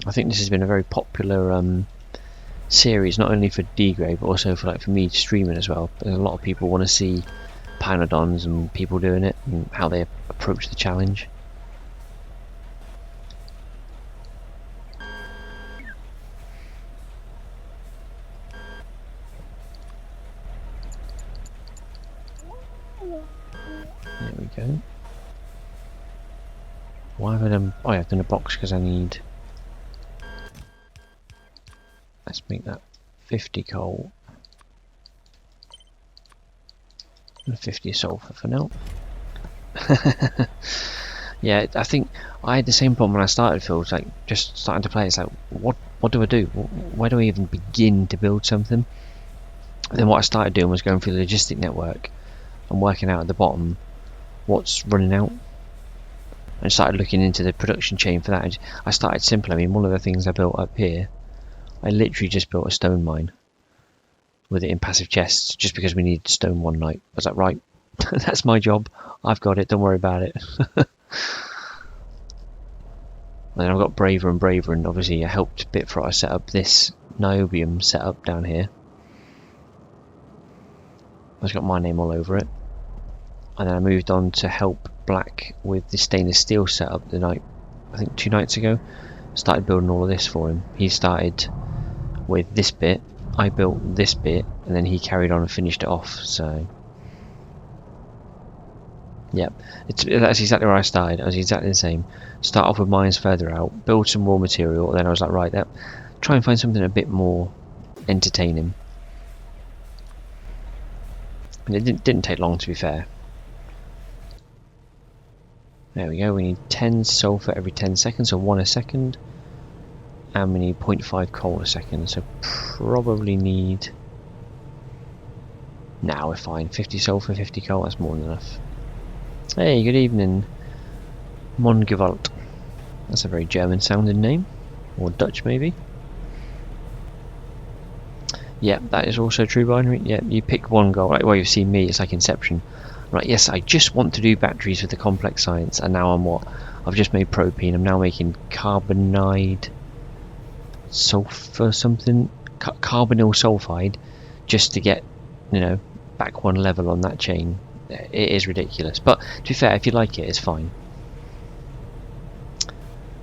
I think this has been a very popular series, not only for Dgray but also for me streaming as well. There's a lot of people want to see Pyanodons and people doing it and how they approach the challenge. There we go. Why have I done? Oh, I've done a box because I need. Let's make that 50 coal and 50 sulfur for now. Yeah, I think I had the same problem when I started, Phil. It's like just starting to play. It's like, what do I do? Where do I even begin to build something? And then what I started doing was going through the logistic network and working out at the bottom what's running out. And started looking into the production chain for that. I started simple. I mean, one of the things I built up here, I literally just built a stone mine with it in passive chests just because we needed stone one night. I was like, right, that's my job. I've got it. Don't worry about it. And then I've got braver and braver, and obviously I helped Bitfrot set up this niobium setup down here. It's got my name all over it. And then I moved on to help Black with the stainless steel setup the night, I think 2 nights ago. Started building all of this for him. He started with this bit, I built this bit, and then he carried on and finished it off. So yep, that's exactly where I started. I was exactly the same. Start off with mines further out, build some raw material, and then I was like, right, try and find something a bit more entertaining. And it didn't take long, to be fair. There we go, we need 10 sulfur every 10 seconds, so 1 a second. And we need 0.5 coal a second, so probably need... Now we're fine, 50 sulfur, 50 coal, that's more than enough. Hey, good evening, Mongewalt. That's a very German sounding name, or Dutch maybe. Yeah, that is also true binary. Yeah, you pick one goal, like well, you've seen me, it's like Inception. Right, yes, I just want to do batteries with the complex science, and now I'm what? I've just made propene, I'm now making carbonide sulfur something, carbonyl sulfide, just to get, you know, back one level on that chain. It is ridiculous, but to be fair, if you like it, it's fine.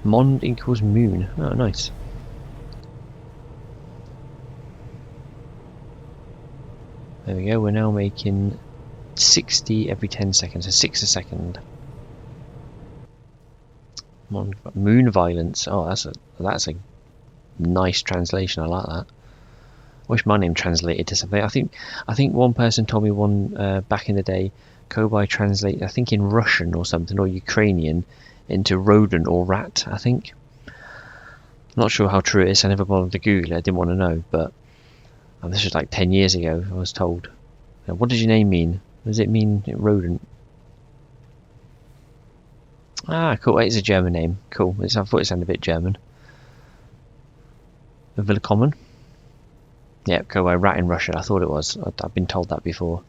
Mond equals moon. Oh, nice. There we go, we're now making 60 every 10 seconds, so 6 a second. Moon violence. Oh, that's a nice translation. I like that. I wish my name translated to something. I think one person told me one back in the day. Cobai translate, I think, in Russian or something, or Ukrainian, into rodent or rat. I think. I'm not sure how true it is. I never bothered to Google it. I didn't want to know, but this was like 10 years ago. I was told. What does your name mean? Does it mean rodent? Ah, cool. It's a German name. Cool. I thought it sounded a bit German. Willkommen. Yeah, go away. Rat in Russia. I thought it was. I've been told that before.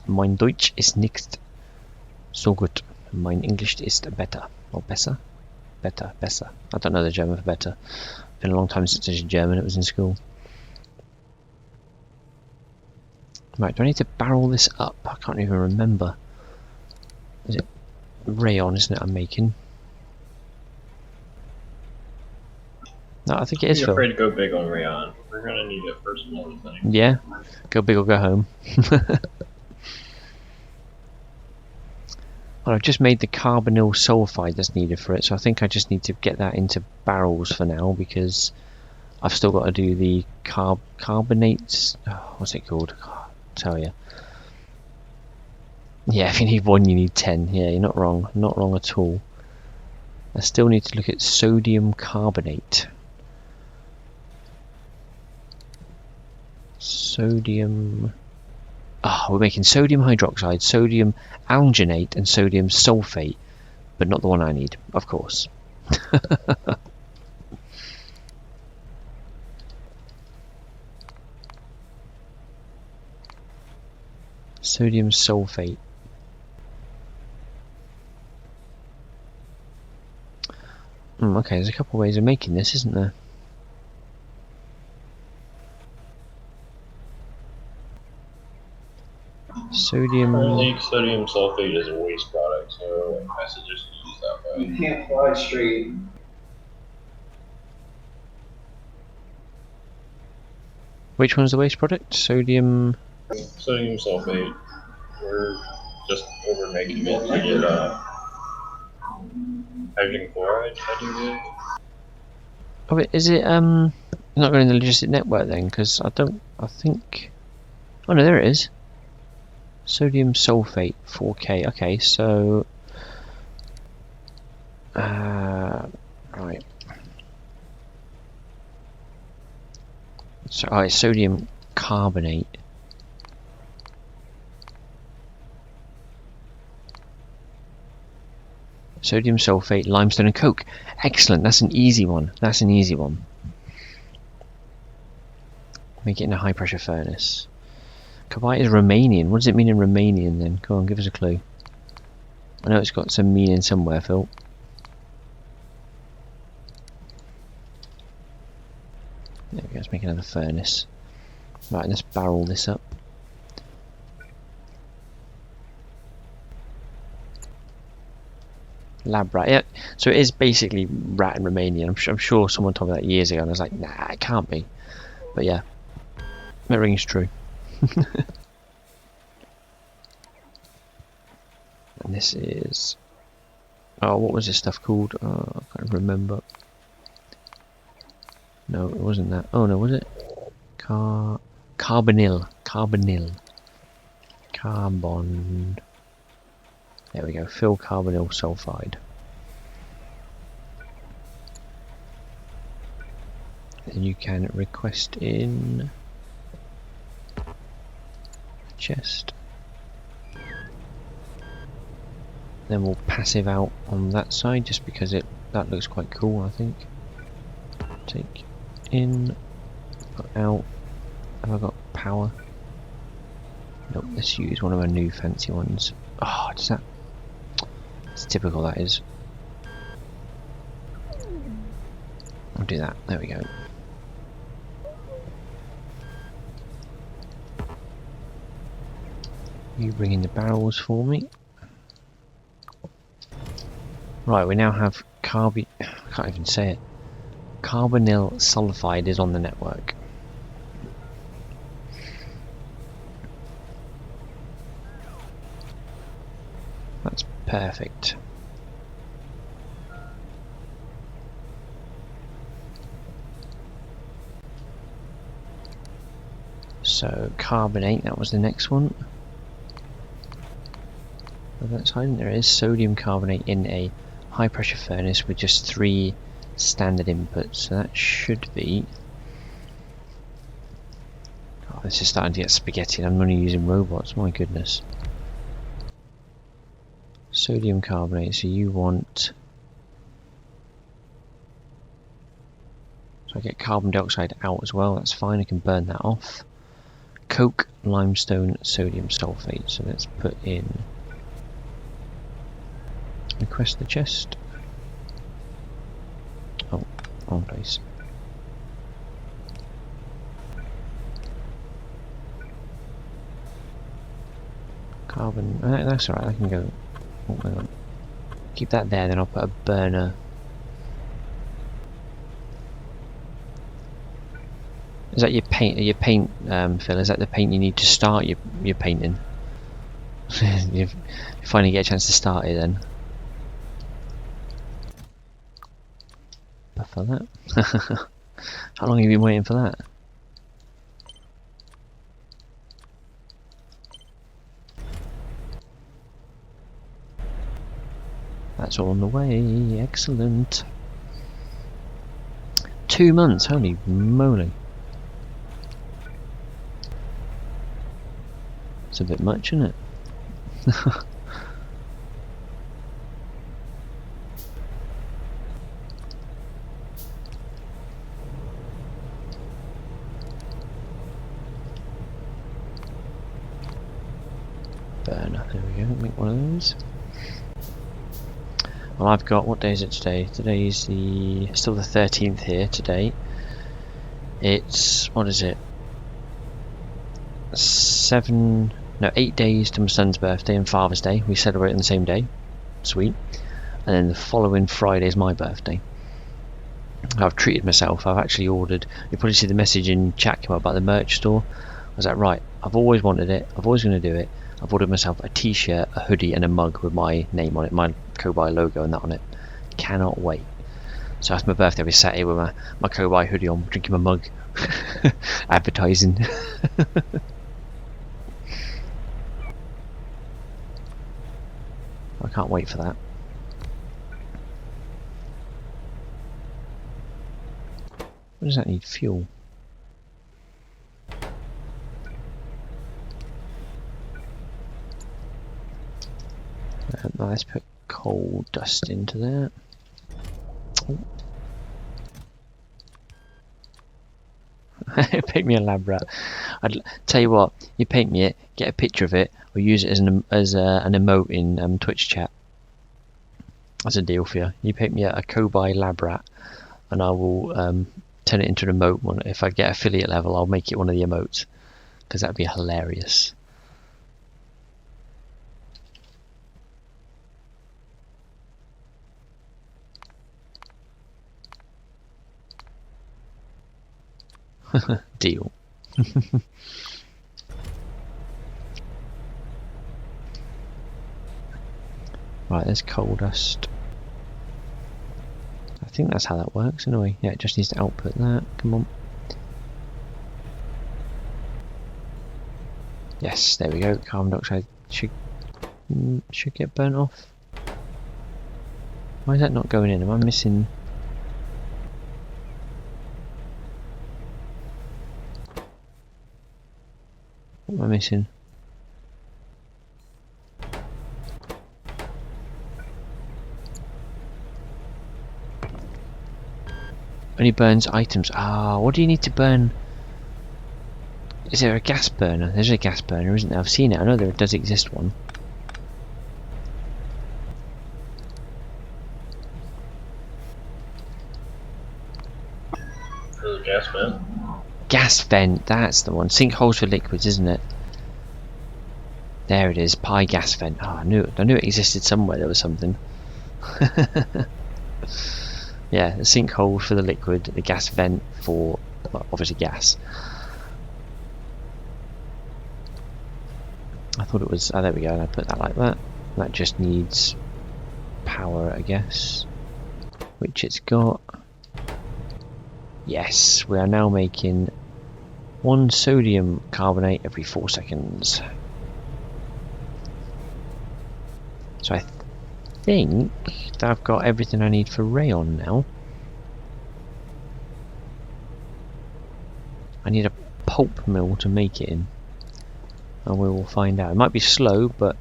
Mein Deutsch ist nicht so gut. Mein English ist better. Or besser? Better, besser. I don't know the German for better. It's been a long time since I did German. It was in school. Right, do I need to barrel this up? I can't even remember. Is it rayon, isn't it, I'm making? No, I think it is. I'm afraid to go big on rayon. We're gonna need it for some more things. Yeah, go big or go home. Well, I've just made the carbonyl sulfide that's needed for it, so I think I just need to get that into barrels for now, because I've still got to do the carbonates. Oh, what's it called? I'll tell you. Yeah, if you need 1, you need 10. Yeah, you're not wrong. Not wrong at all. I still need to look at sodium carbonate. Sodium... we're making sodium hydroxide, sodium alginate and sodium sulfate. But not the one I need, of course. Sodium sulfate. Okay, there's a couple of ways of making this, isn't there? Sodium... Currently, sodium sulfate is a waste product, so I suggest you use that way. You can't fly straight. Which one's the waste product? Sodium... Sodium sulfate. We're just over making it to get hydrogen chloride, I think. Oh, is it not going in the logistic network then? Because I think... Oh no, there it is. Sodium sulfate 4K. Okay, so... right. So, it's sodium carbonate. Sodium sulfate, limestone and coke. Excellent, that's an easy one. That's an easy one. Make it in a high pressure furnace. Cobai is Romanian. What does it mean in Romanian then? Come on, give us a clue. I know it's got some meaning somewhere, Phil. There we go, let's make another furnace. Right, let's barrel this up. Lab rat, yeah. So it is basically rat in Romanian. I'm sure someone told me that years ago and I was like, nah, it can't be. But yeah, that rings true. And this is... Oh, what was this stuff called? Oh, I can't remember. No, it wasn't that. Oh no, was it? Carbonyl. Carbonyl. Carbon... There we go, fill carbonyl sulfide. Then you can request in chest. Then we'll passive out on that side just because that looks quite cool, I think. Take in, put out. Have I got power? Nope, let's use one of our new fancy ones. Oh, does that... It's typical, that is. I'll do that. There we go. You bring in the barrels for me. Right, we now have I can't even say it. Carbonyl sulfide is on the network. That's perfect. So carbonate, that was the next one. Oh, that's hiding. There is sodium carbonate in a high pressure furnace with just 3 standard inputs. So that should be... Oh, this is starting to get spaghetti. I'm only using robots. My goodness. Sodium carbonate, so you want... So I get carbon dioxide out as well, that's fine, I can burn that off. Coke, limestone, sodium sulfate, so let's put in... Request the chest. Oh, wrong place. Carbon, that's alright, I can go... Oh, hang on. Keep that there, then I'll put a burner. Is that your paint? Phil? Is that the paint you need to start your painting? you finally get a chance to start it then. Buffer that. How long have you been waiting for that? That's all on the way. Excellent. 2 months. Holy moly. It's a bit much, isn't it? Burner. There we go. Make one of those. Well, I've got, what day is it today? Today is still the 13th here today. It's, what is it? 8 days to my son's birthday and Father's Day. We celebrate on the same day. Sweet. And then the following Friday is my birthday. I've treated myself. I've actually ordered, you probably see the message in chat come up about the merch store. I was like, right, I've always wanted it. I've always going to do it. I've ordered myself a t-shirt, a hoodie and a mug with my name on it, my Cobai logo and that on it. Cannot wait. So after my birthday I'll be sat here with my Cobai hoodie on, drinking my mug. Advertising. I can't wait for that. What does that need? Fuel. Let's put coal dust into there. Oh. Paint me a lab rat. I'd tell you what. You paint me it, get a picture of it, or use it as an emote in Twitch chat. That's a deal for you. You paint me a Cobai lab rat, and I will turn it into an emote. If I get affiliate level, I'll make it one of the emotes, because that'd be hilarious. Deal. Right, there's coal dust. I think that's how that works anyway. Yeah, it just needs to output that. Come on. Yes, there we go. Carbon dioxide should get burnt off. Why is that not going in? Am I missing? What am I missing? Only burns items. Ah, what do you need to burn? Is there a gas burner? There's a gas burner, isn't there? I've seen it. I know there does exist one. For the gas vent? Gas vent, that's the one. Sinkholes for liquids, isn't it? There it is. Pi gas vent. Oh, I knew it existed somewhere. There was something. Yeah, the sinkhole for the liquid, the gas vent for, well, obviously gas. I thought it was, oh there we go, and I put that like that. That just needs power, I guess, which it's got. Yes, we are now making 1 sodium carbonate every 4 seconds. So I think that I've got everything I need for rayon now. I need a pulp mill to make it in, and we will find out. It might be slow, but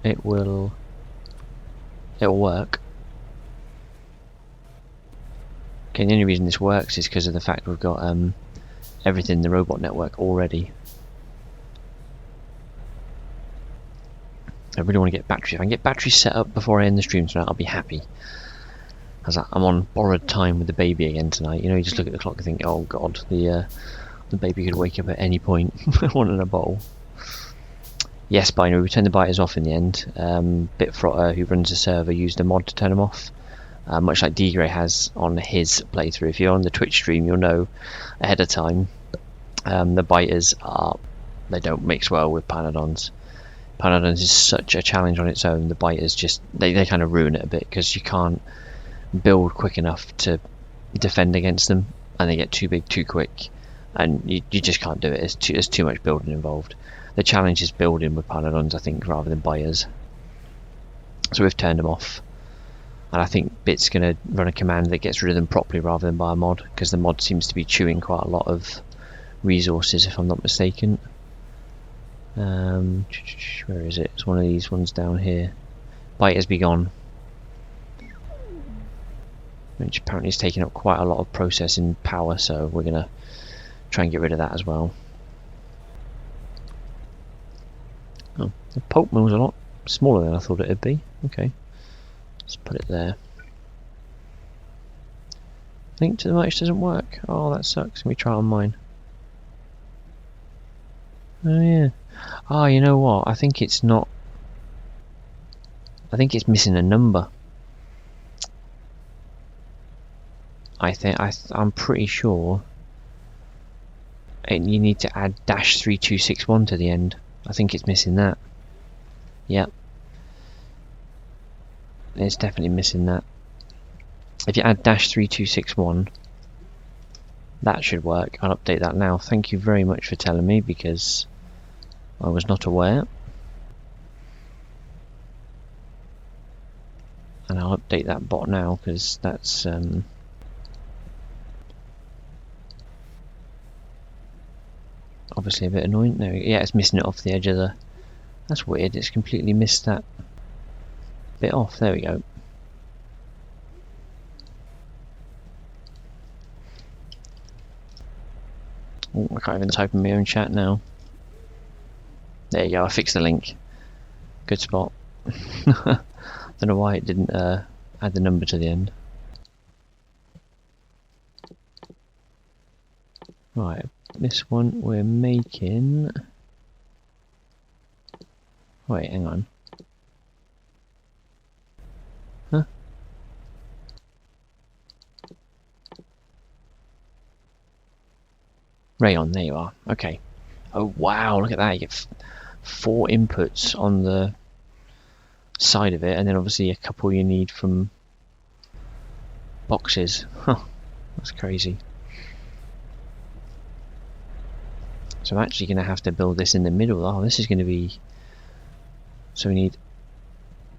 it'll work. Okay, the only reason this works is because of the fact we've got everything in the robot network already. I really want to get batteries. If I can get batteries set up before I end the stream tonight, I'll be happy. As I'm on borrowed time with the baby again tonight. You know, you just look at the clock and think, oh god, the baby could wake up at any point. Wanting a bowl. Yes, Binary, we turned the biters off in the end. Bitfrotter, who runs the server, used a mod to turn them off. Much like Dgray has on his playthrough. If you're on the Twitch stream, you'll know ahead of time. The biters they don't mix well with Pyanodons. Pyanodons is such a challenge on its own. The biters just they kind of ruin it a bit because you can't build quick enough to defend against them. and they get too big too quick, and you just can't do it. There's too much building involved. The challenge is building with Pyanodons, I think, rather than buyers. So we've turned them off, and I think Bit's going to run a command that gets rid of them properly rather than by a mod, because the mod seems to be chewing quite a lot of resources, if I'm not mistaken. Where is it? It's one of these ones down here. Biters be gone, which apparently is taking up quite a lot of processing power, so we're going to try and get rid of that as well. Oh, the pulp mill's a lot smaller than I thought it'd be. Okay, let's put it there. Link to the merch doesn't work. Oh, that sucks. Let me try it on mine. Oh yeah. Oh, you know what? I think it's not. I think it's missing a number. I'm pretty sure you need to add -3261 to the end. I think it's missing that. Yep. It's definitely missing that. If you add -3261, that should work. I'll update that now. Thank you very much for telling me, because I was not aware. And I'll update that bot now, because that's obviously a bit annoying. No, yeah, it's missing it off the edge of the. That's weird. It's completely missed that bit off. There we go. Oh, I can't even type in my own chat now. There you go. I fixed the link. Good spot. Don't know why it didn't add the number to the end. Right, this one we're making. Wait, hang on. Huh? Rayon, there you are. Okay. Oh wow, look at that. You get 4 inputs on the side of it, and then obviously a couple you need from boxes. Huh, that's crazy. So I'm actually going to have to build this in the middle. Oh, this is going to be... So we need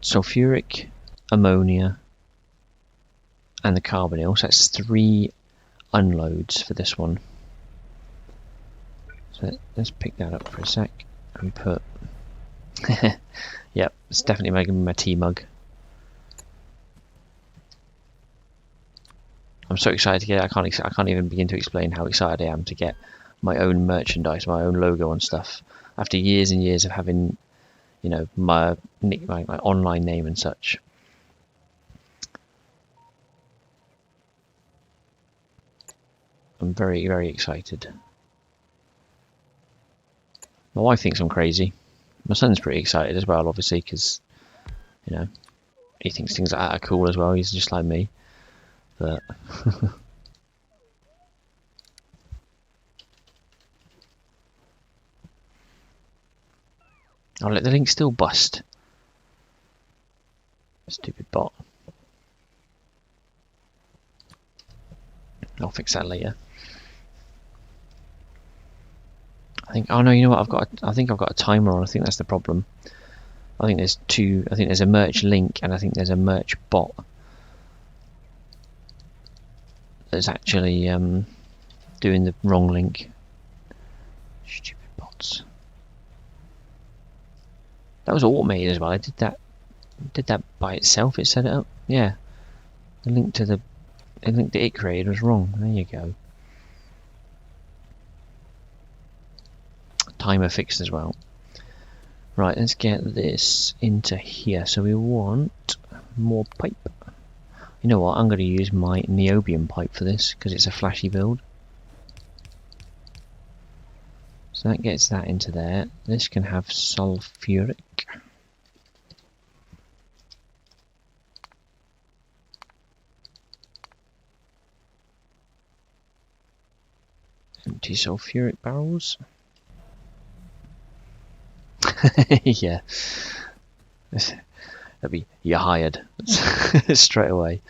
sulfuric, ammonia, and the carbonyl. So that's 3 unloads for this one. So let's pick that up for a sec and put... Yep, it's definitely making my tea mug. I'm so excited to get it. I can't even begin to explain how excited I am to get my own merchandise, my own logo and stuff. After years and years of having, you know, my online name and such. I'm very, very excited. My wife thinks I'm crazy. My son's pretty excited as well, obviously, because, you know, he thinks things like that are cool as well. He's just like me. But I'll let the link still bust. Stupid bot. I'll fix that later. I think. Oh no, you know what? I think I've got a timer on. I think that's the problem. I think there's 2. I think there's a merch link and I think there's a merch bot that's actually doing the wrong link. Stupid bots. That was automated as well. I did that by itself. It set it up. Yeah. The link to Dgray was wrong. There you go. Timer fixed as well. Right, let's get this into here. So we want more pipe. You know what? I'm going to use my niobium pipe for this because it's a flashy build. So that gets that into there. This can have sulfuric. Empty sulfuric barrels. Yeah. That'd be, you're hired. Straight away.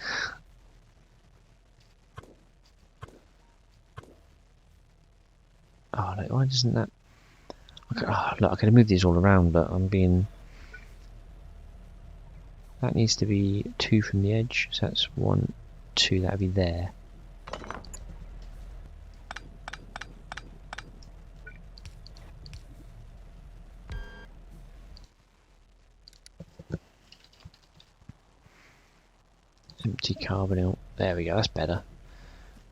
Oh, look, why doesn't that? Okay, oh, look, I could have moved these all around, but I'm being. That needs to be 2 from the edge, so that's 1, 2. That'd be there. Empty carbonyl. There we go. That's better.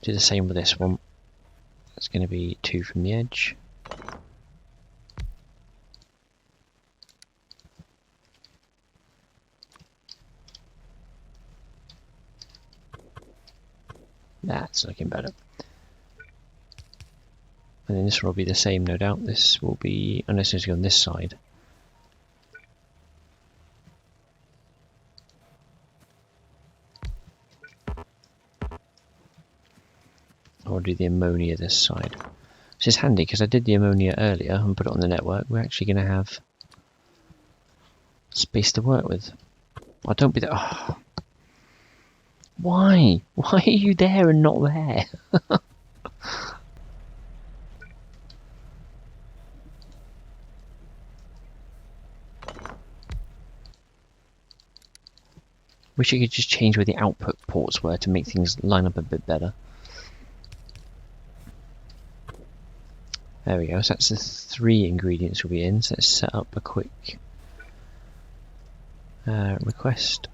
Do the same with this one. That's going to be 2 from the edge. That's looking better. And then this will be the same, no doubt. This will be, unless it's on this side. I'll do the ammonia this side. This is handy because I did the ammonia earlier and put it on the network. We're actually going to have space to work with. Oh, don't be there. Oh. Why? Why are you there and not there? Wish you could just change where the output ports were to make things line up a bit better. There we go, so that's the 3 ingredients will be in, so let's set up a quick request.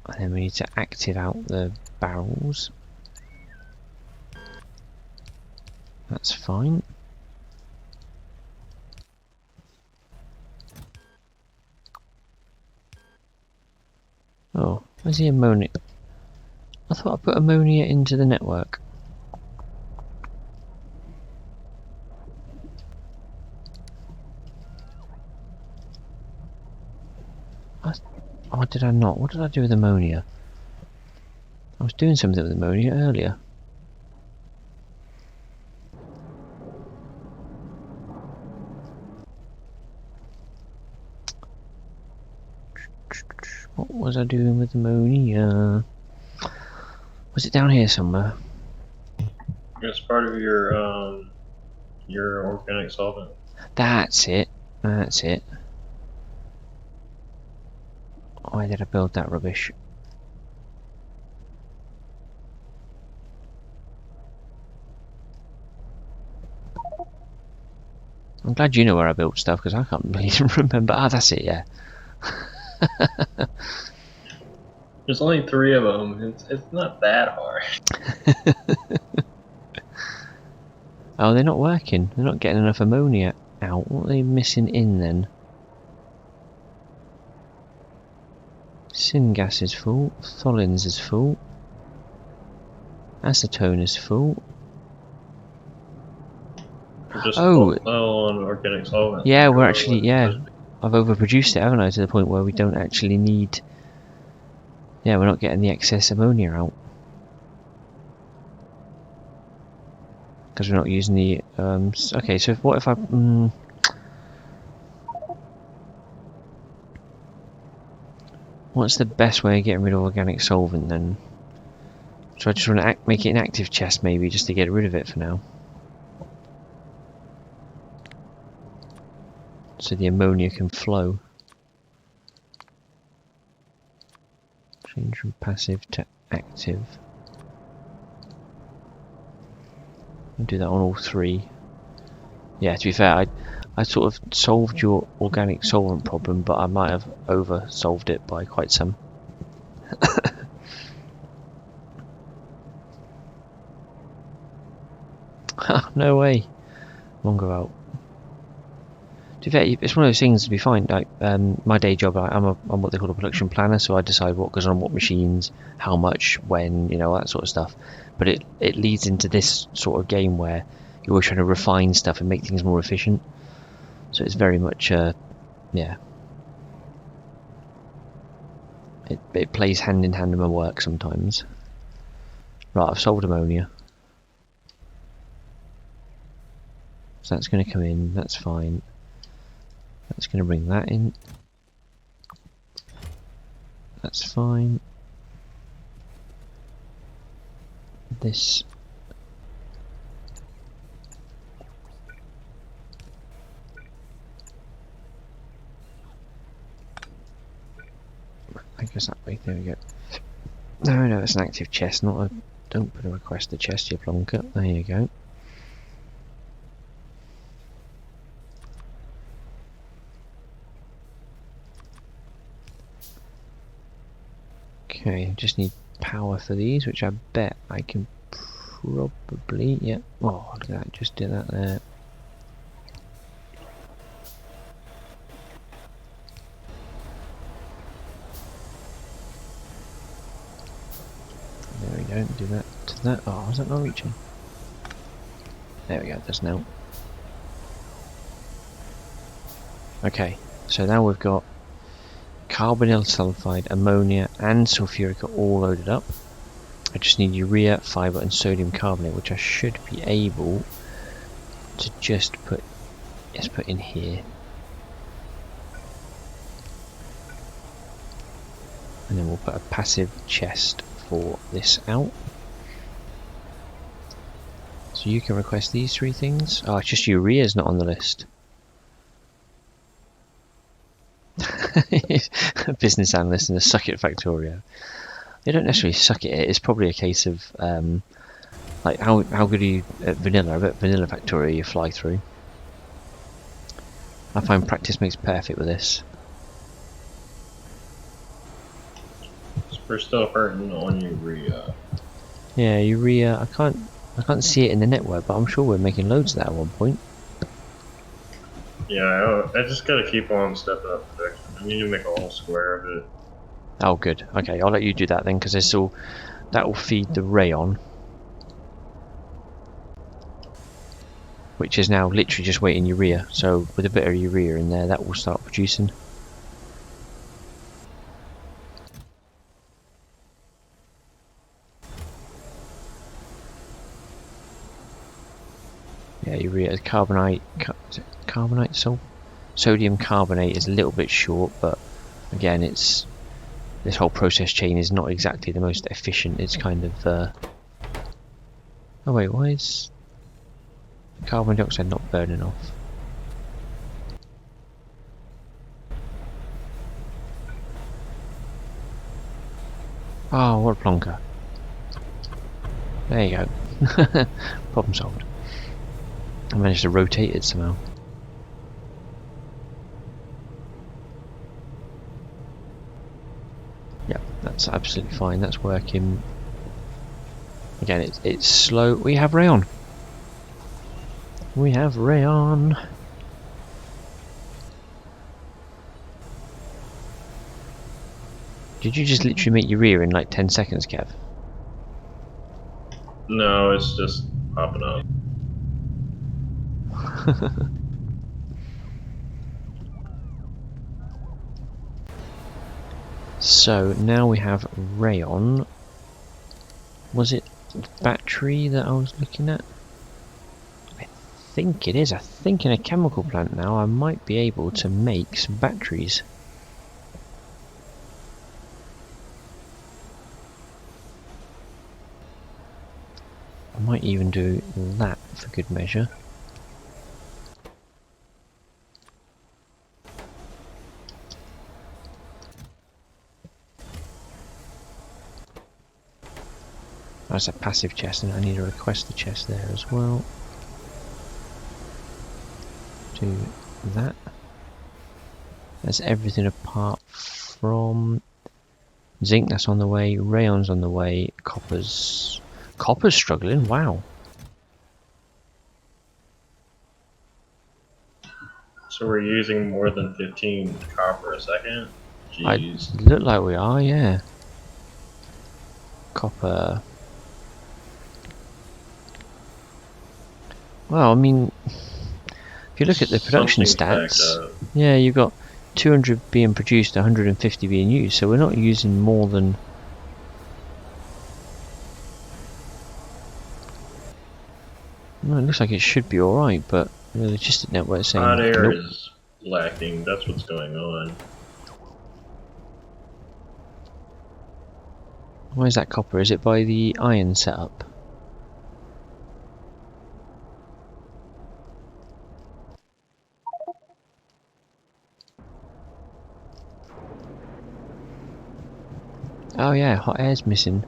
And then we need to active out the barrels. That's fine. Oh, where's the ammonia? I thought I put ammonia into the network. Oh, did I not? What did I do with ammonia? I was doing something with ammonia earlier. What was I doing with ammonia? Was it down here somewhere? It's part of your organic solvent. That's it. That's it. Why did I build that rubbish? I'm glad you know where I built stuff because I can't really remember. Ah, that's it, yeah. There's only 3 of them. It's not that hard. Oh, they're not working. They're not getting enough ammonia out. What are they missing in then? Syngas is full. Tholins is full. Acetone is full. Just oh, on organic solvent. Yeah, we're actually, yeah. I've overproduced it, haven't I, to the point where we don't actually need... Yeah, we're not getting the excess ammonia out. Because we're not using the... okay, so what if I... what's the best way of getting rid of organic solvent then? So I just want to make it an active chest maybe, just to get rid of it for now. So the ammonia can flow. Change from passive to active. I'll do that on all 3. Yeah, to be fair, I sort of solved your organic solvent problem, but I might have over-solved it by quite some. No way. Longer out. To be fair, it's one of those things to be fine. Like my day job, I'm what they call a production planner, so I decide what goes on what machines, how much, when, you know, that sort of stuff. But it leads into this sort of game where you're always trying to refine stuff and make things more efficient. So it's very much, yeah. It plays hand in hand in my work sometimes. Right, I've solved ammonia. So that's going to come in, that's fine. That's going to bring that in. that's fine. This. I guess that way. There we go. No, it's an active chest, not a. Don't put a request to chest, you plonker. There you go. Okay, just need power for these, which I bet I can probably. Yeah. Oh, look at that! Just did that there. There we go, do that to that. Oh, is that not reaching? There we go, it does now. Okay, so now we've got carbonyl sulfide, ammonia and sulfuric are all loaded up. I just need urea, fibre and sodium carbonate, which I should be able to just put in here. And then we'll put a passive chest for this out. So you can request these 3 things. Oh, it's just urea's not on the list. A business analyst and a suck at Factorio. They don't necessarily suck at it. It's probably a case of like how good are you at vanilla? I bet vanilla Factorio you fly through. I find practice makes perfect with this. We're still hurting on urea. Yeah, urea. I can't see it in the network, but I'm sure we're making loads of that at one point. Yeah, I just gotta keep on stepping up production. I need to make a whole square of it. Oh, good. Okay, I'll let you do that then, because that will feed the rayon, which is now literally just waiting urea. So with a bit of urea in there, that will start producing. Yeah, urea, carbonate, sodium carbonate is a little bit short, but again, this whole process chain is not exactly the most efficient. It's kind of oh wait, why is carbon dioxide not burning off? Oh, what a plonker. There you go. Problem solved. I managed to rotate it somehow. Yeah, that's absolutely fine. That's working. Again, it's slow. We have rayon. We have rayon. Did you just literally make urea in like 10 seconds, Kev? No, it's just popping up. So now we have rayon. Was it battery that I was looking at? I think it is. I think in a chemical plant now I might be able to make some batteries. I might even do that for good measure. That's a passive chest, and I need to request the chest there as well. Do that. That's everything apart from zinc. That's on the way. Rayon's on the way. Copper's struggling. Wow. So we're using more than 15 copper a second? Jeez. Look like we are, yeah. Copper. Well, I mean, if you look at the production stats, yeah, you've got 200 being produced, 150 being used, so we're not using more than... Well, it looks like it should be alright, but the logistic network is saying... Hot air nope. is lacking, that's what's going on. Where's that copper? Is it by the iron setup? Oh yeah, hot air's missing.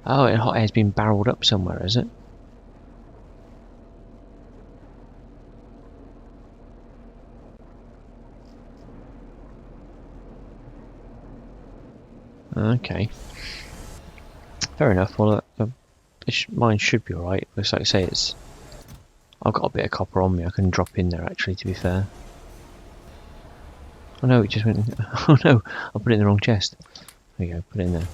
Oh, and hot air's been barreled up somewhere, is it? Okay. Fair enough. Well, mine should be alright. Looks like I say it's. I've got a bit of copper on me. I can drop in there actually. To be fair. Oh no, it just went. Oh no, I put it in the wrong chest. There you go. Put it in there.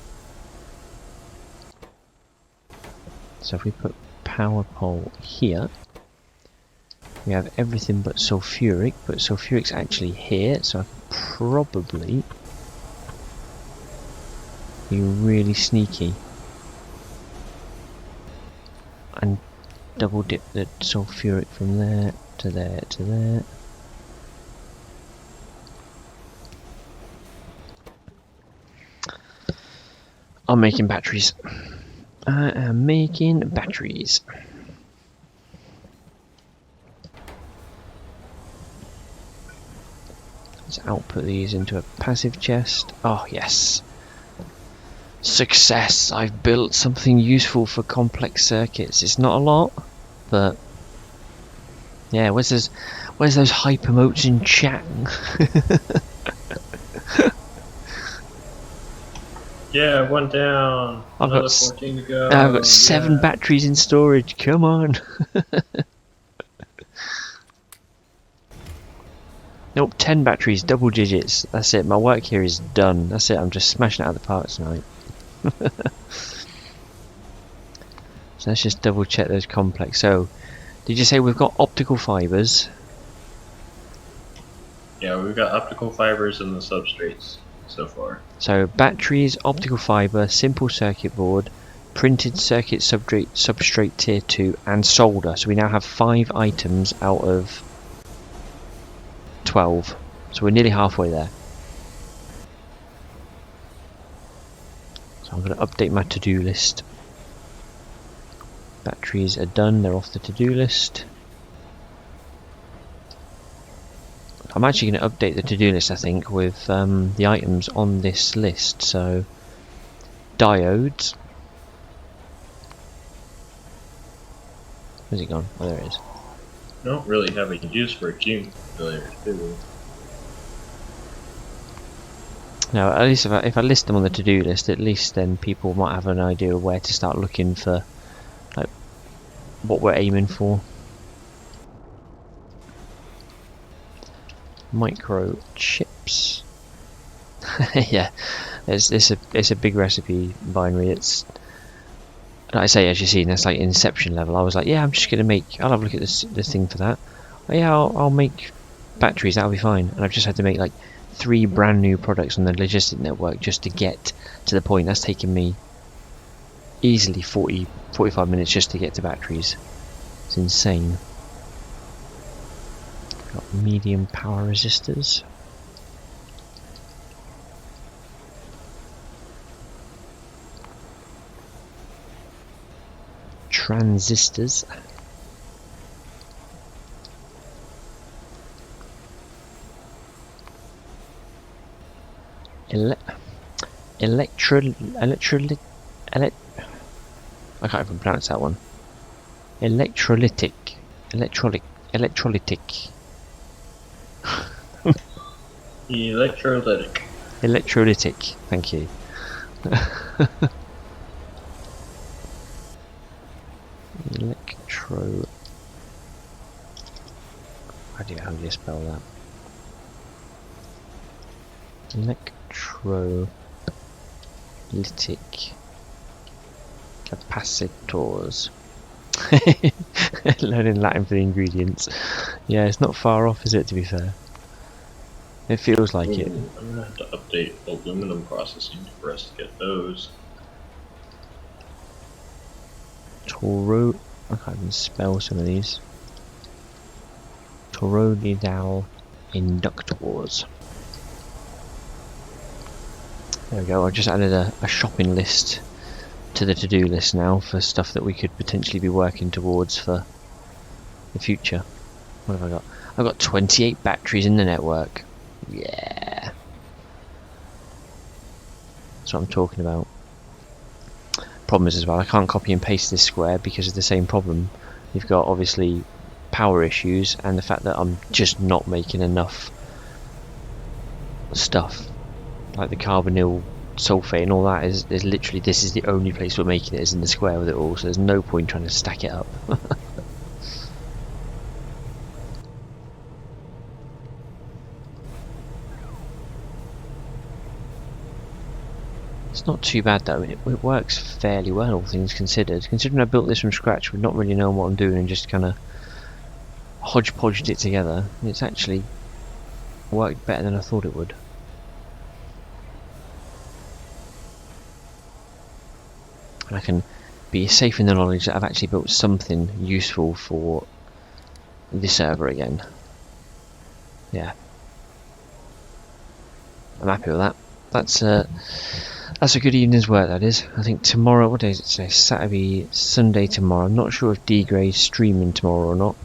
So if we put power pole here, we have everything but sulfuric. But sulfuric's actually here, so I can probably be really sneaky and double dip the sulfuric from there to there to there. I'm making batteries. I am making batteries. Let's output these into a passive chest. Oh yes. Success! I've built something useful for complex circuits. It's not a lot, but yeah. Where's those hypermotes in chat? Yeah, one down. I've Another got 14 to go. I've got 7 batteries in storage. Come on. Nope, 10 batteries, double digits. That's it. My work here is done. That's it. I'm just smashing it out of the park tonight. So let's just double check those complex. So, did you say we've got optical fibers? Yeah, we've got optical fibers in the substrates so far. So batteries, optical fiber, simple circuit board, printed circuit substrate tier 2, and solder. So we now have 5 items out of 12. So we're nearly halfway there. So I'm going to update my to-do list. Batteries are done, they're off the to-do list. I'm actually going to update the to-do list, I think, with the items on this list. So, diodes. Where's it gone? Oh, there it is. Don't really have a use for accumulators, do we? Now, at least if I list them on the to-do list, at least then people might have an idea of where to start looking for, like, what we're aiming for. Microchips. Yeah, it's a big recipe binary. It's, like I say, as you've seen, that's like Inception level. I was like, yeah, I'm just gonna I'll have a look at this thing for that. Oh, yeah, I'll make batteries. That'll be fine. And I've just had to make like 3 brand new products on the logistic network just to get to the point. That's taken me easily 45 minutes just to get to batteries. It's insane. Got medium power resistors. Transistors. I can't even pronounce that one. Electrolytic. Electrolytic. Electrolytic. Thank you. How do you spell that? Electrolytic capacitors. Learning Latin for the ingredients. Yeah, it's not far off, is it, to be fair? It feels like it. I'm gonna have to update aluminum processing for us to get those. Toro. I can't even spell some of these. Toroidal inductors. There we go. I just added a shopping list to the to-do list now for stuff that we could potentially be working towards for the future. What have I got? I've got 28 batteries in the network. Yeah. That's what I'm talking about. Problem is as well, I can't copy and paste this square because of the same problem. You've got obviously power issues and the fact that I'm just not making enough stuff. Like the carbonyl sulfate and all that is literally, this is the only place we're making it is in the square with it all, so there's no point trying to stack it up. It's not too bad though, it works fairly well all things considered. Considering I built this from scratch with not really knowing what I'm doing and just kind of hodgepodged it together, it's actually worked better than I thought it would. And I can be safe in the knowledge that I've actually built something useful for the server again. Yeah, I'm happy with that. That's a good evening's work, that is. I think tomorrow, what day is it today? Saturday, Sunday tomorrow. I'm not sure if Dgray's streaming tomorrow or not.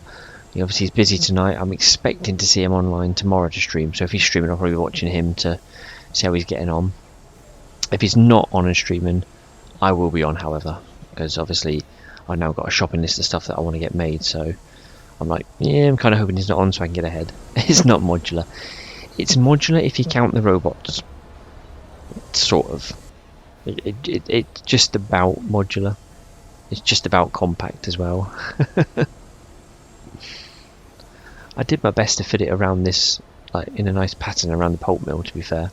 Obviously he's busy tonight. I'm expecting to see him online tomorrow to stream, so if he's streaming I'll probably be watching him to see how he's getting on. If he's not on and streaming, I will be on, however, because obviously I've now got a shopping list of stuff that I want to get made, so I'm like, yeah, I'm kind of hoping he's not on so I can get ahead. It's not modular. It's modular if you count the robots. Sort of. It's just about modular. It's just about compact as well. I did my best to fit it around this, like in a nice pattern around the pulp mill, to be fair.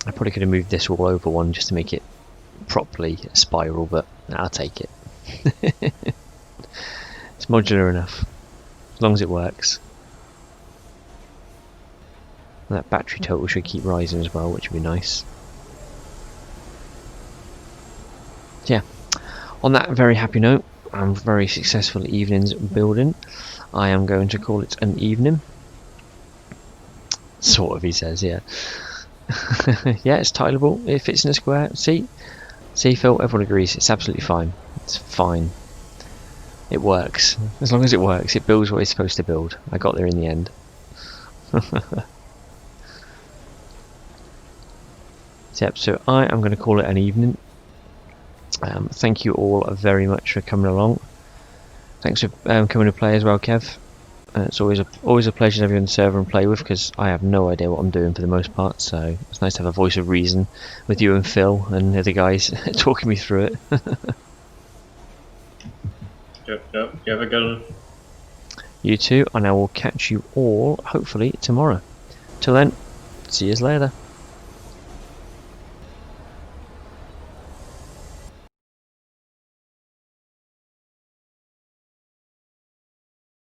I probably could have moved this all over one just to make it properly a spiral, but I'll take it. It's modular enough, as long as it works. And that battery total should keep rising as well, which would be nice. Yeah, on that very happy note, and very successful evening's building, I am going to call it an evening. Sort of, he says, yeah. Yeah, it's tileable, it fits in a square. See Phil, everyone agrees, it's absolutely fine. It's fine. It works. As long as it works, it builds what it's supposed to build. I got there in the end. Yep, so I am going to call it an evening. Thank you all very much for coming along. Thanks for coming to play as well, Kev. It's always a pleasure to have you on the server and play with, because I have no idea what I'm doing for the most part, so it's nice to have a voice of reason with you and Phil and the other guys talking me through it. Yep, you have a good one. You too, and I will catch you all hopefully tomorrow. Till then, see you later.